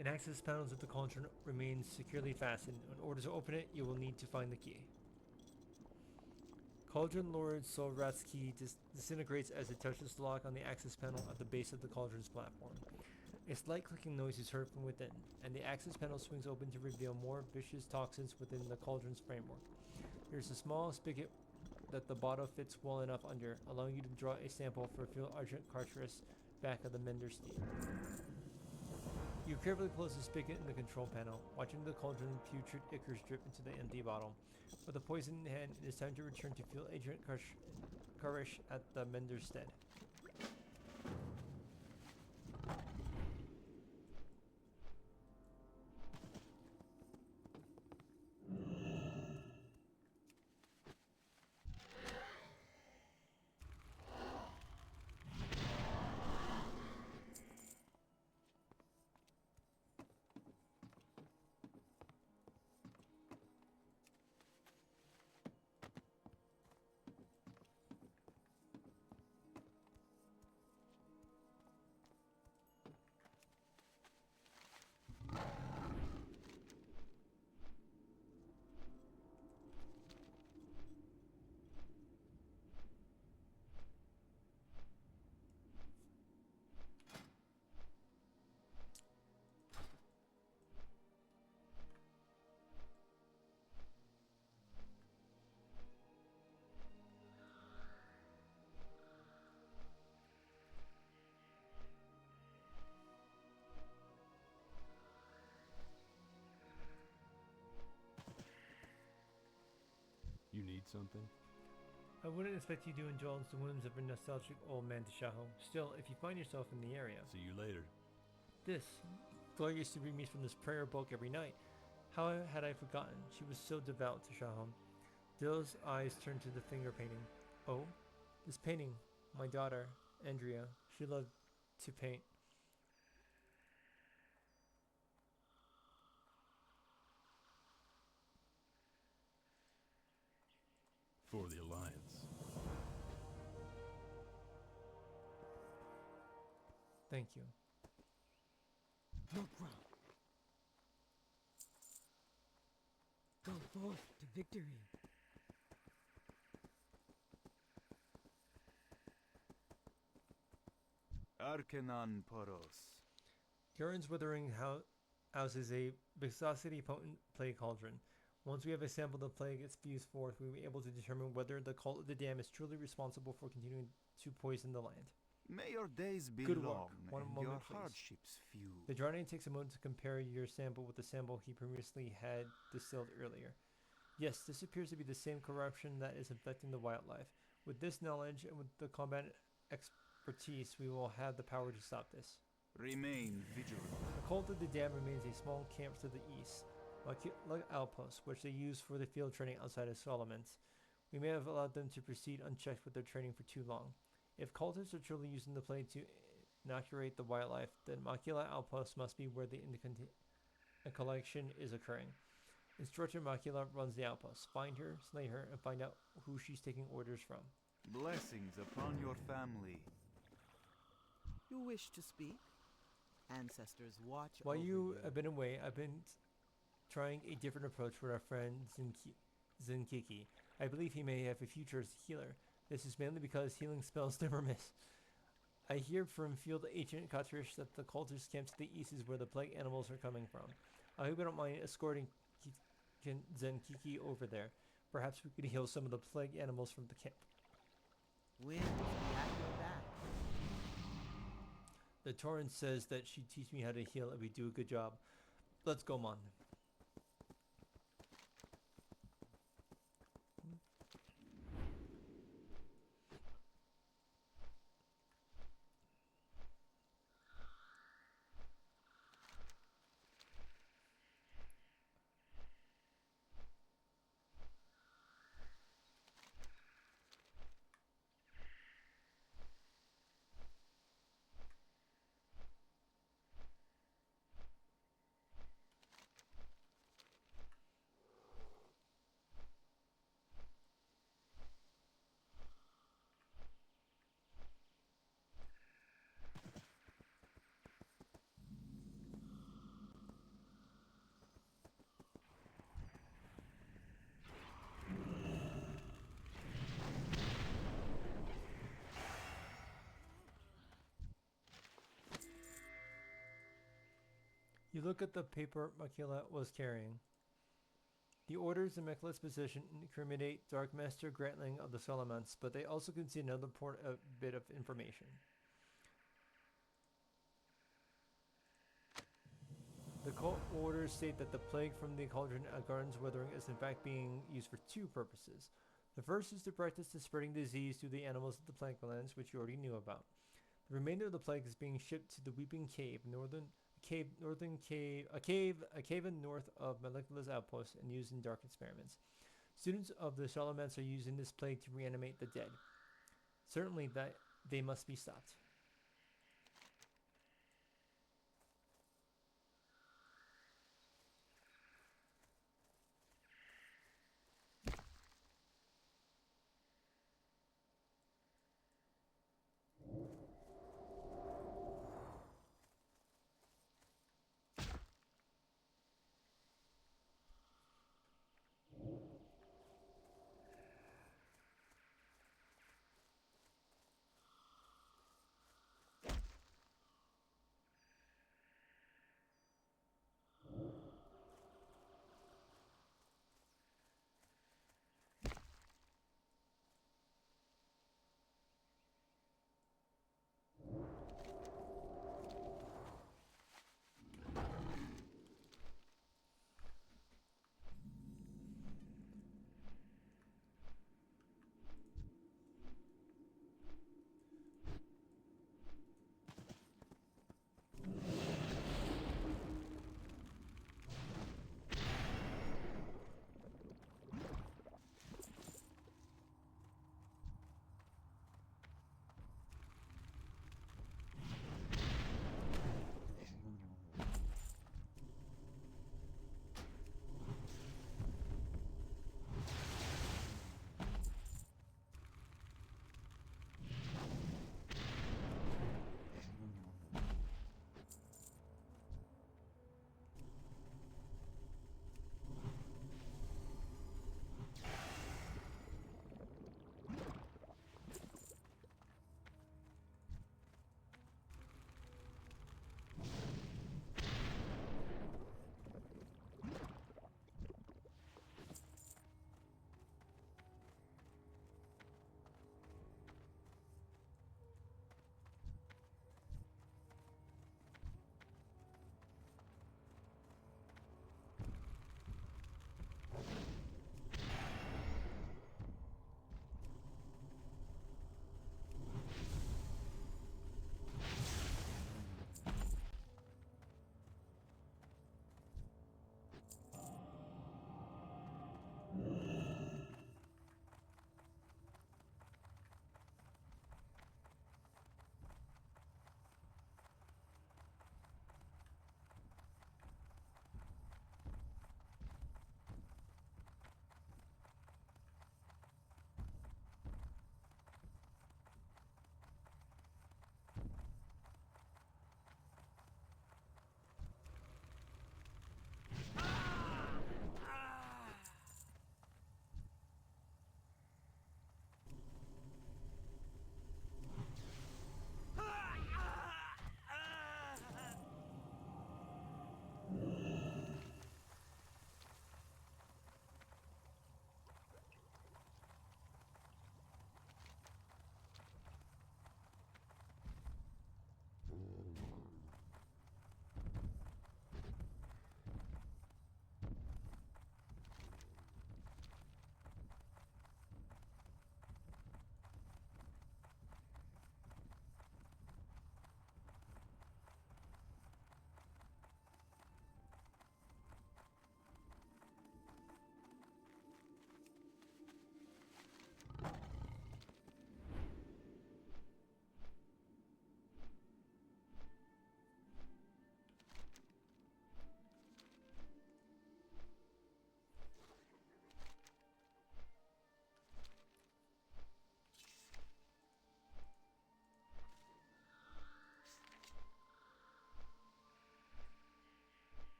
An access panel to the cauldron remains securely fastened. In order to open it, you will need to find the key. Cauldron Lord Solrat's key disintegrates as it touches the lock on the access panel at the base of the cauldron's platform. A slight clicking noise is heard from within, and the access panel swings open to reveal more vicious toxins within the cauldron's framework. There's a small spigot that the bottle fits well enough under, allowing you to draw a sample for Field Argent cartridge back of the Mender's steed. You carefully close the spigot in the control panel, watching the cauldron putrid ichors drip into the empty bottle. With the poison in hand, it is time to return to Field Agent Karish at the Mender's stead. You need something? I wouldn't expect you to indulge the whims of a nostalgic old man, Tashaho. Still, if you find yourself in the area... See you later. Gloria used to read me from this prayer book every night. How had I forgotten? She was so devout, Tashaho. Dill's eyes turned to the finger painting. Oh? This painting. My daughter, Andrea. She loved to paint. For the Alliance. Thank you. Look round. Go forth to victory. Arcanon Poros. Garen's Withering House is a viscosity potent plague cauldron. Once we have a sample of plague it spews forth, we will be able to determine whether the cult of the dam is truly responsible for continuing to poison the land. May your days be Good work. long One and moment, your please. hardships few. The Jardian takes a moment to compare your sample with the sample he previously had distilled earlier. Yes, this appears to be the same corruption that is infecting the wildlife. With this knowledge and with the combat expertise, we will have the power to stop this. Remain vigilant. The cult of the dam remains a small camp to the east, like outposts, which they use for the field training outside of Solomons. We may have allowed them to proceed unchecked with their training for too long. If cultists are truly using the plague to inoculate the wildlife, then Macula Outpost must be where the collection is occurring. Instructor Macula runs the outpost. Find her, slay her, and find out who she's taking orders from. Blessings upon your family. You wish to speak? Ancestors watch While over you have been away, I've been trying a different approach with our friend Zinkiki. I believe he may have a future as a healer. This is mainly because healing spells never miss. I hear from Field Agent Katrish that the cultist camp to the east is where the plague animals are coming from. I hope you don't mind escorting Zenkiki over there. Perhaps we could heal some of the plague animals from the camp. Wind will be at your back. The Torrent says that she'd teach me how to heal if we do a good job. Let's go, Mon. You look at the paper Makila was carrying. The orders in Makela's position incriminate Dark Master Grantling of the Solomons, but they also contain another bit of information. The cult orders state that the plague from the cauldron at Garden's Withering is in fact being used for two purposes. The first is to practice the spreading disease through the animals of the Planklands, which you already knew about. The remainder of the plague is being shipped to the Weeping Cave, a cave in north of Malekula's outpost and used in dark experiments. Students of the Solomons are using this plague to reanimate the dead. Certainly that they must be stopped.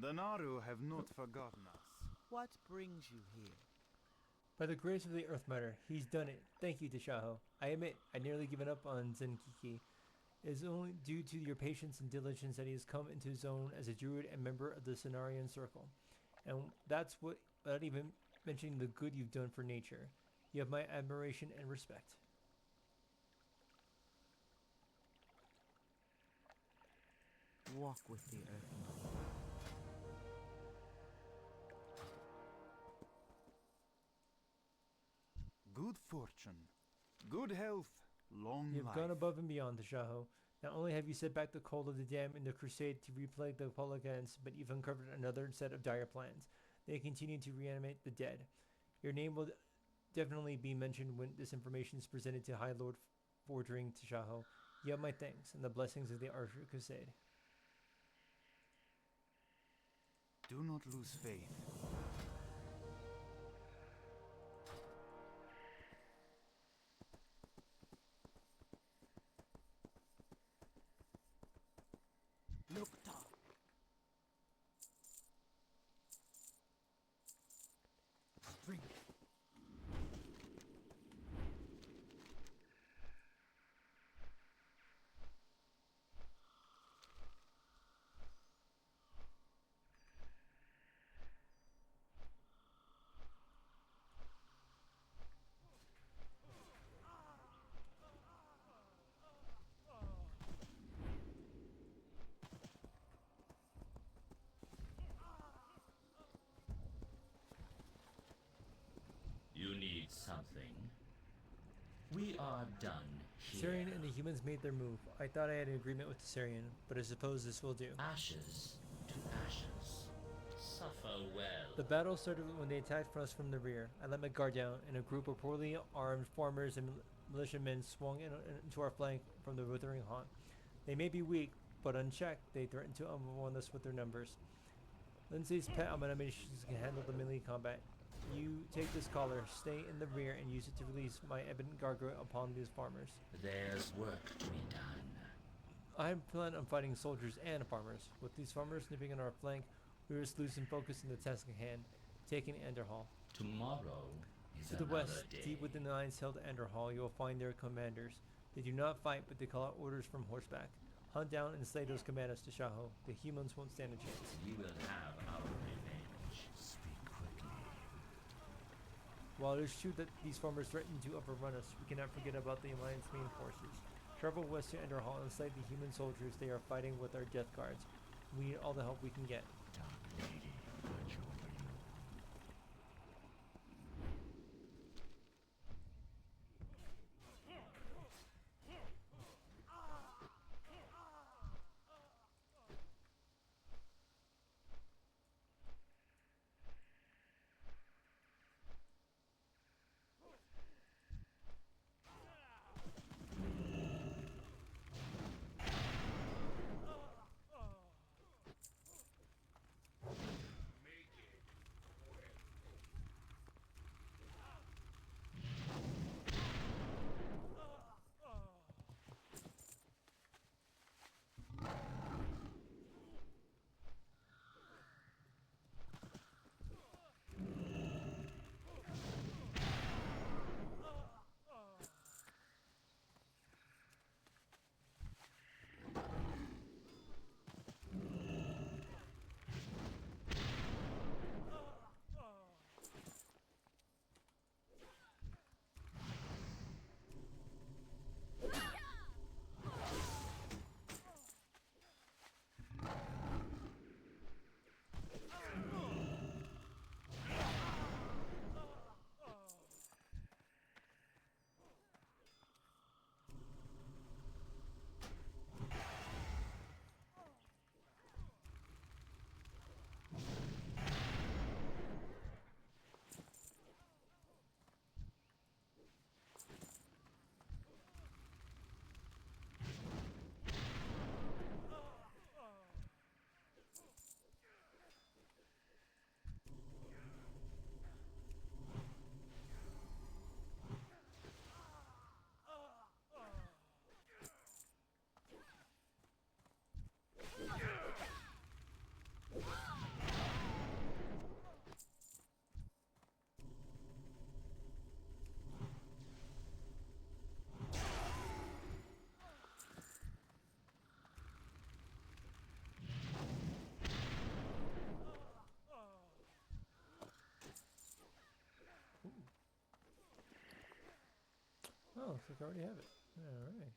The Naru have not forgotten us. What brings you here? By the grace of the Earth Matter, he's done it. Thank you, Tashaho. I admit, I'd nearly given up on Zenkiki. It is only due to your patience and diligence that he has come into his own as a druid and member of the Cenarian Circle. And that's what, without even mentioning the good you've done for nature. You have my admiration and respect. Walk with the Earth Mother. Good fortune, good health, long You have life. gone above and beyond, Tashaho. Not only have you set back the cold of the dam in the crusade to replague the polygons, but you've uncovered another set of dire plans. They continue to reanimate the dead. Your name will definitely be mentioned when this information is presented to High Lord Fordring Tashaho. You have my thanks and the blessings of the Archer Crusade. Do not lose faith. Look, Tom. Drink. You need something? We are done here. Sarian and the humans made their move. I thought I had an agreement with the Sarian, but I suppose this will do. Ashes to ashes. Suffer well. The battle started when they attacked us from the rear. I let my guard down, and a group of poorly armed farmers and militiamen swung into our flank from the withering haunt. They may be weak, but unchecked, they threatened to overwhelm us with their numbers. Lindsay's pet abominations can handle the melee combat. You take this collar, stay in the rear, and use it to release my ebon gargoyle upon these farmers. There's work to be done. I plan on fighting soldiers and farmers. With these farmers nipping on our flank, we risk losing focus in the task at hand, taking Anderhall. Tomorrow is To the another west, day. deep within the lines held Anderhall, you will find their commanders. They do not fight, but they call out orders from horseback. Hunt down and slay those commanders to Tashaho. The humans won't stand a chance. You will have our revenge. Speak quickly. While it is true that these farmers threaten to overrun us, we cannot forget about the Alliance main forces. Travel west to Enderhall and slay the human soldiers they are fighting with our death guards. We need all the help we can get. Dark Lady, watch over you. Oh, looks like I already have it. Alright.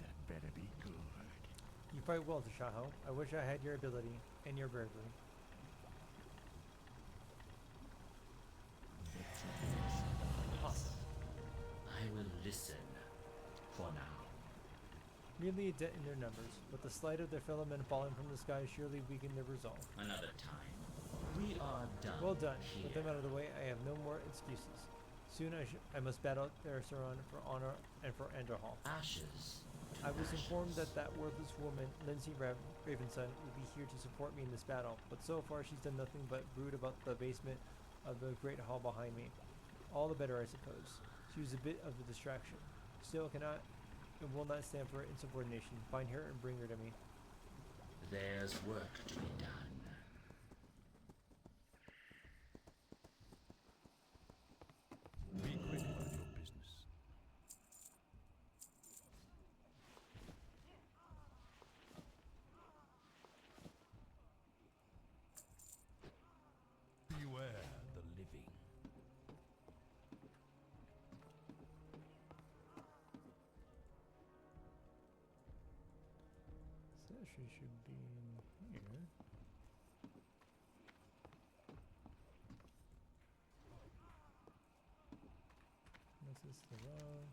That better be good. You fight well, Tashaho. I wish I had your ability and your bravery. I will listen for now. Merely a dent in their numbers, but the slight of their fellow men falling from the sky surely weakened their resolve. Another time. We are done. Well done. Here. With them out of the way, I have no more excuses. Soon I must battle Therasaron for honor and for Andrahal. Ashes. I was informed that worthless woman, Lindsay Ravenson, would be here to support me in this battle, but so far she's done nothing but brood about the basement of the great hall behind me. All the better, I suppose. She was a bit of a distraction. Still cannot and will not stand for insubordination. Find her and bring her to me. There's work to be done. Be quick about your business. Beware the living. So she should be in here. This is the row.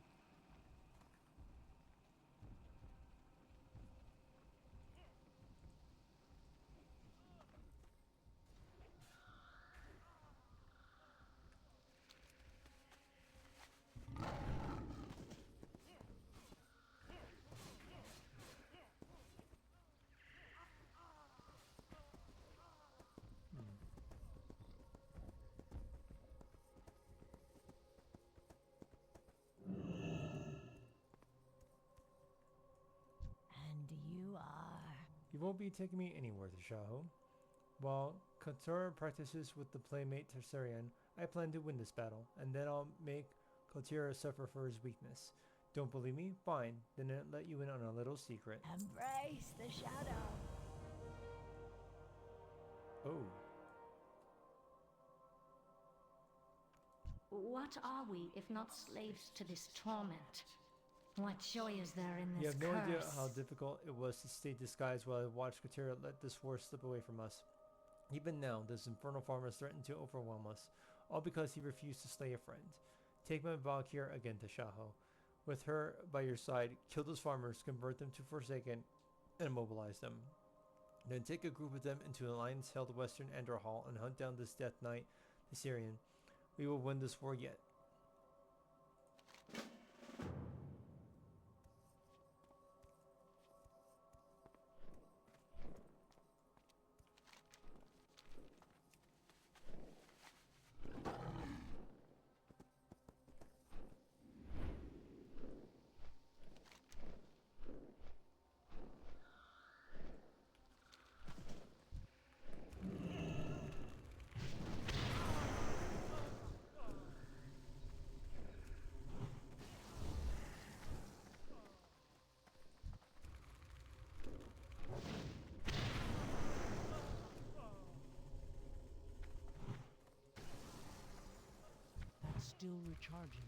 And you are. You won't be taking me anywhere, Tashaho. While Katura practices with the playmate Tarsarian, I plan to win this battle, and then I'll make Katura suffer for his weakness. Don't believe me? Fine. Then I'll let you in on a little secret. Embrace the shadow. Oh. What are we if not slaves to this torment? What joy is there in You this have no idea curse? how difficult it was to stay disguised while I watched Katura let this war slip away from us. Even now, this infernal farmer threatened to overwhelm us, all because he refused to slay a friend. Take my Valkyr again to Tashaho. With her by your side, kill those farmers, convert them to Forsaken, and immobilize them. Then take a group of them into alliance-held Western Andrahal and hunt down this Death Knight, the Syrian. We will win this war yet. still recharging.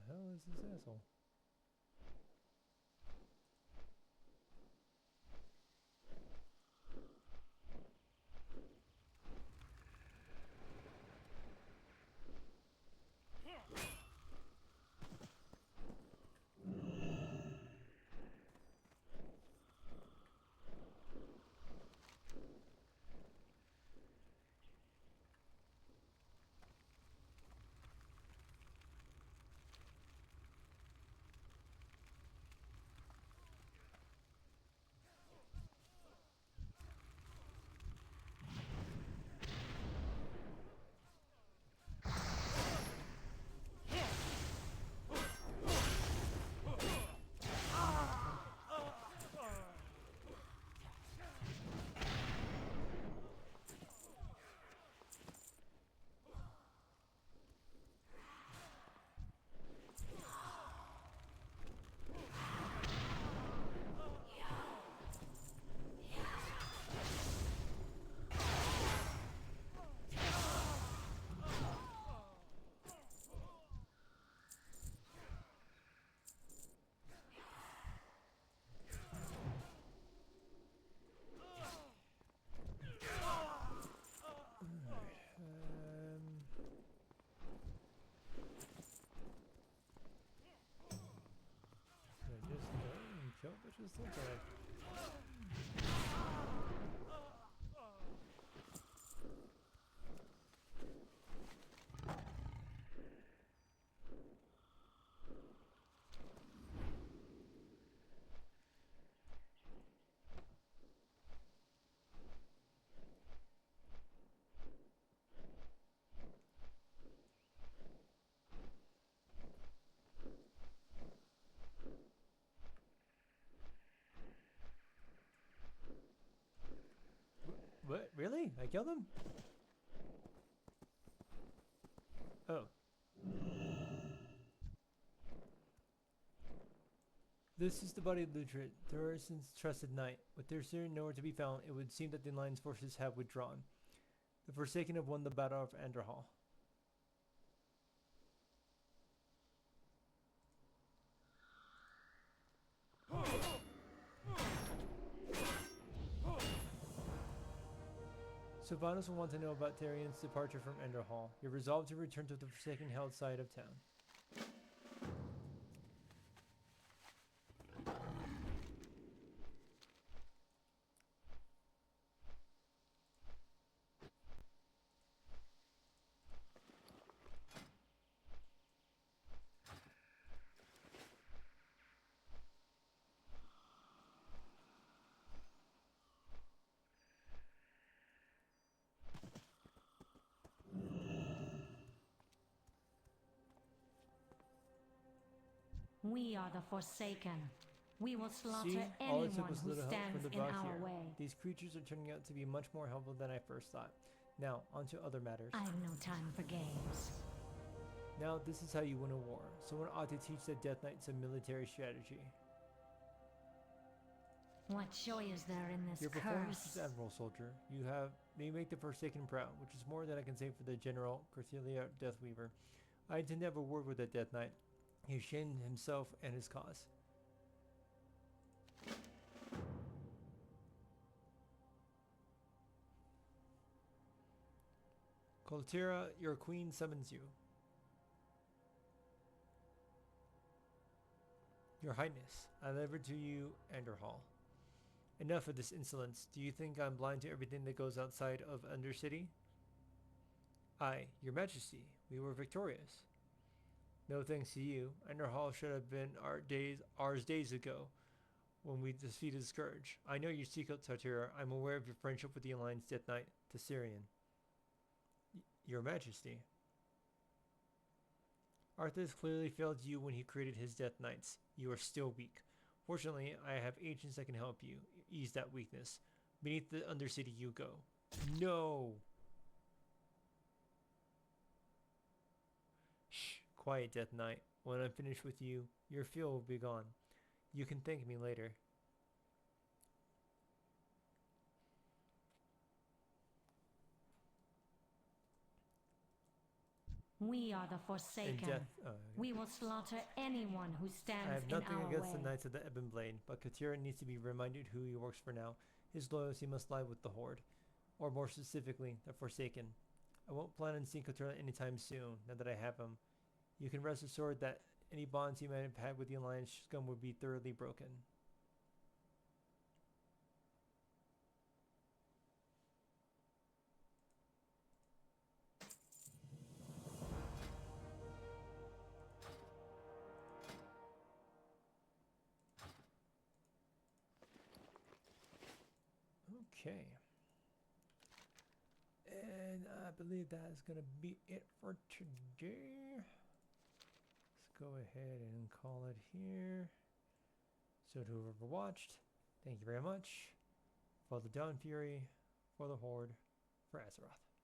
The hell is this asshole? Just look at it. What? Really? I killed him? Oh. This is the body of Ludred, Thorison's trusted knight. With Thurston nowhere to be found, it would seem that the Alliance forces have withdrawn. The Forsaken have won the Battle of Anderhall. Sylvanas will want to know about Therion's departure from Enderhall. You're resolved to return to the Forsaken held side of town. We are the Forsaken. We will slaughter See, all it anyone took was who little help stands from the in Valkyr. our way. These creatures are turning out to be much more helpful than I first thought. Now, on to other matters. I have no time for games. Now, this is how you win a war. Someone ought to teach the Death Knights some military strategy. What joy is there in this Your performance curse? is admirable, soldier. You make the Forsaken proud, which is more than I can say for the General Corthelia Deathweaver. I intend to have a word with that Death Knight. He shamed himself and his cause. Coltera, your queen summons you. Your Highness, I deliver to you Anderhall. Enough of this insolence. Do you think I'm blind to everything that goes outside of Undercity? Aye, your majesty, we were victorious. No thanks to you, Underhall should have been ours days ago, when we defeated Scourge. I know your secret, Tartira. I'm aware of your friendship with the Alliance Death Knight, Tassarian. Your majesty. Arthas clearly failed you when he created his Death Knights. You are still weak. Fortunately, I have agents that can help you ease that weakness. Beneath the Undercity you go. No! Shh, quiet, Death Knight. When I'm finished with you, your fear will be gone. You can thank me later. We are the Forsaken. We will slaughter anyone who stands in our way. I have nothing against the Knights of the Ebon Blade, but Katira needs to be reminded who he works for now. His loyalty must lie with the Horde, or more specifically, the Forsaken. I won't plan on seeing Katira anytime soon, now that I have him. You can rest assured that any bonds he might have had with the Alliance scum would be thoroughly broken. Okay. And I believe that is going to be it for today. Let's go ahead and call it here. So to whoever watched, thank you very much. For the Dawn Fury, for the Horde, for Azeroth.